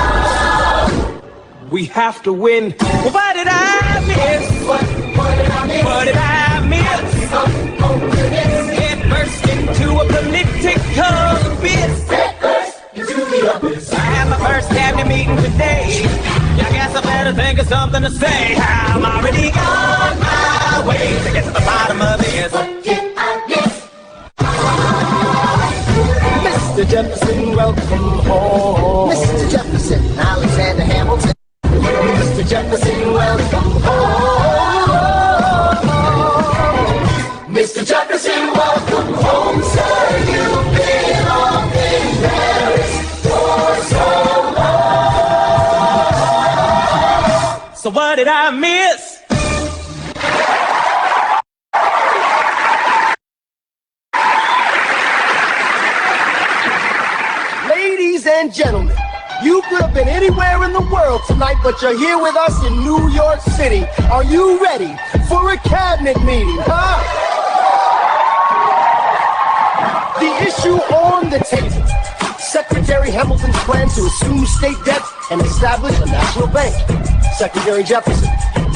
We have to win. Well, what did I miss? What did I miss? What did I miss? Head burst into a political abyss. Head burst into the abyss. I had my first cabinet meeting today. I guess I better think of something to say. I'm already on my way to get to the bottom of this. What did I miss? Mr. Jefferson, welcome home. Mr. Jefferson, Alexander Hamilton. Mr. Jefferson, welcome home. Mr. Jefferson, welcome home, sir. You've been off in Paris for so long. So what did I miss? Ladies and gentlemen, you could have been anywhere in the world tonight, but you're here with us in New York City. Are you ready for a cabinet meeting, huh? The issue on the table. Secretary Hamilton's plan to assume state debt and establish a national bank. Secretary Jefferson,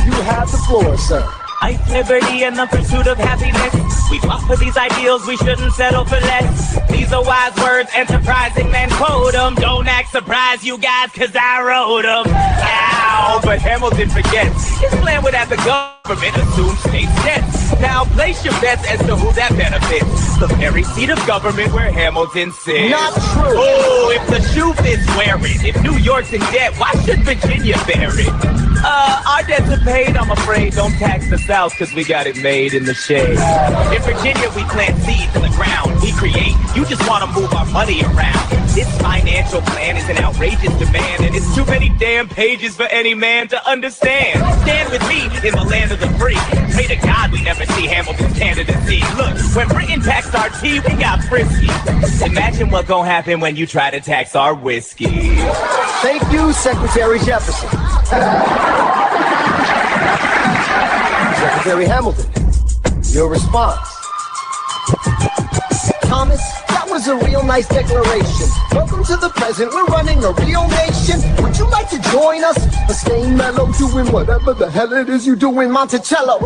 you have the floor, sir. Life, liberty, and the pursuit of happiness. We fought for these ideals, we shouldn't settle for less. These are wise words, enterprising men quote them. Don't act surprised, you guys, cause I wrote them. Ow, but Hamilton forgets. His plan would have the government assume state debts. Now place your bets as to who that benefits. The very seat of government where Hamilton sits. Not true. Oh, if the shoe fits, wear it. If New York's in debt, why should Virginia bear it? Our debts are paid, I'm afraid. Don't tax the South, cause we got it made in the shade. In Virginia, we plant seeds in the ground. We create, you just wanna move our money around. This financial plan is an outrageous demand, and it's too many damn pages for any man to understand. Stand with me in the land of the free. Pray to God we never see Hamilton's candidacy. Look, when Britain taxed our tea, we got frisky. Imagine what's gonna happen when you try to tax our whiskey. Thank you, Secretary Jefferson. Secretary Hamilton, your response. Thomas, that was a real nice declaration. Welcome to the present, we're running a real nation. Would you like to join us? Or stay mellow, doing whatever the hell it is you do in Monticello?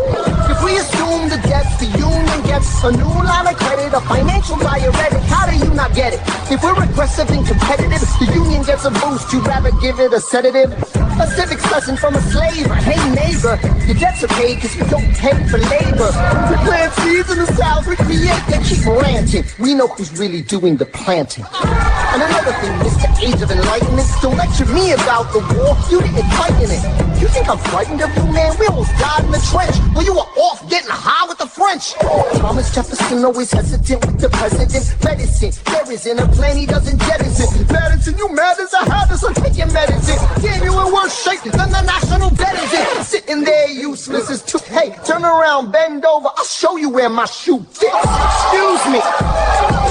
If we assume the debts, the union gets a new line of credit, a financial diuretic. How do you not get it? If we're aggressive and competitive, the union gets a boost. You'd rather give it a sedative? A civics lesson from a slaver. Hey neighbor, your debts are paid because you don't pay for labor. We plant seeds in the South, we create, they keep ranting. We know who's really doing the planting. And another thing, Mr. Age of Enlightenment, don't lecture me about the war, you didn't fight in it. You think I'm frightened of you, man? We almost died in the trench. Well, you were off getting high with the French. Thomas Jefferson always hesitant with the president. Medicine, there isn't a plan he doesn't jettison. Madison, you mad as a hatter, so take your medicine. Damn, you in worse shape than the national debt is in. Sitting there useless as two. Hey, turn around, bend over, I'll show you where my shoe fits. Excuse me.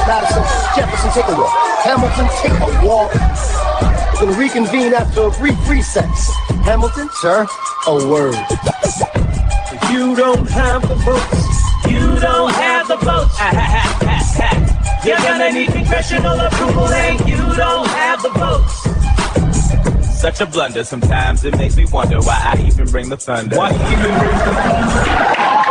Madison, Jefferson, take a walk. Hamilton, take a walk. and reconvene after a brief recess. Hamilton, sir, a word. If you don't have the votes, you don't have the votes. You're gonna need congressional approval and you don't have the votes. Such a blunder, sometimes it makes me wonder why I even bring the thunder. Why you even bring the thunder?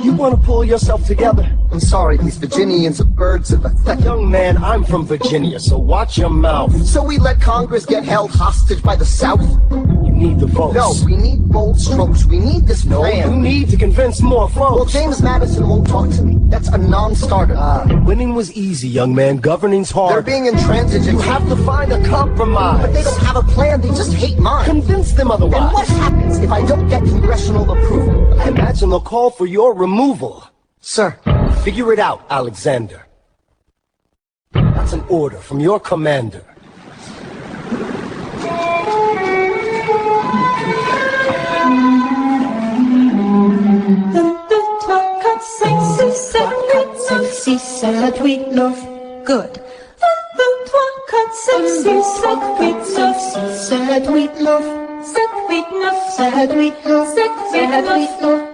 You want to pull yourself together? I'm sorry, these Virginians are birds of a feather. Young man, I'm from Virginia, so watch your mouth. So we let Congress get held hostage by the South? You need the votes. No, we need bold strokes. We need this plan. You need to convince more folks. Well, James Madison won't talk to me. That's a non-starter. Winning was easy, young man. Governing's hard. They're being intransigent. You have to find a compromise. But they don't have a plan. They just hate mine. Convince them otherwise. And what happens if I don't get congressional approval? I imagine they'll call for your removal. Sir, figure it out, Alexander. That's an order from your commander. Good.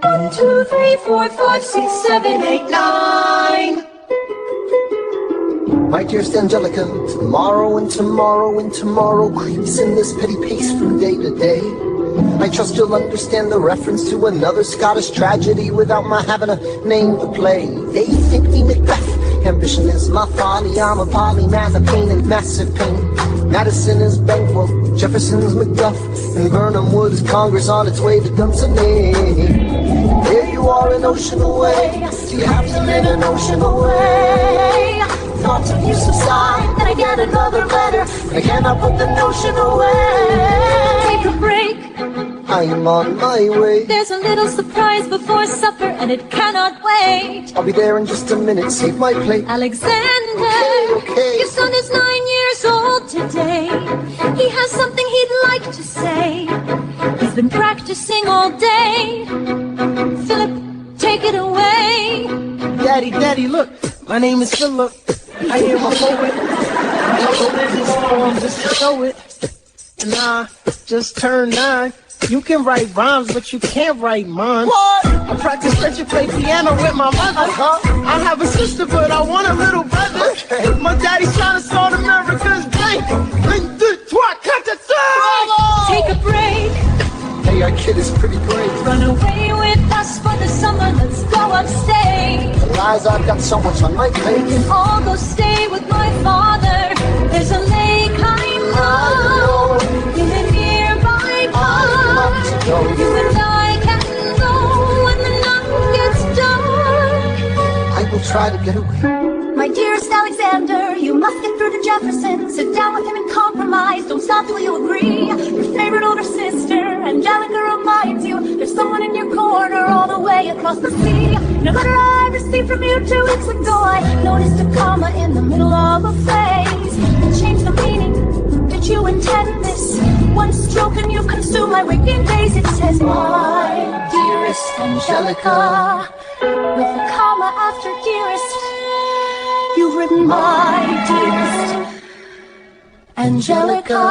1, 2, 3, 4, 5, 6, 7, 8, 9. My dearest Angelica, tomorrow and tomorrow and tomorrow creeps in this petty pace from day to day. I trust you'll understand the reference to another Scottish tragedy without my having a name to play. They think me Macbeth. Ambition is my folly. I'm a polymath, a pain and massive pain. Madison is Banquo, Jefferson's Macduff, and Burnham Wood is Congress on its way to Dunsany. Here you are an ocean away. Do you have to live an ocean away? Thoughts of you subside, and I get another letter. I cannot put the notion away. Take a break. I am on my way. There's a little surprise before supper, and it cannot wait. I'll be there in just a minute. Save my plate. Alexander, okay. Your son is 9 years old today. He has something he'd like to say. He's been practicing all day. Philip, take it away. Daddy, look. My name is Philip. I am a poet. This poem just to show it. And I just turned 9. You can write rhymes, but you can't write mine. What? I practice French and play piano with my mother. I have a sister, but I want a little brother. Okay. My daddy's trying to start America's bank. 1, 2, 3, 4. Take a break. Hey, our kid is pretty great. Run away with us for the summer. Let's go upstate. Lies, I've got so much on my plate. We can all go stay with my father. There's a lake I know in a nearby park. You and I can go when the night gets dark. I will try to get away. My dearest Alexander, you must get through to Jefferson. Sit down with him and compromise. Don't stop till you agree. Your favorite older sister, Angelica, reminds you there's someone in your corner all the way across the sea. No letter I received from you 2 weeks ago, I noticed a comma in the middle of a phrase. It changed the meaning. Did you intend this? One stroke and you've consumed my waking days. It says, my dearest Angelica, with a comma after dearest. You've written my dearest Angelica.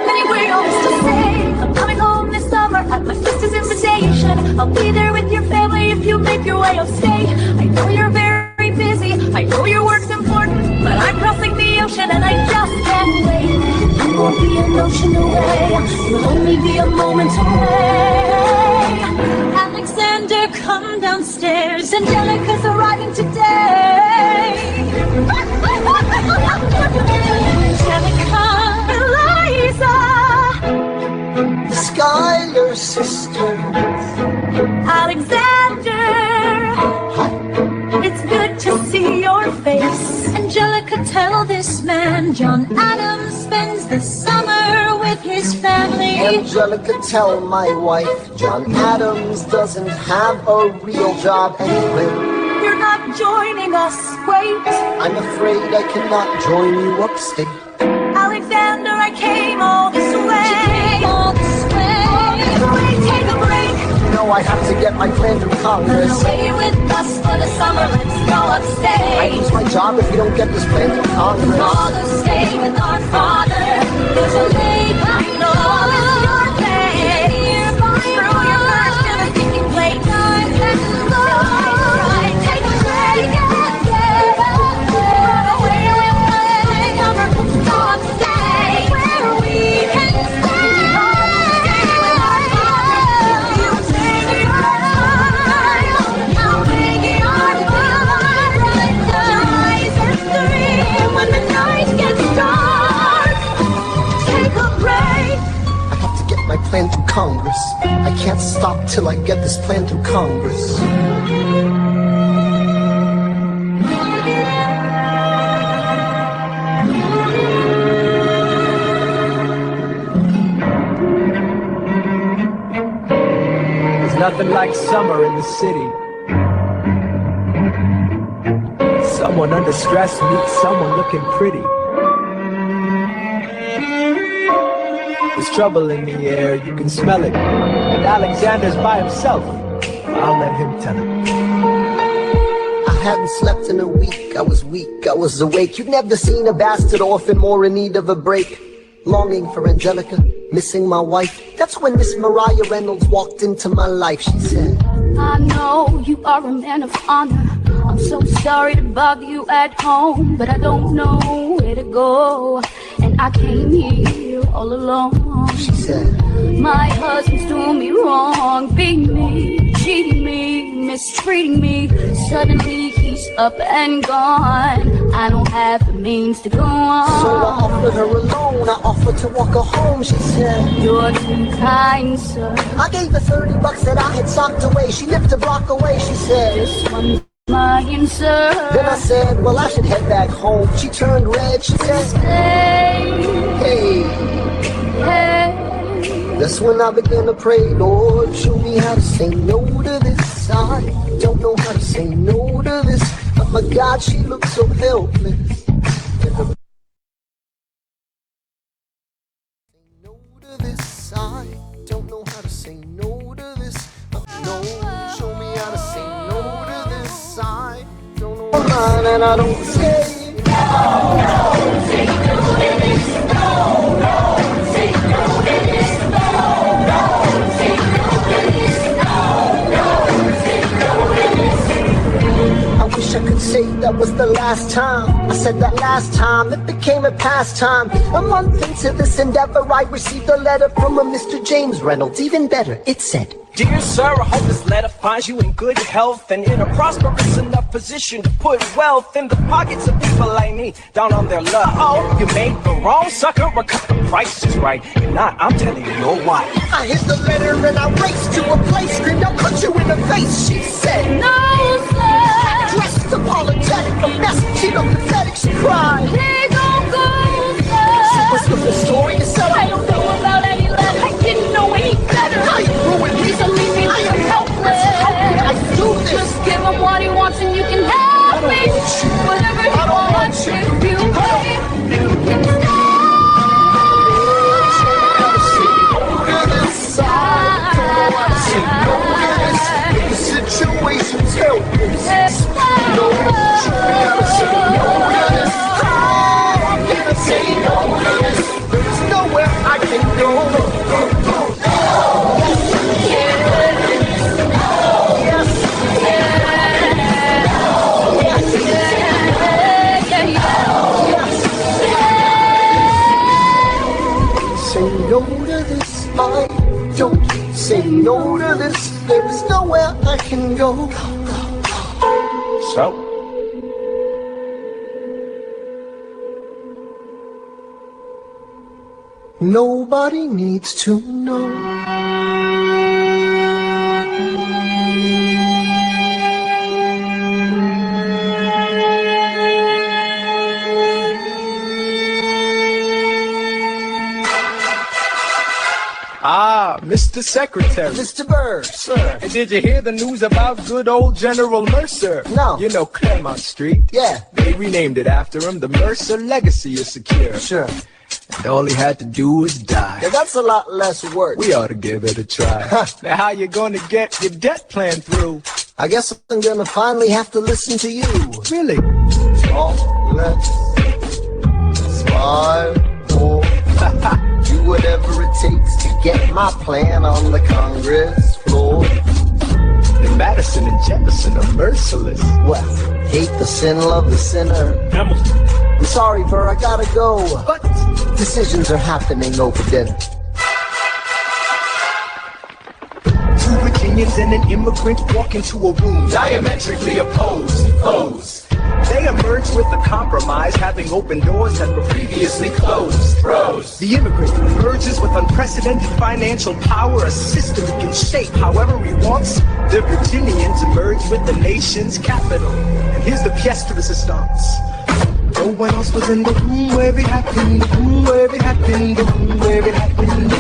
Anyway, all this to say, I'm coming home this summer at my sister's invitation. I'll be there with your family if you make your way upstate. I know you're very busy, I know your work's important, but I'm crossing the ocean and I just can't wait. You won't be an ocean away, you'll only be a moment away. Alexander, come downstairs. Angelica's arriving today. Angelica, Eliza, Skylar's sister, Alexander. It's good to see your face. Angelica, tell this man John Adams spends the summer with his family. Angelica, tell my wife John Adams doesn't have a real job anyway. You're not joining us, wait. I'm afraid I cannot join you upstate. Alexander, I came all this way. All this way. Take a break. No, I have to get get my plan through Congress. Run away with us for the summer, let's go upstate. I lose my job if we don't get this plan through Congress. Father, stay with our father. There's a lake I know is your place. Through your first ever thinking plate. Time and right. Take a break, run away with us for the summer, let's go upstate. Where we can stay. When the night gets dark, take a break. I have to get my plan through Congress. I can't stop till I get this plan through Congress. There's nothing like summer in the city. Someone under stress meets someone looking pretty. There's trouble in the air, you can smell it. And Alexander's by himself. I'll let him tell it. I hadn't slept in a week, I was weak, I was awake. You'd never seen a bastard orphan more in need of a break. Longing for Angelica, missing my wife. That's when Miss Mariah Reynolds walked into my life. She said, I know you are a man of honor. I'm so sorry to bother you at home, but I don't know where to go, and I came here all alone. She said, my husband's doing me wrong, beating me, cheating me, mistreating me. Suddenly he's up and gone. I don't have the means to go on. So I offered her a loan, I offered to walk her home. She said, you're too kind, sir. I gave her $30 that I had socked away. She lived a block away. She said, this one's mine, sir. Then I said, well, I should head back home. She turned red. She said, hey. That's when I began to pray, Lord, show me how to say no to this. I don't know how to say no to this. But my God, she looks so helpless. Say no to this. I don't know how to say no to this. No, show me how to say no to this. I don't know mine and I don't say no, say no to this. No, say no to this. I wish I could say that was the last time I said that last time. It became a pastime. A month into this endeavor, I received a letter from a Mr. James Reynolds. Even better, it said, Dear sir, I hope this letter finds you in good health and in a prosperous enough position to put wealth in the pockets of people like me down on their luck. Oh, you made the wrong sucker, but cut the price just right. If not, I'm telling you, you're why. I hit the letter and I raced to a place, screamed, I'll cut you in the face. She said, no, sir. Dressed apologetic, a mess, she looked pathetic, she cried. Hey, don't go, sir. What's the story? You said, I don't know about any letter. I didn't know any better. How you ruined me? So leave me like I'm helpless. How can I do this? Just give him what he wants and you can have me. Whatever he wants, if you pay, you can stay. The situation's helpless. No, show me how to say no to this. I'm gonna say no to this. There's nowhere I can go. Say no to this, I don't say no to this. There is nowhere I can go. So? Nobody needs to know. Ah, Mr. Secretary. Mr. Bird, sir. And did you hear the news about good old General Mercer? No. You know Claremont Street? Yeah. They renamed it after him. The Mercer legacy is secure. Sure. and all he had to do was die. Yeah, that's a lot less work. We ought to give it a try. Now how you gonna get your debt plan through? I guess I'm gonna finally have to listen to you. Really? Oh, let's smile, do whatever it takes to get my plan on the Congress floor. And Madison and Jefferson are merciless. Well, hate the sin, love the sinner. I'm sorry, Burr, I gotta go. But decisions are happening over dinner. Two Virginians and an immigrant walk into a room diametrically opposed foes. They emerged with a compromise, having opened doors that were previously closed. Pros. The immigrant emerges with unprecedented financial power, a system he can shape however he wants. The Virginians emerge with the nation's capital. And here's the pièce de résistance. No one else was in the room where it happened, the room where it happened, the room where it happened.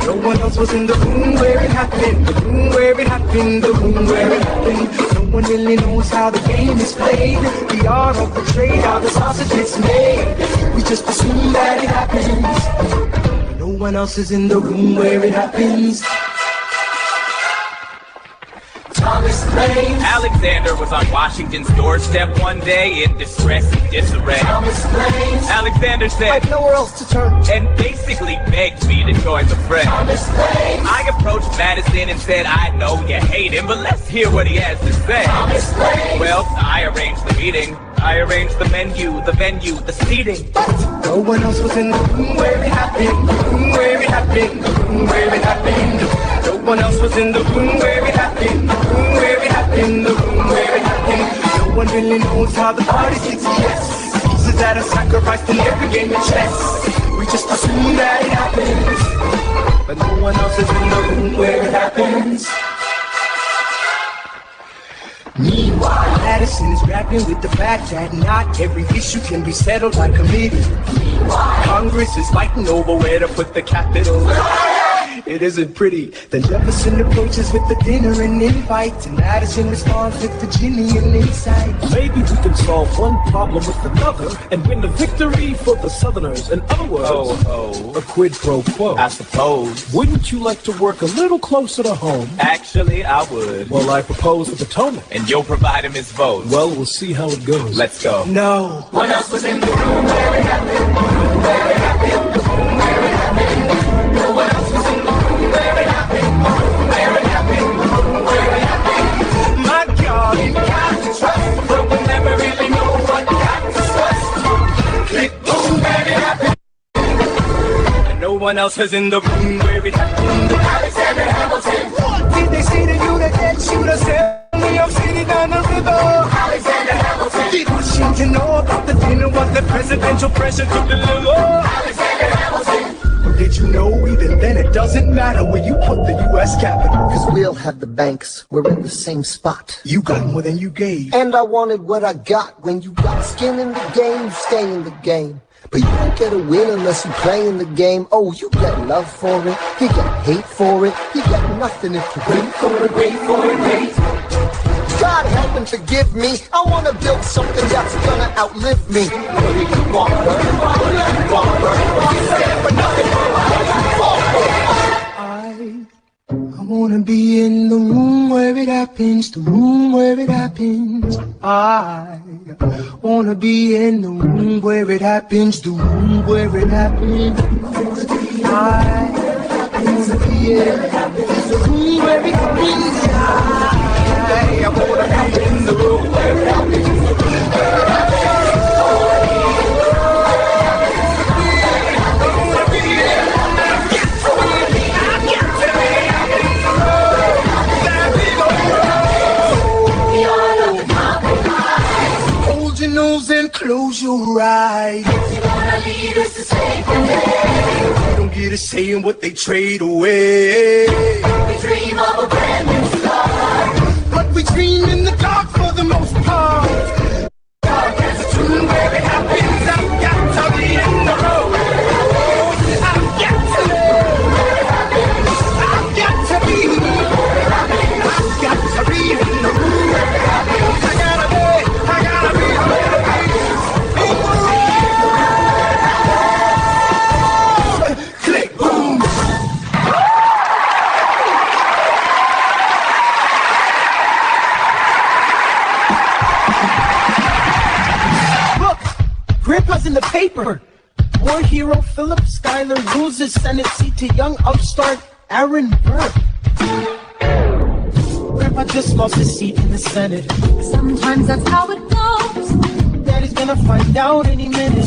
No one else was in the room where it happened, the room where it happened, the room where it happened. No one really knows how the game is played, the art of the trade, how the sausage is made. We just assume that it happens. No one else is in the room where it happens. Alexander was on Washington's doorstep one day in distress and disarray. Alexander said, I've nowhere else to turn, and basically begged me to join the fray. I approached Madison and said, I know you hate him, but let's hear what he has to say. Well, I arranged the meeting. I arranged the menu, the venue, the seating. But no one else was in the room where it happened, the room where it happened, the room where it happened. No one else was in the room where it happened, the room where it happened, the room where it happened. No one really knows how the party succeeds. Pieces that are sacrificed in every game of chess. We just assume that it happens, but no one else is in the room where it happens. Meanwhile, Madison is grappling with the fact that not every issue can be settled by committee. Meanwhile, Congress is fighting over where to put the capital. It isn't pretty. Then Jefferson approaches with the dinner and invite, and Madison responds with Virginian insight. Maybe we can solve one problem with another and win the victory for the Southerners. In other words, a quid pro quo. I suppose. Wouldn't you like to work a little closer to home? Actually, I would. Well, I propose the Potomac. And you'll provide him his vote. Well, we'll see how it goes. Let's go. No. What else was in the room where it happened? Where it happened? Where it happened? No one else was in the room where it happened. Where it happened? Where it happened? My God, you got to trust, but we'll never really know what got discussed. Click boom, where it happened. And no one else was in the room where it happened. Alexander Hamilton. What did they say to you that can't shoot us in New York City down the river? Alexander Hamilton. Did Washington know about the dinner? Was the presidential pressure to deliver? Alexander Hamilton. Did you know even then it doesn't matter where you put the U.S. Capitol? Cause we'll have the banks, we're in the same spot. You got more than you gave. And I wanted what I got. When you got skin in the game, you stay in the game. But you don't get a win unless you play in the game. Oh, you get love for it, you get hate for it, you get nothing if you wait for it, wait for it, wait. God help and forgive me, I wanna build something that's gonna outlive me. What do you want, what do you want, you stand for nothing, I wanna be in the room where it happens, the room where it happens. I wanna be in the room where it happens, the room where it happens. I wanna be in the room where it happens. I wanna be in the room where it happens. And close your eyes. If you wanna lead us to save the day, you don't get a say in what they trade away. We dream of a brand new start, but we dream in the dark for the most part. Dark as a tomb where it happens. I've got to be in the road. I've got to where it happens. I've got to be where it happens. I've got to be in the room where it happens. I gotta be where it happens. in the paper. War hero Philip Schuyler loses Senate seat to young upstart Aaron Burr. Grandpa just lost his seat in the Senate. Sometimes that's how it goes. Daddy's gonna find out any minute.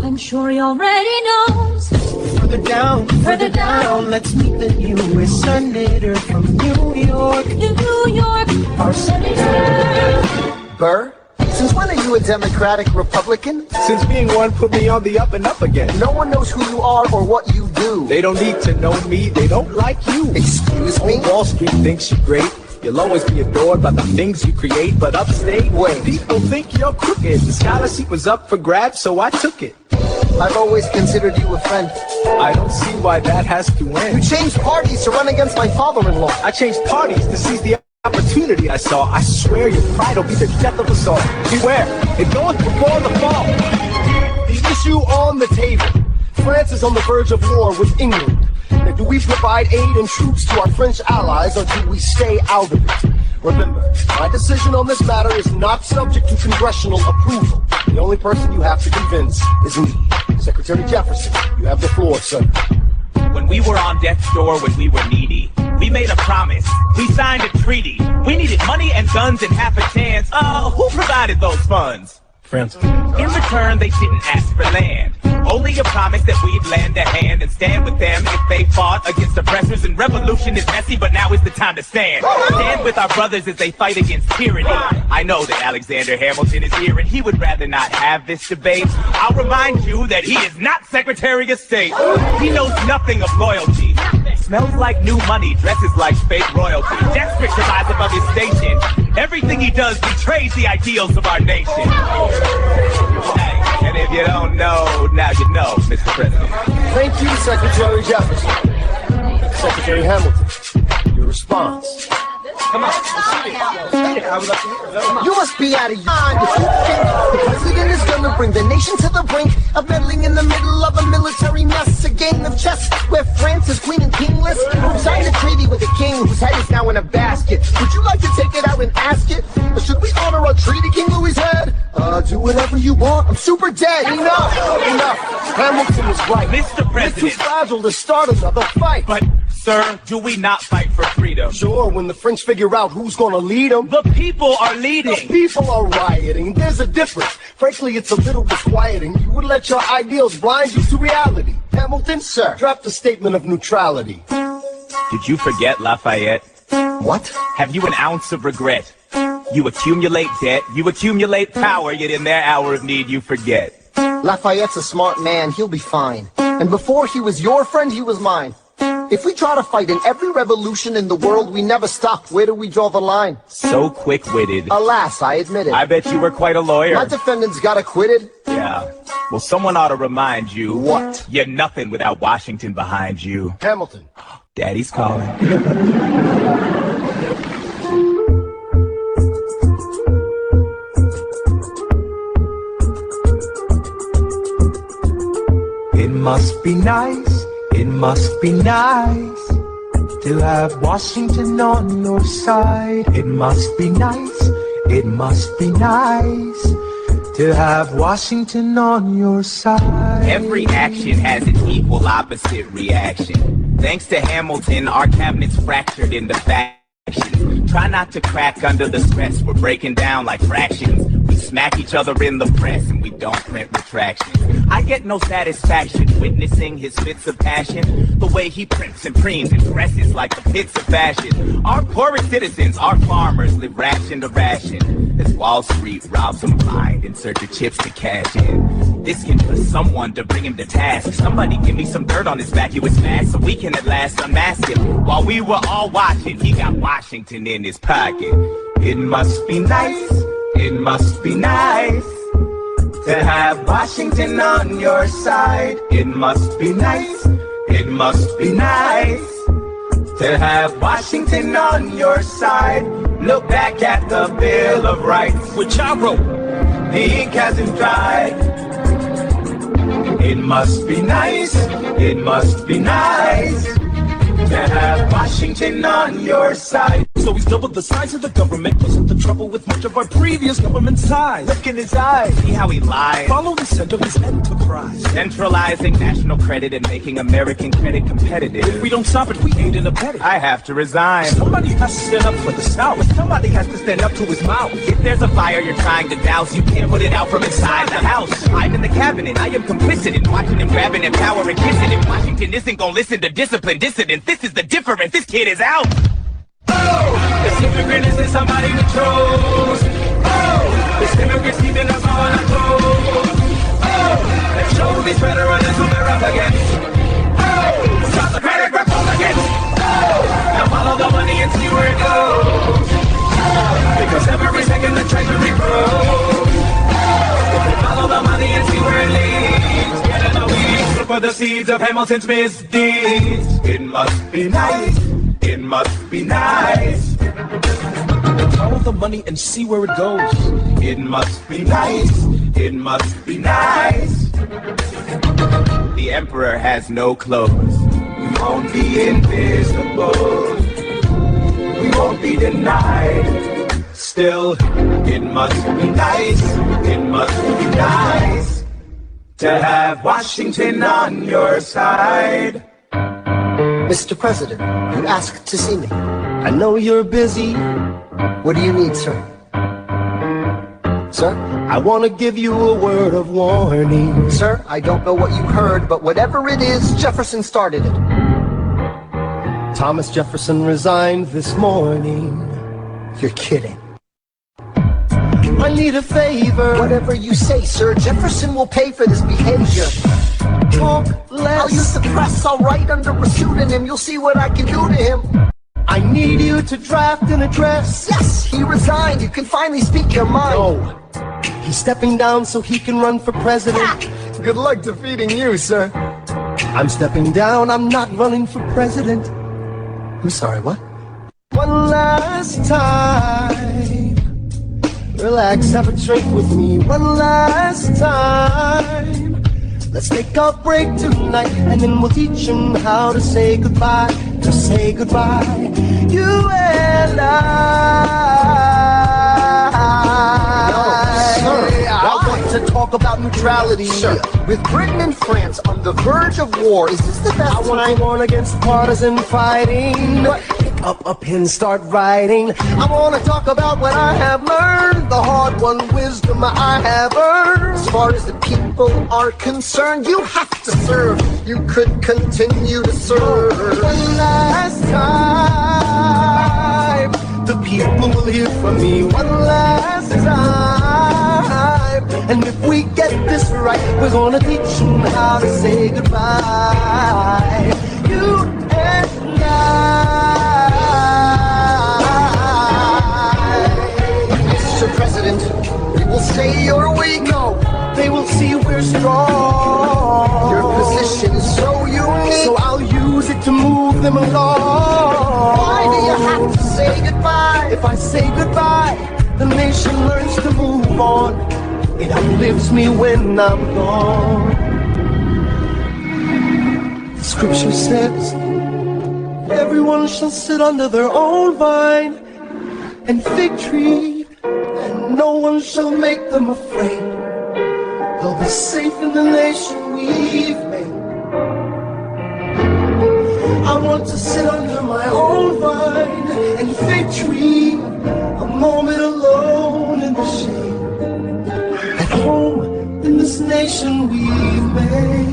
I'm sure he already knows. Further down, let's meet the newest senator from New York. New York, our senator. Burr? Since when are you a Democratic Republican? Since being one put me on the up and up again. No one knows who you are or what you do. They don't need to know me, they don't like you. Excuse me? Wall Street thinks you're great. You'll always be adored by the things you create, but upstate, wait, people think you're crooked. The scholar seat was up for grabs, so I took it. I've always considered you a friend. I don't see why that has to end. You changed parties to run against my father-in-law. I changed parties to seize the opportunity I saw. I swear your pride will be the death of us all. Beware, it goes before the fall. The issue on the table. France is on the verge of war with England. Now, do we provide aid and troops to our French allies, or do we stay out of it? Remember, my decision on this matter is not subject to congressional approval. The only person you have to convince is me. Secretary Jefferson, you have the floor, sir. When we were on death's door, when we were needy, we made a promise. We signed a treaty. We needed money and guns and half a chance. Who provided those funds? France. In return, they didn't ask for land. Only a promise that we'd lend a hand and stand with them if they fought against oppressors. And revolution is messy, but now is the time to stand. Stand with our brothers as they fight against tyranny. I know that Alexander Hamilton is here and he would rather not have this debate. I'll remind you that he is not Secretary of State. He knows nothing of loyalty. Smells like new money, dresses like fake royalty. Desperate to rise above his station. Everything he does betrays the ideals of our nation. Hey, and if you don't know, now you know, Mr. President. Thank you, Secretary Jefferson. Secretary Hamilton, your response. Come on, I would like to hear. You must be out of your mind if you think the president is gonna bring the nation to the brink of meddling in the middle of a military mess, a game of chess where France is queen and kingless. Who signed a treaty with a king whose head is now in a basket? Would you like to take it out and ask it? Or should we honor our treaty, King Louis's head? Do whatever you want. I'm super dead. Enough. Hamilton is right. Mr. President. It's too fragile to start another fight. But, sir, do we not fight for freedom? Sure, when the French figure out who's gonna lead them. The people are leading. The people are rioting. There's a difference. Frankly, it's a little disquieting. You would let your ideals blind you to reality. Hamilton, sir, draft a statement of neutrality. Did you forget Lafayette? What? Have you an ounce of regret? You accumulate debt, you accumulate power, yet in their hour of need you forget. Lafayette's a smart man, he'll be fine. And before he was your friend, he was mine. If we try to fight in every revolution in the world, we never stop. Where do we draw the line? So quick-witted. Alas, I admit it. I bet you were quite a lawyer. My defendants got acquitted. Yeah. Well, someone ought to remind you. What? You're nothing without Washington behind you. Hamilton. Daddy's calling. It must be nice, it must be nice to have Washington on your side. It must be nice, it must be nice to have Washington on your side. Every action has an equal opposite reaction. Thanks to Hamilton, our cabinet's fractured into factions. Try not to crack under the stress, we're breaking down like fractions. We smack each other in the press and we don't print retractions. I get no satisfaction witnessing his fits of passion. The way he prints and preens and dresses like the pits of fashion. Our poorest citizens, our farmers, live ration to ration as Wall Street robs them blind in search of chips to cash in. This can put someone to bring him to task. Somebody give me some dirt on his vacuous mask so we can at last unmask him. While we were all watching, he got Washington in his pocket. It must be nice, it must be nice to have Washington on your side. It must be nice, it must be nice to have Washington on your side. Look back at the Bill of Rights, which I wrote. The ink hasn't dried. It must be nice, it must be nice to have Washington on your side. So so he's double the size of the government. Wasn't the trouble with much of our previous government size. Look in his eyes. See how he lies? Follow the scent of his enterprise. Centralizing national credit and making American credit competitive. If we don't stop it, we ain't in a panic. I have to resign. Somebody has to stand up for the South. Somebody has to stand up to his mouth. If there's a fire you're trying to douse, you can't put it out from inside the house. I'm in the cabinet, I am complicit in watching him grabbing at power and kissing it. Washington isn't gonna listen to disciplined dissidents. This is the difference, this kid is out. Oh, this immigrant is somebody we chose. Oh, this immigrant's keeping us on our toes. Oh, let's show these veterans who they're up against. Oh, stop the credit Republicans. Oh, now follow the money and see where it goes. Oh, because every second the treasury grows. Oh, follow the money and see where it leads. Get in the weeds, look for the seeds of Hamilton's misdeeds. It must be nice. It must be nice. Follow the money and see where it goes. It must be nice. It must be nice. The emperor has no clothes. We won't be invisible. We won't be denied. Still, it must be nice. It must be nice to have Washington on your side. Mr. President, you asked to see me. I know you're busy. What do you need, sir? Sir? I want to give you a word of warning. Sir, I don't know what you heard, but whatever it is, Jefferson started it. Thomas Jefferson resigned this morning. You're kidding. I need a favor. Whatever you say, sir, Jefferson will pay for this behavior. Talk less. I'll use the press, I'll write under a pseudonym. You'll see what I can do to him. I need you to draft an address. Yes, he resigned. You can finally speak your mind. No, he's stepping down so he can run for president. Good luck defeating you, sir. I'm stepping down, I'm not running for president. I'm sorry, what? One last time. Relax, have a drink with me. One last time. Let's take a break tonight, and then we'll teach him how to say goodbye. To say goodbye, you and I. No, sir, I want to talk about neutrality. Sure. With Britain and France on the verge of war, is this the best I want to warn against partisan fighting. Pick up a pen, start writing. I want to talk about what I have learned, the hard-won wisdom I have earned. As far as the people are concerned, you have to serve. You could continue to serve. One last time, the people will hear from me. One last time, and if we get this right, we're gonna teach them how to say goodbye. You and I. Mr. President, we will say you're weak. No, they will see we're strong. Your position is so unique. So I'll use it to move them along. Why do you have to say goodbye? If I say goodbye, the nation learns to move on. It outlives me when I'm gone. The scripture says, everyone shall sit under their own vine and fig tree, and no one shall make them afraid. They'll be safe in the nation we've made. I want to sit under my own vine and fig tree, a moment alone in the shade. At home in this nation we've made.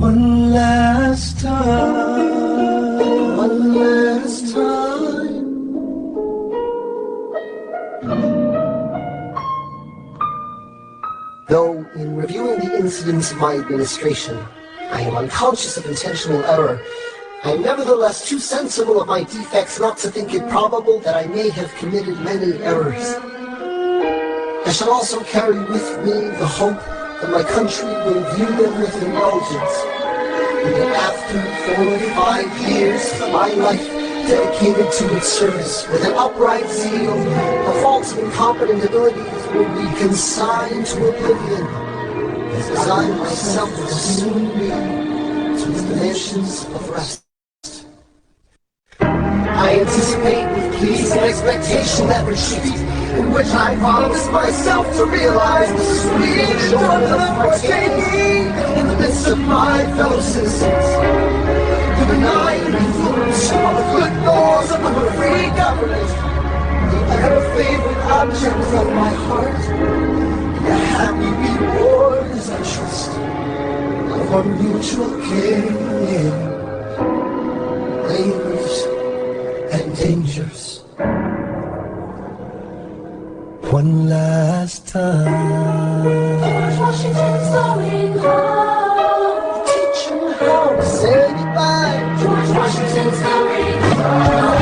One last time. One last time. Though, in reviewing the incidents of my administration, I am unconscious of intentional error, I am nevertheless too sensible of my defects not to think it probable that I may have committed many errors. I shall also carry with me the hope that my country will view them with indulgence, and that after 45 years of my life dedicated to its service with an upright zeal, the faults of incompetent abilities will be consigned to oblivion, as I myself will soon be to the nations of rest. I I anticipate with pleasing expectation that retreat, in which I promise myself to realize the sweet enjoyment of partaking in the midst of my fellow citizens. The benign influence of the good laws of the free government, the ever-favorite object of my heart, the happy rewards I trust of our mutual care, labors and dangers. One last time. George Washington's going home. Teach him how to say goodbye. George Washington's going home.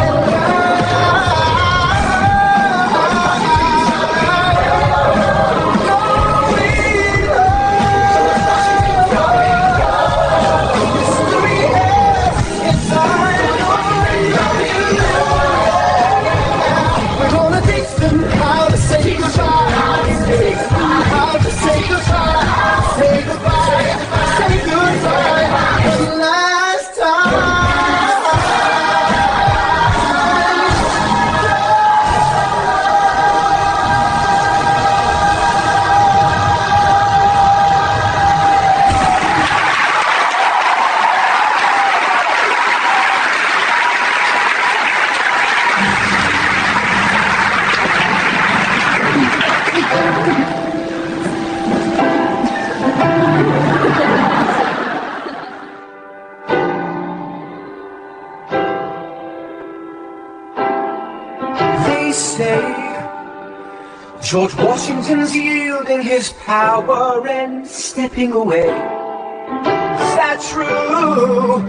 George Washington's yielding his power and stepping away. Is that true?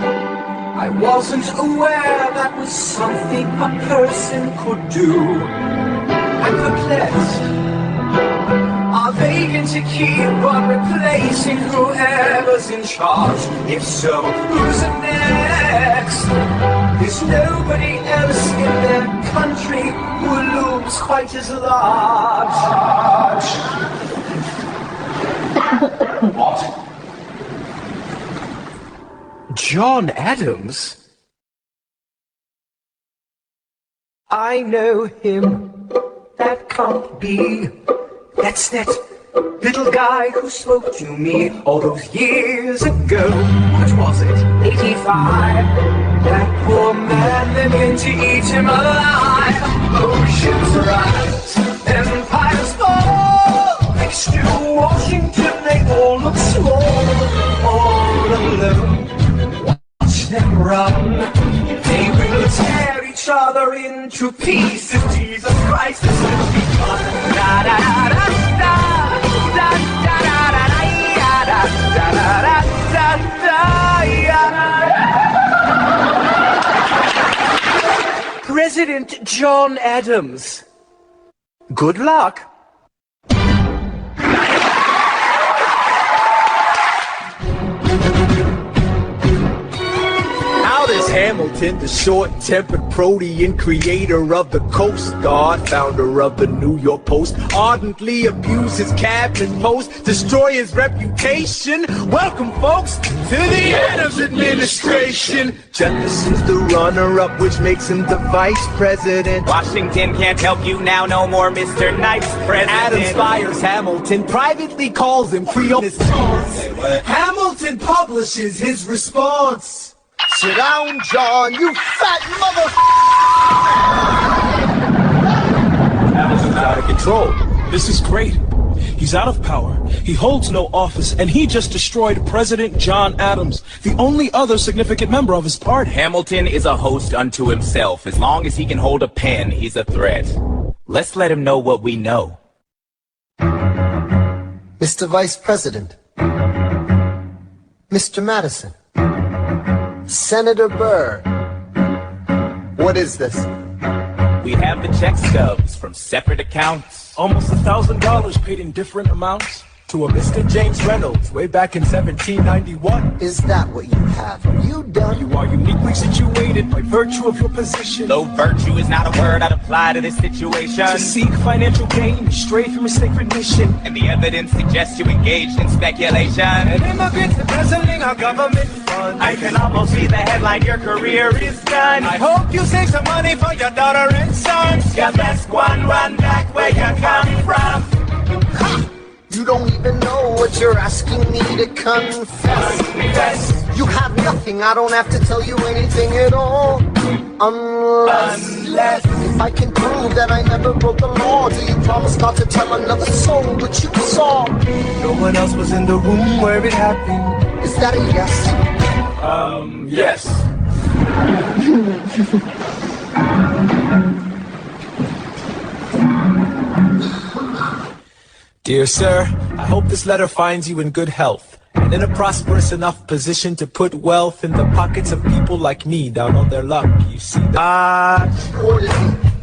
I wasn't aware that was something a person could do. I'm perplexed. Are they going to keep on replacing whoever's in charge? If so, who's next? There's nobody else in their country who looms quite as large. What? John Adams? I know him. That can't be. That's that little guy who spoke to me all those years ago. What was it? 85? That poor man, they're going to eat him alive. Oceans rise, empires fall. Next to Washington, they all look small. All alone, watch them run. They will tear each other into pieces. Jesus Christ, this will be fun. Da da da da da da da da da da da da da da. President John Adams. Good luck. Hamilton, the short-tempered protean creator of the Coast Guard, founder of the New York Post, ardently abuse his cabinet post, destroy his reputation. Welcome, folks, to the Adams administration. Jefferson's the runner-up, which makes him the vice president. Washington can't help you now, no more Mr. Nice President. Adams fires Hamilton, privately calls him Creole. Hamilton publishes his response. Sit down, John, you fat mother... Hamilton's out of control. This is great. He's out of power. He holds no office, and he just destroyed President John Adams, the only other significant member of his party. Hamilton is a host unto himself. As long as he can hold a pen, he's a threat. Let's let him know what we know. Mr. Vice President, Mr. Madison, Senator Burr, what is this? We have the check stubs from separate accounts. Almost $1,000 paid in different amounts. to a Mr. James Reynolds way back in 1791. Is that what you have? You done? You are uniquely situated by virtue of your position. Though virtue is not a word I'd apply to this situation. To seek financial gain, you stray from a sacred mission. And the evidence suggests you engaged in speculation. And immigrants embezzling our government funds. I can almost see the headline, your career is done. I hope you save some money for your daughter and sons. You best run back where you come from. Ha! You don't even know what you're asking me to confess. You have nothing, I don't have to tell you anything at all. Unless if I can prove that I never broke the law, do you promise not to tell another soul what you saw? No one else was in the room where it happened. Is that a yes? Yes. Dear sir, I hope this letter finds you in good health and in a prosperous enough position to put wealth in the pockets of people like me down on their luck. You see that?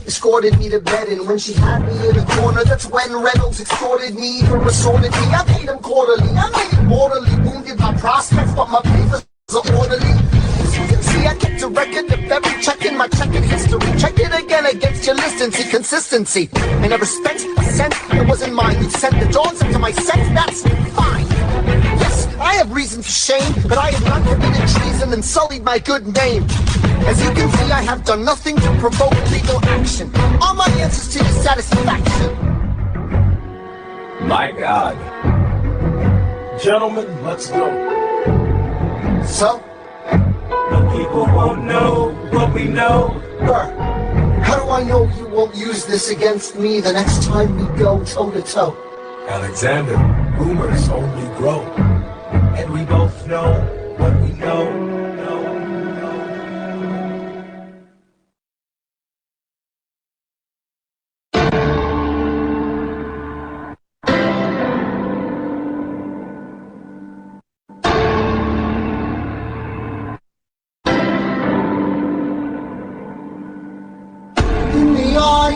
Escorted me to bed, and when she had me in a corner, that's when Reynolds extorted me, even resorted me. I paid him quarterly. I made it mortally wounded my prospects, but my papers are orderly. As you can see, I kept a record of every check in my checking history. Check it again against your list and see consistency. I never spent a cent, it wasn't mine. You sent the dogs into my set, that's fine. Yes, I have reason for shame, but I have not committed treason and sullied my good name. As you can see, I have done nothing to provoke legal action. All my answers to your satisfaction. My God. Gentlemen, let's go. So? The people won't know what we know. How do I know you won't use this against me the next time we go toe-to-toe? Alexander, rumors only grow. And we both know what we know.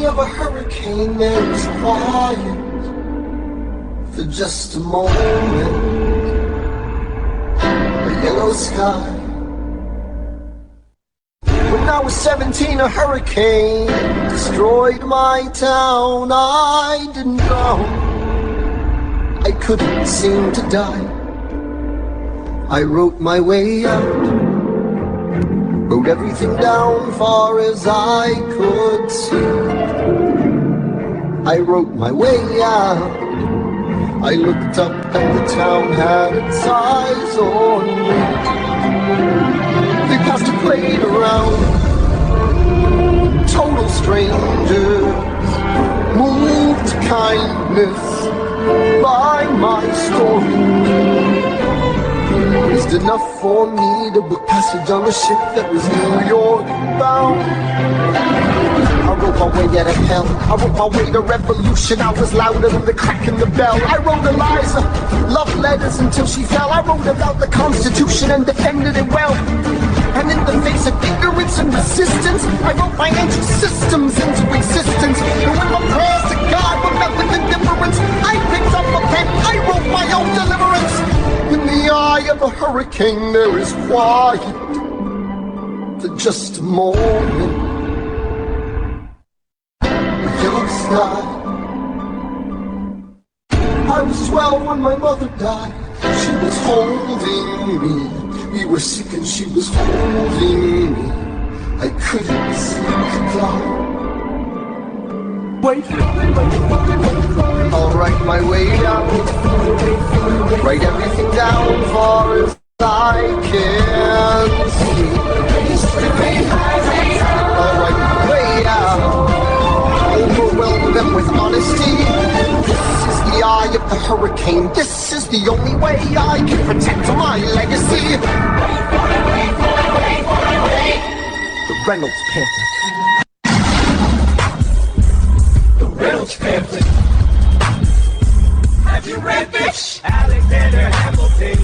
Of a hurricane, there is quiet for just a moment. A yellow sky. When I was 17, a hurricane destroyed my town. I didn't drown. I couldn't seem to die. I wrote my way out. Wrote everything down far as I could see. I wrote my way out. I looked up and the town had its eyes on me. They passed a plate around. Total strangers, moved to kindness by my story. It's enough for me to book passage on a ship that was New York bound. I wrote my way out of hell. I wrote my way to revolution. I was louder than the crack in the bell. I wrote Eliza love letters until she fell. I wrote about the Constitution and defended it well. And in the face of ignorance and resistance, I wrote financial systems into existence. And when my prayers to God were met with indifference, I picked up a pen, I wrote my own deliverance. In the eye of a hurricane, there is quiet for just a moment. A yellow sky. I was 12 when my mother died. She was holding me. We were sick and she was holding me. I couldn't sleep goodbye. I'll write my way out. Write everything down far as I can see. I'll write my way out. Overwhelm them with honesty. This is the eye of the hurricane. This is the only way I can protect my legacy. The Reynolds pamphlet. The Reynolds pamphlet. Have you read this? Alexander Hamilton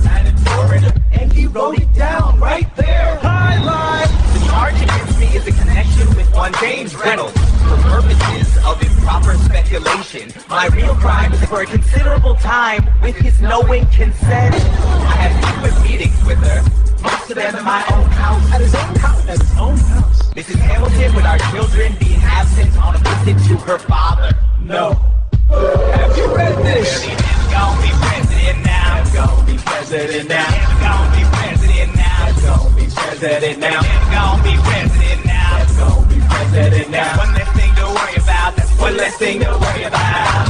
had it forward, and he wrote it down right there. Highlight. The charge against me is a connection with one James Reynolds for purposes of improper speculation. speculation. My real crime is for a considerable time with his knowing consent. I had frequent meetings with her, most of them in my own house. At his own house? At his own house. Mrs. Hamilton, with our children being absent on a visit to her father. No. Have you read this? Never gonna be president now. Never gonna be president now. Never gonna be president now. Never gonna be president now. Never gonna be president now. Never gonna be president now. One less thing to worry about. That's one less thing to worry about.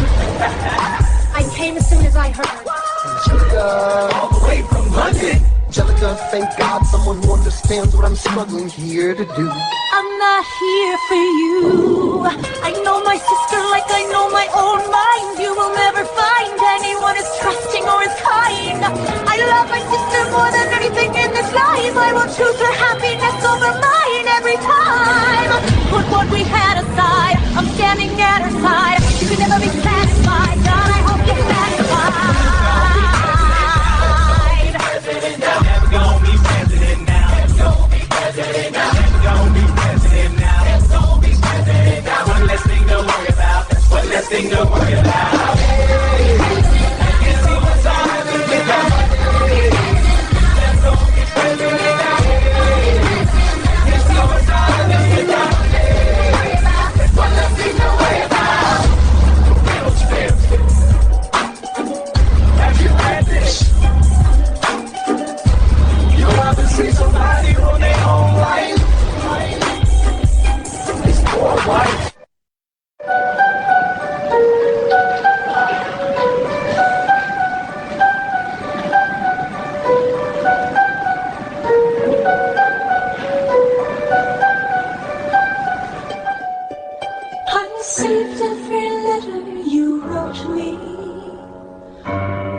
I came as soon as I heard. Angelica, all the way from London. Angelica, thank God, someone who understands what I'm struggling here to do. I'm not here for you. I know my sister like I know my own mind. You will never find anyone as trusting or as kind. I love my sister more than anything in this life. I will choose her happiness over mine every time. Put what we had aside, I'm standing at her side. You can never be satisfied, God, I hope you're satisfied. Never gonna be president now. Never gonna be president now. Never gonna be president now. Never gonna be president now. One less thing to worry about. That's one less thing to worry about. You see what's happening now? Never gonna be president now. You see what's happening now? That's one less thing to worry about. Have you read this? See somebody on their own life. It's poor wife. I saved every letter you wrote me.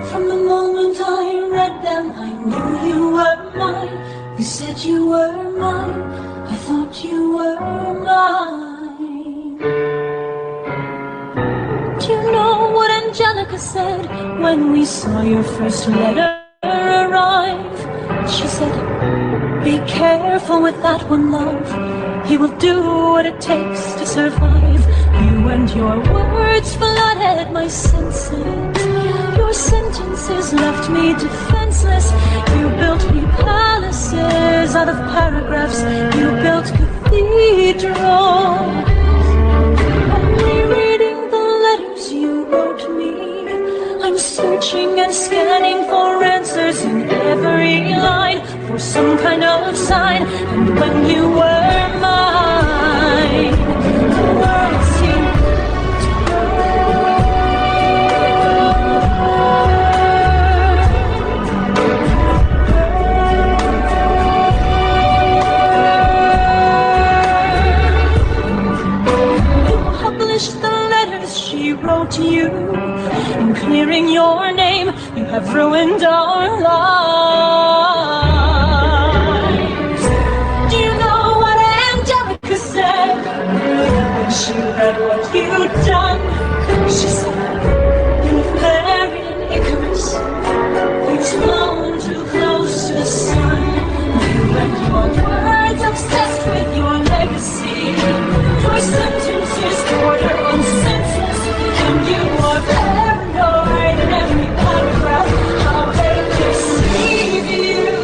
From the moment I read them, I knew you were mine. You said you were mine, I thought you were mine. Do you know what Angelica said when we saw your first letter arrive? She said, be careful with that one, love. He will do what it takes to survive. You and your words flooded my senses. Your sentences left me defenseless. You built me palaces out of paragraphs. You built cathedrals. I'm rereading the letters you wrote me. I'm searching and scanning for answers in every line, for some kind of sign. And when you were mine, the world seemed the letters she wrote to you. In clearing your name, you have ruined our lives. Do you know what Angelica said when she read what you'd done? She said, you've married an Icarus who's flown too close to the sun. You and your words obsessed with your legacy. Your sentences border on senseless, and you are paranoid in every paragraph. How they deceive you.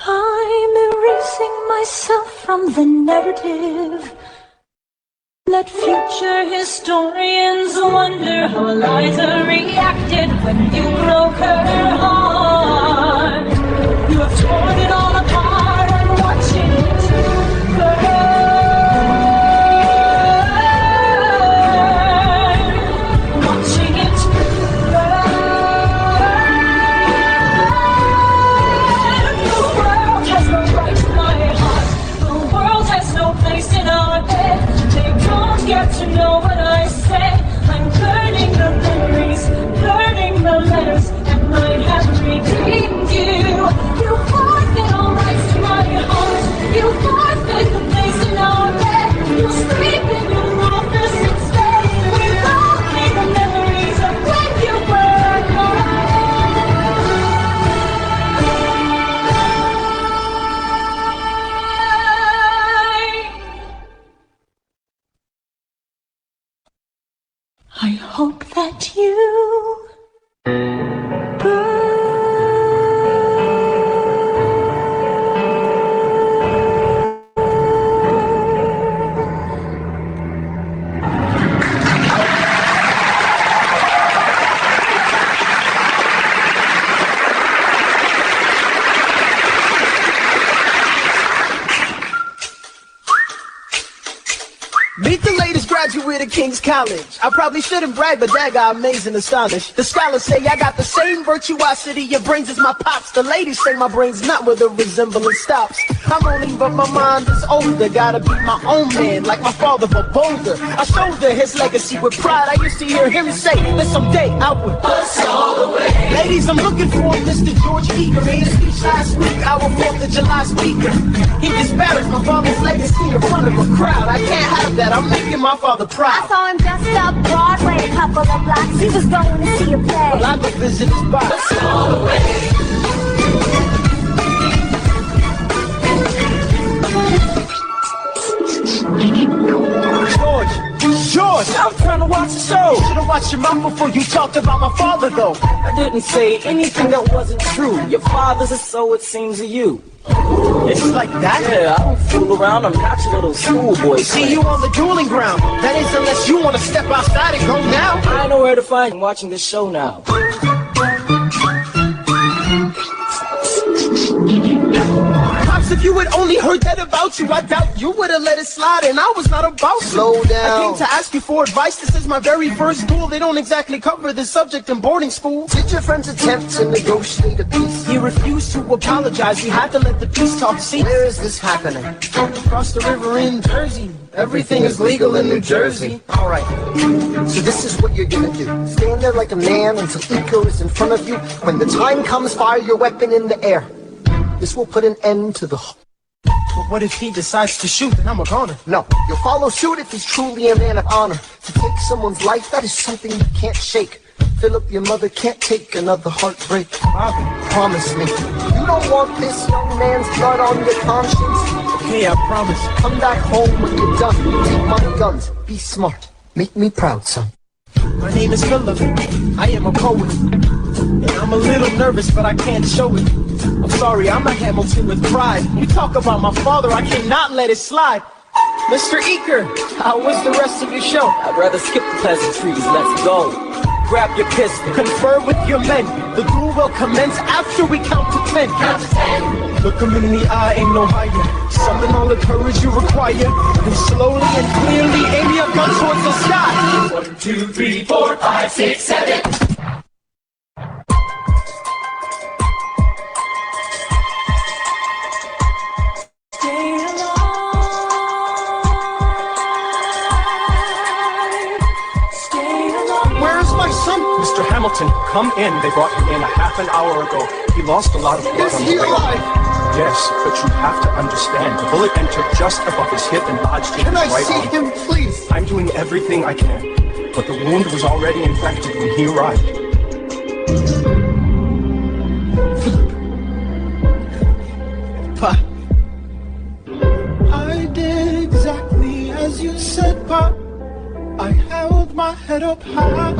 I'm erasing myself from the narrative. Let future historians wonder how Eliza reacted when you broke her heart. You have torn it all apart. I'm watching it burn. Watching it burn. The world has no right to my heart. The world has no place in our bed. Don't get to know what I say. I'm burning the memories, burning the letters, and might have you. Meet the latest graduate of King's College. I probably shouldn't brag, but that got amazing astonished. The scholars say I got the same virtuosity. Your brains is my pops. The ladies say my brain's not where the resemblance stops. I'm only, but my mind is older. Gotta be my own man, like my father for Boulder. I shoulder his legacy with pride. I used to hear him say that someday I would bust all the way. Ladies, I'm looking for Mr. George Eager. Made a speech last week, our 4th of July speaker. He disparaged my father's legacy in front of a crowd. I can't have that. I'm making my father proud. I saw him just up Broadway a couple of blocks. He was going to see a play. Well, I go visit his box. All the way. George, I'm trying to watch the show. You should've watched your mouth before you talked about my father, though. I didn't say anything that wasn't true. Your father's is so it seems to you. It's like that? Yeah, I don't fool around. I'm not your little schoolboy. See you on the dueling ground. That is, unless you want to step outside and go now. I know where to find you watching this show now. Pops, if you had only heard that about you, I doubt you would have let it slide, and I was not about to. Slow down. I came to ask you for advice. This is my very first duel. They don't exactly cover this subject in boarding school. Did your friends attempt to negotiate a peace? He refused to apologize. We had to let the peace talk cease. Where is this happening? Across the river in Jersey. Everything is legal in New Jersey. Alright, so this is what you're gonna do. Stand there like a man until Eco is in front of you. When the time comes, fire your weapon in the air. This will put an end to the... But what if he decides to shoot, then I'm a goner? No, you'll follow suit if he's truly a man of honor. To take someone's life, that is something you can't shake. Philip, your mother can't take another heartbreak. Bobby, promise me. You don't want this young man's blood on your conscience. Okay, I promise. Come back home when you're done. Take my guns. Be smart. Make me proud, son. My name is Philip. I am a poet. And I'm a little nervous, but I can't show it. I'm sorry, I'm a Hamilton with pride. You talk about my father, I cannot let it slide. Mr. Eaker, how was the rest of your show? I'd rather skip the pleasantries. Let's go. Grab your pistol. Confer with your men. The duel will commence after we count to 10. Count to 10. Look him in the eye, ain't no hiding. Summon all the courage you require. And slowly and clearly aim your gun towards the sky. 1, 2, 3, 4, 5, 6, 7. Mr. Hamilton, come in. They brought him in a half an hour ago. He lost a lot of blood. Is he alive? Yes, but you have to understand. The bullet entered just above his hip and lodged in his right arm. Can I see him, please? I'm doing everything I can, but the wound was already infected when he arrived. Pop, I did exactly as you said, Pop. I held my head up high.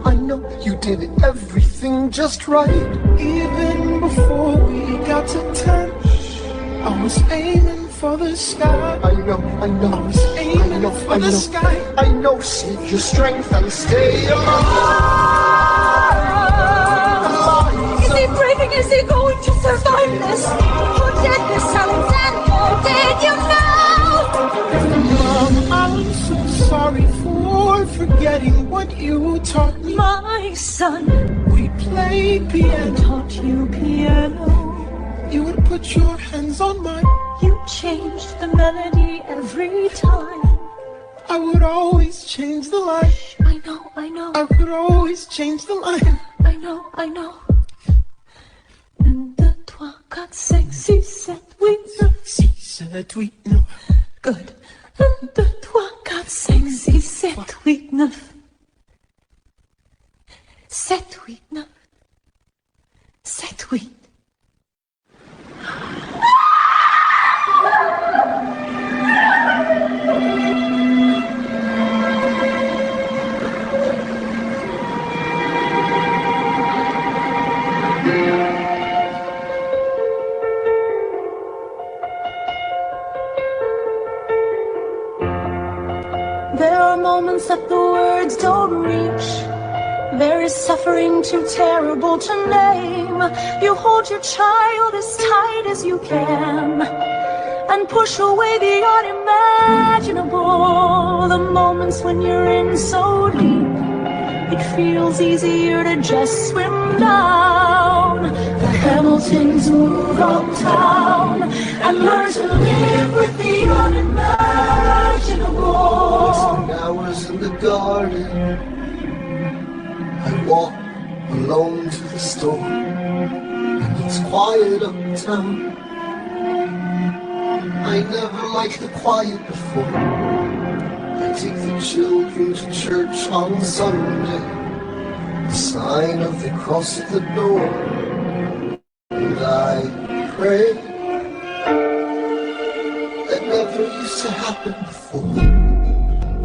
I know, you did everything just right. Even before we got to 10, I was aiming for the sky. I know. I was aiming for the sky. I know, save your strength and stay alive. Is he breathing? Is he going to survive this? Who did this, Alexander? Did you know? Mom, I'm so sorry for forgetting what you taught me. My son, we played piano. Taught you piano. You would put your hands on mine. You changed the melody every time. I would always change the line. I know. I would always change the line. I know. 1, 2, 3, 4, 5, 6, 7, 8, 9. 6, 7, 8, 9. Good. 1, 2, 3, 4, 5, 6, 7, 8, 9. 7, 8, 9. 7, 8. moments that the words don't reach. There is suffering too terrible to name. You hold your child as tight as you can and push away the unimaginable. The moments when you're in so deep, it feels easier to just swim down. The Hamiltons move uptown and learn to live with the unimaginable. Spend hours in the garden, I walk alone to the store, and it's quiet uptown. I never liked the quiet before. I take the children to church on Sunday, the sign of the cross at the door, and I pray. That never used to happen before.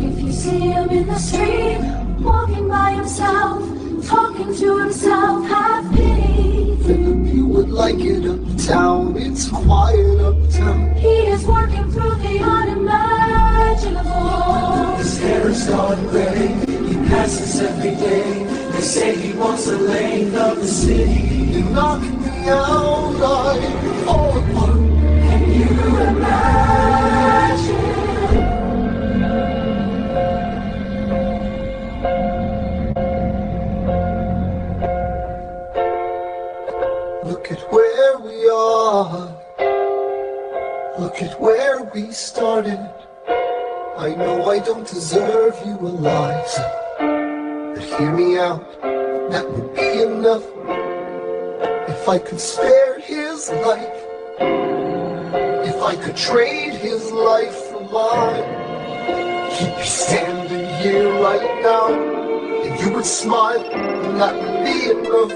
If you see him in the street, walking by himself, talking to himself, have pity. Philip, you would like it uptown, it's quiet uptown. He is working through the unimaginable. His hair is gone gray, he passes every day. They say he wants the lane of the city. You knock me out, I fall apart. Can you imagine? Look at where we are. Look at where we started. I know I don't deserve you alive, but hear me out, that would be enough. If I could spare his life, if I could trade his life for mine, he'd be standing here right now, and you would smile, and that would be enough.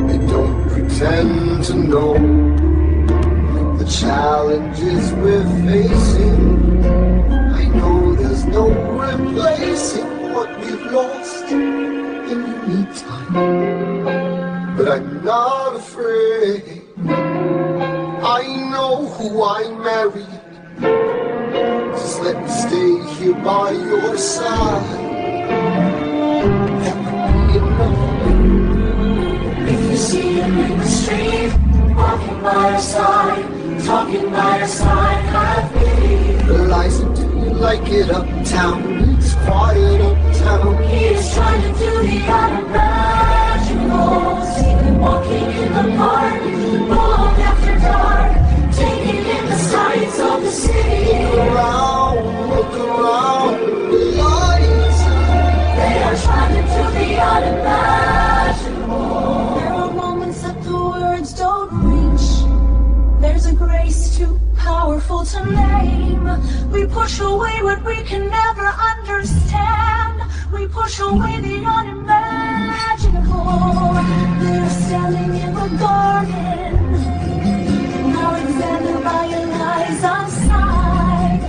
They don't pretend to know the challenges we're facing. I know there's no replacing what we've lost in the meantime, but I'm not afraid. I know who I married. Just let me stay here by your side. That would be enough. If you see him in the street, walking by your side, talking by your side, have pity. Eliza, do you like it uptown? It's quiet uptown. He is trying to do the unimaginable. See him walking in the park, long after dark, taking in the sights of the city. Look around, Eliza. They are trying to do the unimaginable. There are moments that the words don't reach. There's a grace too powerful to name. We push away what we can never understand. We push away the unimaginable. They're standing in the garden, Alexander by Eliza's side.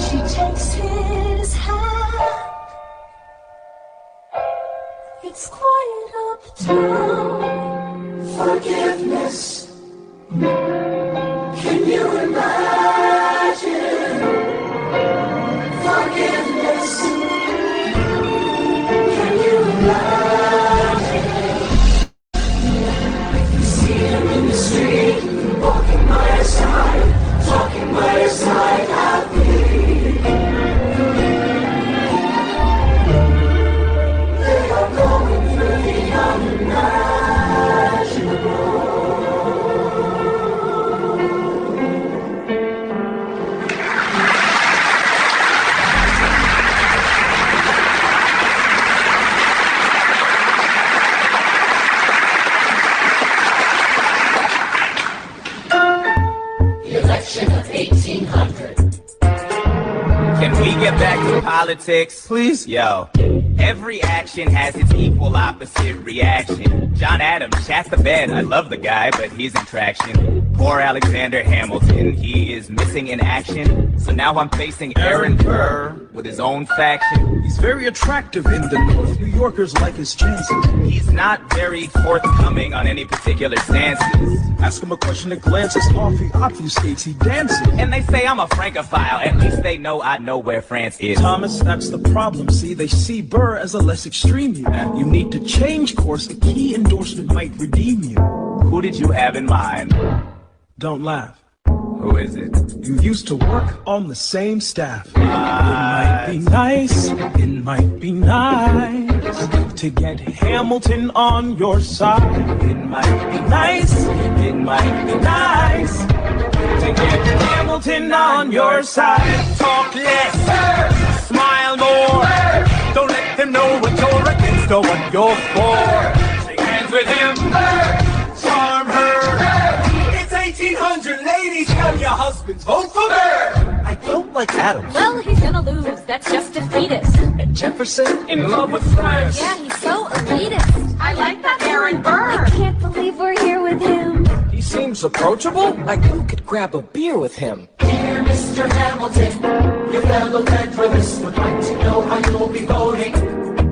She takes his hand. It's quiet uptown. Forgiveness. Can you imagine? Forgiveness. Can you imagine? If you see him in the street, walking by your side, talking by your side, have pity. They are going through the unimaginable. Election of 1800. Can we get back to politics? Please? Yo. Every action has its equal opposite reaction. John Adams, chat the bed. I love the guy, but he's in traction. Poor Alexander Hamilton, he is missing in action. So now I'm facing Aaron Burr with his own faction. He's very attractive in the North. New Yorkers like his chances. He's not very forthcoming on any particular stances. Ask him a question that glances off, he obfuscates, he dances. And they say I'm a Francophile, at least they know I know where France is. Thomas, that's the problem, see? They see Burr as a less extreme you. You need to change course, a key endorsement might redeem you. Who did you have in mind? Don't laugh. Who is it? You used to work on the same staff. It might be nice, it might be nice to get Hamilton on your side. It might be nice, it might be nice to get Hamilton on your side. Talk less, smile more. Don't let them know what you're against or what you're for. Shake hands with him, charm her. 1800 ladies, have your husbands vote for her. I don't like Adams. Well, he's gonna lose. That's just defeatist. And Jefferson? In love with France. Yeah, he's so elitist. I like that Aaron Burr. I can't believe we're here with him. He seems approachable. Like who could grab a beer with him? Dear Mr. Hamilton, your fellow Federalists would like to know how you'll be voting.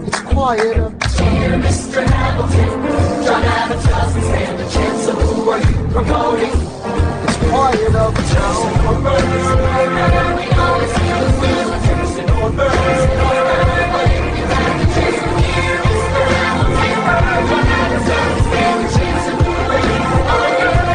It's quiet up. Dear Mr. Hamilton, John Adams doesn't stand a chance, so who are you promoting? It's quiet up town. We always feel the wheel of Thurston or Burns. Dear Mr. Hamilton, John Adams doesn't stand a chance, so who are you promoting?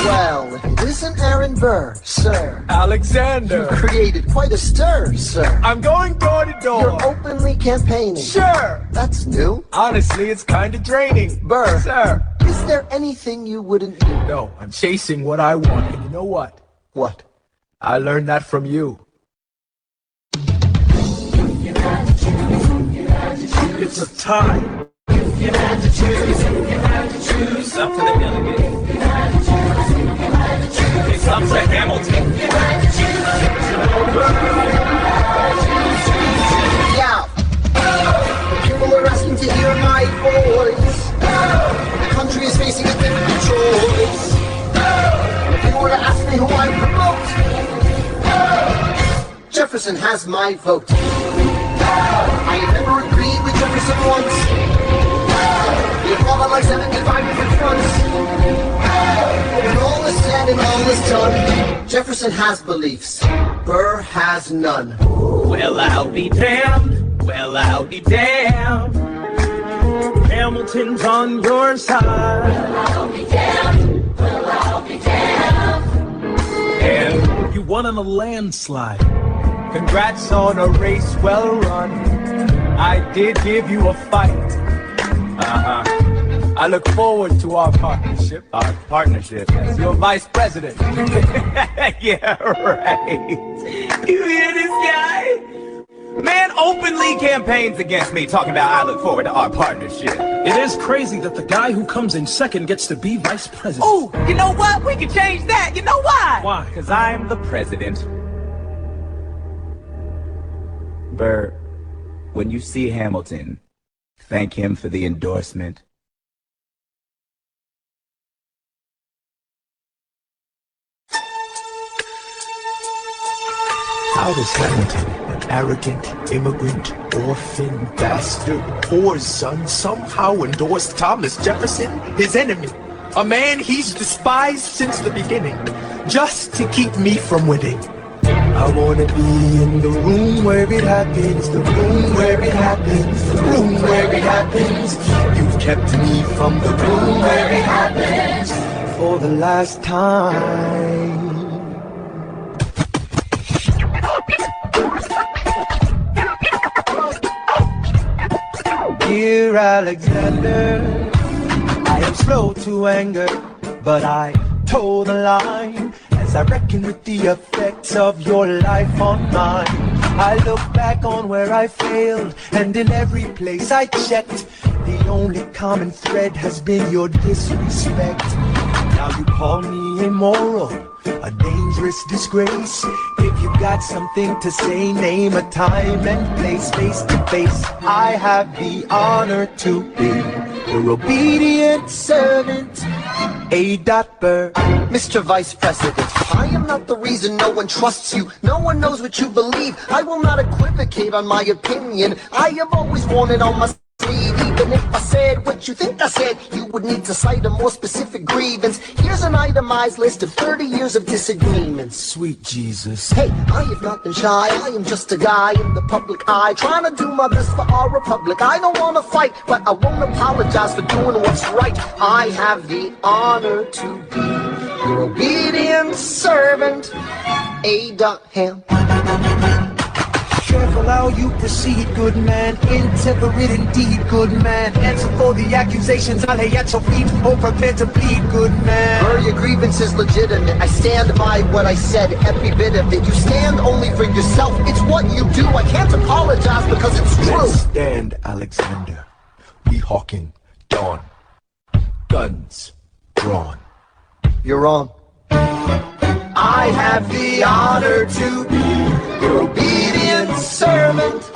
Well, it isn't Aaron Burr, sir. Alexander. You created quite a stir, sir. I'm going door to door. You're openly campaigning. Sure. That's new. Honestly, it's kind of draining. Burr. Sir. Is there anything you wouldn't do? No, I'm chasing what I want. And you know what? What? I learned that from you. It's a tie. It's up to the delegate. It's up to Hamilton. Yeah. People are asking to hear my voice. The country is facing a difficult choice. If you were to ask me who I promote, Jefferson has my vote. I have never agreed with Jefferson once. We have fought on like 75 different fronts. When all is said and all is done, Jefferson has beliefs. Burr has none. Well, I'll be damned. Well, I'll be damned. Hamilton's on your side. Well, I'll be damned. Well, I'll be damned. And you won on a landslide. Congrats on a race well run. I did give you a fight. I look forward to our partnership. Our partnership As your vice president. Yeah, right. You hear this guy? Man openly campaigns against me, talking about I look forward to our partnership. It is crazy that the guy who comes in second gets to be vice president. Oh, you know what? We can change that. You know why? Why? Because I'm the president. Burr, when you see Hamilton, thank him for the endorsement. How does Hamilton, an arrogant immigrant, orphan, bastard, poor son, somehow endorsed Thomas Jefferson, his enemy? A man he's despised since the beginning, just to keep me from winning. I wanna be in the room where it happens, the room where it happens, the room where it happens. You've kept me from the room where it happens for the last time. Dear Alexander, I am slow to anger, but I toe the line as I reckon with the effects of your life on mine. I look back on where I failed, and in every place I checked, the only common thread has been your disrespect. Now you call me immoral, a dangerous disgrace. If you got something to say, name a time and place, face to face. I have the honor to be your obedient servant, A.Burr. Mr. Vice President, I am not the reason no one trusts you. No one knows what you believe. I will not equivocate on my opinion. I have always worn it on my sleeve. Even if I said what you think I said, you would need to cite a more specific grievance. Here's an itemized list of 30 years of disagreements. Sweet Jesus. Hey, I have not been shy. I am just a guy in the public eye, trying to do my best for our republic. I don't want to fight, but I won't apologize for doing what's right. I have the honor to be your obedient servant, A.Ham. Careful how you proceed, good man. Intemperate indeed, good man. Answer for the accusations I lay at your feet, or prepare to bleed, good man. Your grievance is legitimate. I stand by what I said, every bit of it. You stand only for yourself. It's what you do. I can't apologize because it's true. Let's stand, Alexander. We hawking dawn. Guns drawn. You're wrong. I have the honor to be your obedient servant,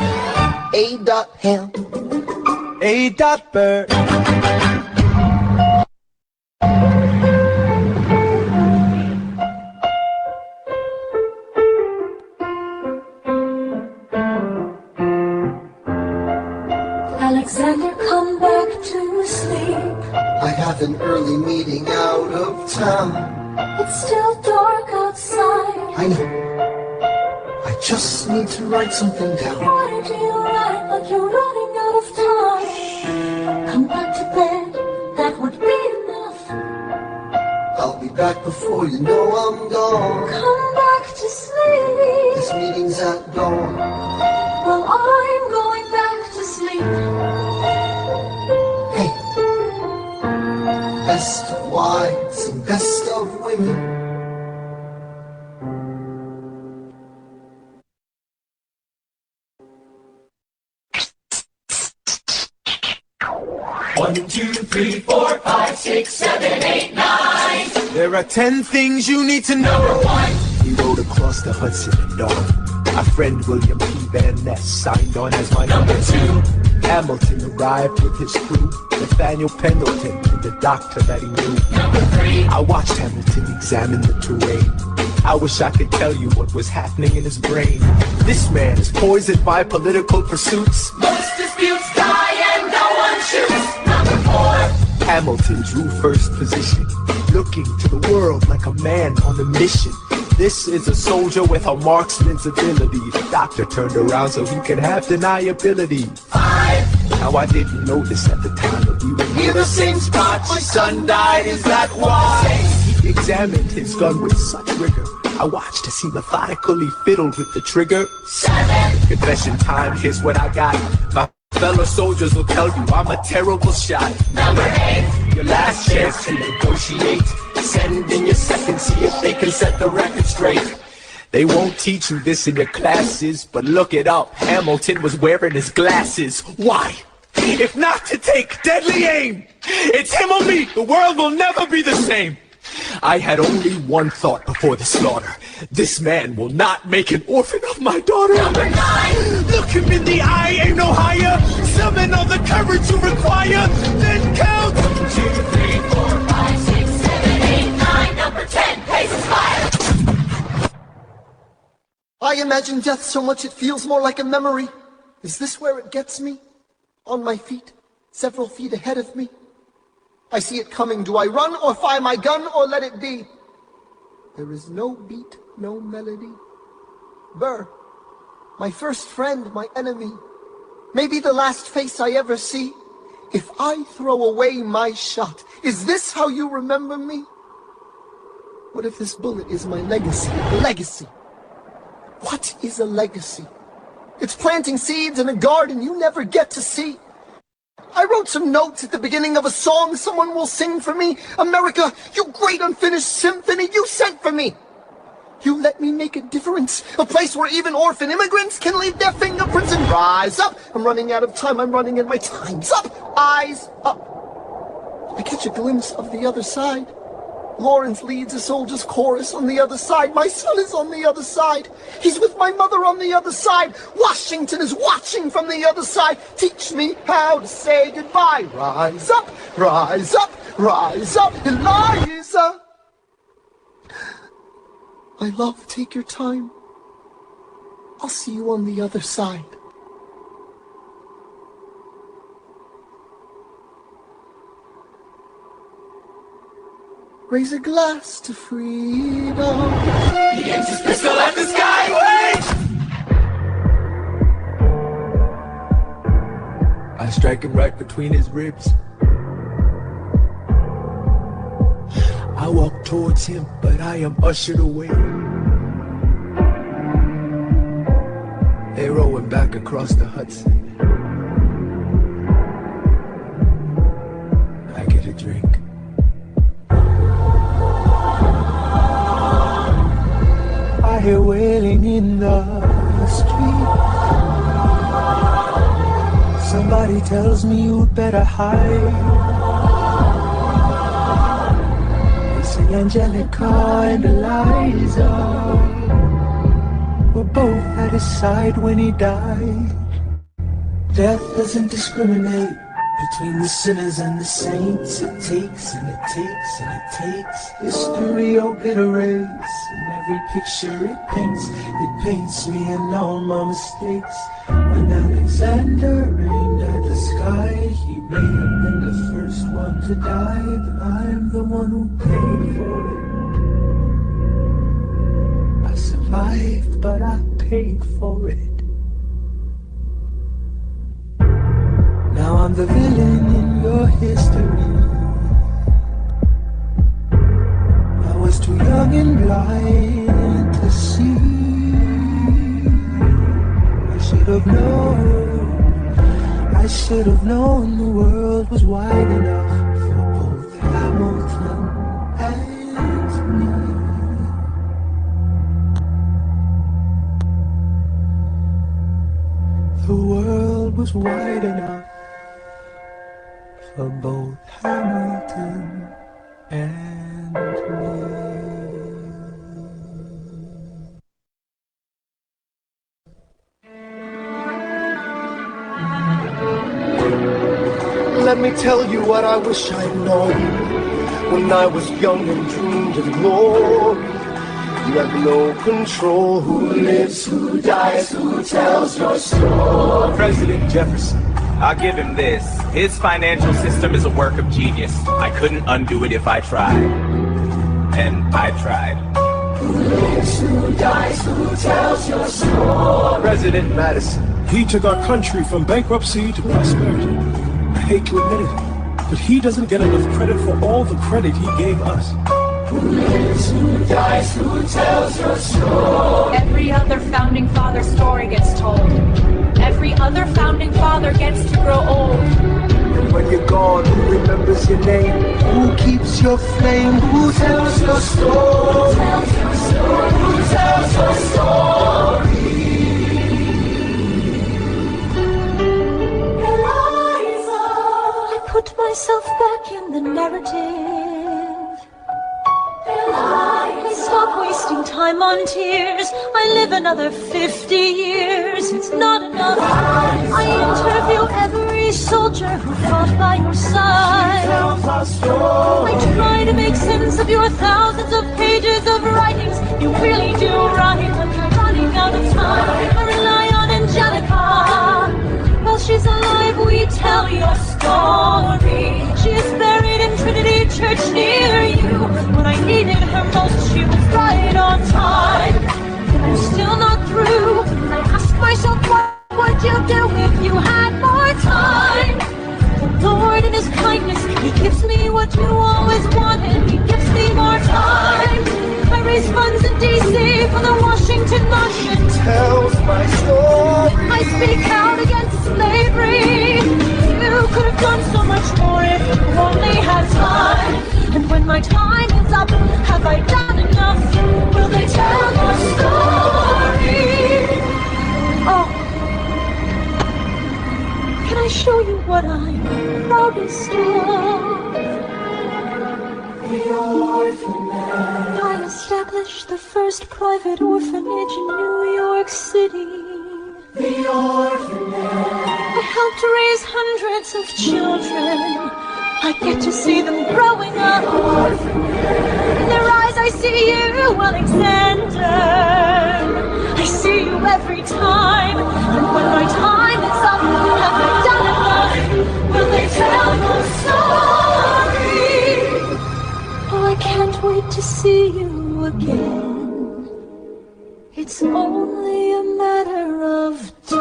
A.Ham. A.Burr. Alexander, come back to sleep. I have an early meeting out of town. It's still dark outside. I know. I just need to write something down. Why did you write like you're running out of time? Come back to bed, that would be enough. I'll be back before you know I'm gone. Come back to sleep. This meeting's at dawn. Well, I'm going back to sleep. Hey, best of wives and best of women. 1, 2, 3, 4, 5, 6, 7, 8, 9. There are 10 things you need to know. Number 1. He rode across the Hudson at dawn. Our friend William P. Van Ness signed on as my Number 2. Hamilton arrived with his crew, Nathaniel Pendleton and the doctor that he knew. Number 3. I watched Hamilton examine the terrain. I wish I could tell you what was happening in his brain. This man is poisoned by political pursuits. Most disputes die and no one shoots. Number 4. Hamilton drew first position, looking to the world like a man on a mission. This is a soldier with a marksman's ability. The doctor turned around so he could have deniability. 5. Now I didn't know this at the time, but we were near the same spot. My son died, is that why? He examined his gun with such rigor. I watched as he methodically fiddled with the trigger. 7. Confession time, here's what I got. My fellow soldiers will tell you I'm a terrible shot. Number 8. Your last chance to negotiate. Send in your second, see if they can set the record straight. They won't teach you this in your classes, but look it up. Hamilton was wearing his glasses. Why? If not to take deadly aim. It's him or me. The world will never be the same. I had only one thought before the slaughter. This man will not make an orphan of my daughter. Number 9. Look him in the eye, aim no higher. Summon all the courage you require. Then count. 1, 2, 3, 4, 5, 6, 7, 8, 9. Number 10. Paces fire. I imagine death so much it feels more like a memory. Is this where it gets me? On my feet, several feet ahead of me. I see it coming. Do I run or fire my gun or let it be? There is no beat, no melody. Burr, my first friend, my enemy. Maybe the last face I ever see. If I throw away my shot, is this how you remember me? What if this bullet is my legacy? Legacy. What is a legacy? It's planting seeds in a garden you never get to see. I wrote some notes at the beginning of a song someone will sing for me. America, you great unfinished symphony you sent for me. You let me make a difference. A place where even orphan immigrants can leave their fingerprints and rise up. I'm running out of time. I'm running and my time's up. Eyes up. I catch a glimpse of the other side. Lawrence leads a soldier's chorus on the other side. My son is on the other side. He's with my mother on the other side. Washington is watching from the other side. Teach me how to say goodbye. Rise up, rise up, rise up, Eliza. My love, take your time. I'll see you on the other side. Raise a glass to freedom. He aims his pistol at the sky. Wait! I strike him right between his ribs. I walk towards him, but I am ushered away. They roll him back across the Hudson. I get a drink. I hear wailing in the street. Somebody tells me you'd better hide. They say Angelica and Eliza were both at his side when he died. Death doesn't discriminate between the sinners and the saints. It takes and it takes and it takes. History obliterates, and every picture it paints me and all my mistakes. When Alexander aimed at the sky, he may have been the first one to die, but I'm the one who paid for it. I survived, but I paid for it. Now I'm the villain in your history. I was too young and blind to see. I should have known the world was wide enough for both Hamilton and me. The world was wide enough for both Hamilton and me. Let me tell you what I wish I'd known when I was young and dreamed of glory. You have no control. Who lives, who dies, who tells your story? President Jefferson. I'll give him this. His financial system is a work of genius. I couldn't undo it if I tried. And I tried. Who lives, who dies, who tells your story? President Madison. He took our country from bankruptcy to prosperity. I hate to admit it, but he doesn't get enough credit for all the credit he gave us. Who lives, who dies, who tells your story? Every other founding father story gets told. Every other founding father gets to grow old. And when you're gone, who remembers your name? Who keeps your flame? Who tells your story? Who tells your story? Who tells your story? Put myself back in the narrative. I stop wasting time on tears. I live another 50 years. It's not enough. I interview every soldier who fought by your side. I try to make sense of your thousands of pages of writings. You really do write when you're running out of time. I rely on Angelica. While she's alive, we tell your story. She is buried in Trinity Church near you. When I needed her most, she was right on time. But I'm still not through. And I ask myself, what would you do if you had more time? The Lord in His kindness, He gives me what you always wanted. He gives me more time. I raise funds in D.C. for the Washington Monument. Tells my story. I speak out against slavery. You could have done so much more if you only had time. And when my time is up, have I done enough? Will they tell your story? Oh, can I show you what I'm proudest of? I established the first private orphanage in New York City. The orphanage. I helped raise hundreds of children. I get to see them growing up. In their eyes I see you, Alexander. I see you every time. And when my time is up, have I done enough? Will they tell your story? Oh, I can't wait to see you again. It's only a matter of time.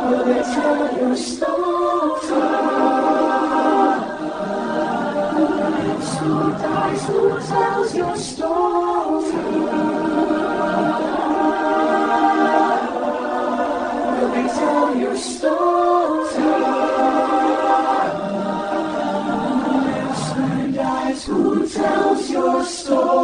Will they tell your story? Who dies, who tells your story? Will they tell your story? Who tells your story?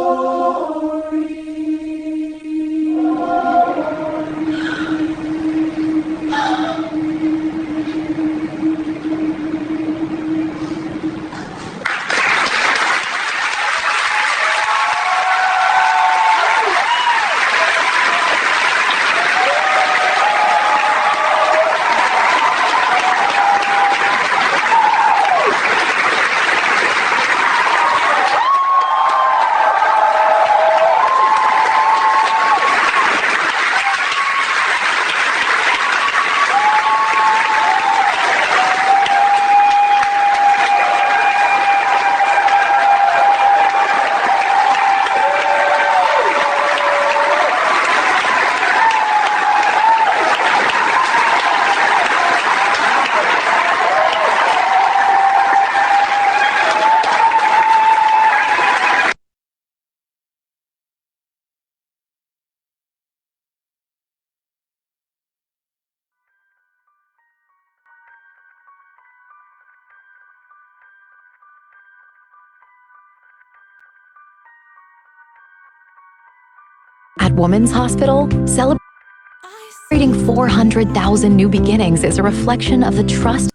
At Women's Hospital, celebrating 400,000 new beginnings is a reflection of the trust.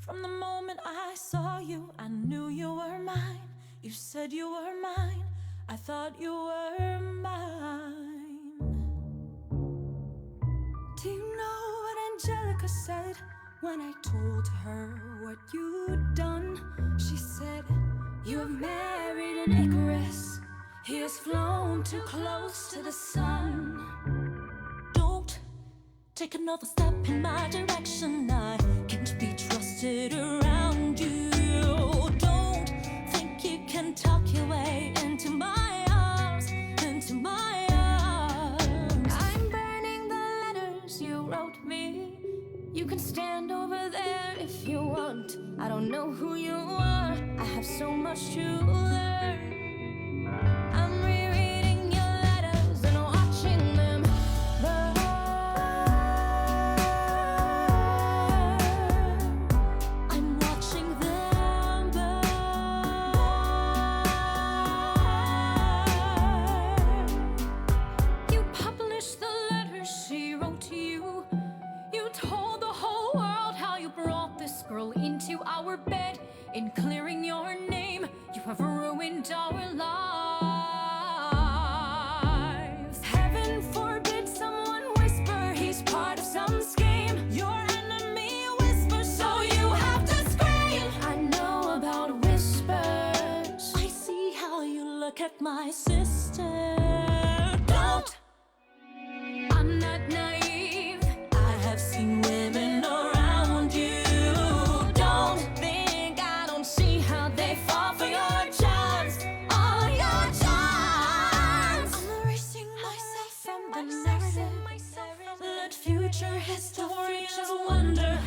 From the moment I saw you, I knew you were mine. You said you were mine. I thought you were mine. Do you know what Angelica said when I told her what you'd done? She said, you have married an Icarus. He has flown too close to the sun. Don't take another step in my direction. I can't be trusted around you. Don't think you can talk your way into my arms, into my arms. I'm burning the letters you wrote me. You can stand over there if you want. I don't know who you are. I have so much to learn. I'm rereading your letters and watching them burn. I'm watching them burn. You published the letters she wrote to you. You told the whole world how you brought this girl into our bed. In clearing your name, you have ruined our lives. Heaven forbid someone whisper he's part of some scheme. Your enemy whispers, so you have to scream. I know about whispers. I see how you look at my sister. Don't. I'm not naive. I have seen women around you. Don't think I don't see how they fall for your charms. All your charms. I'm erasing myself from the narrative. Let future historians wonder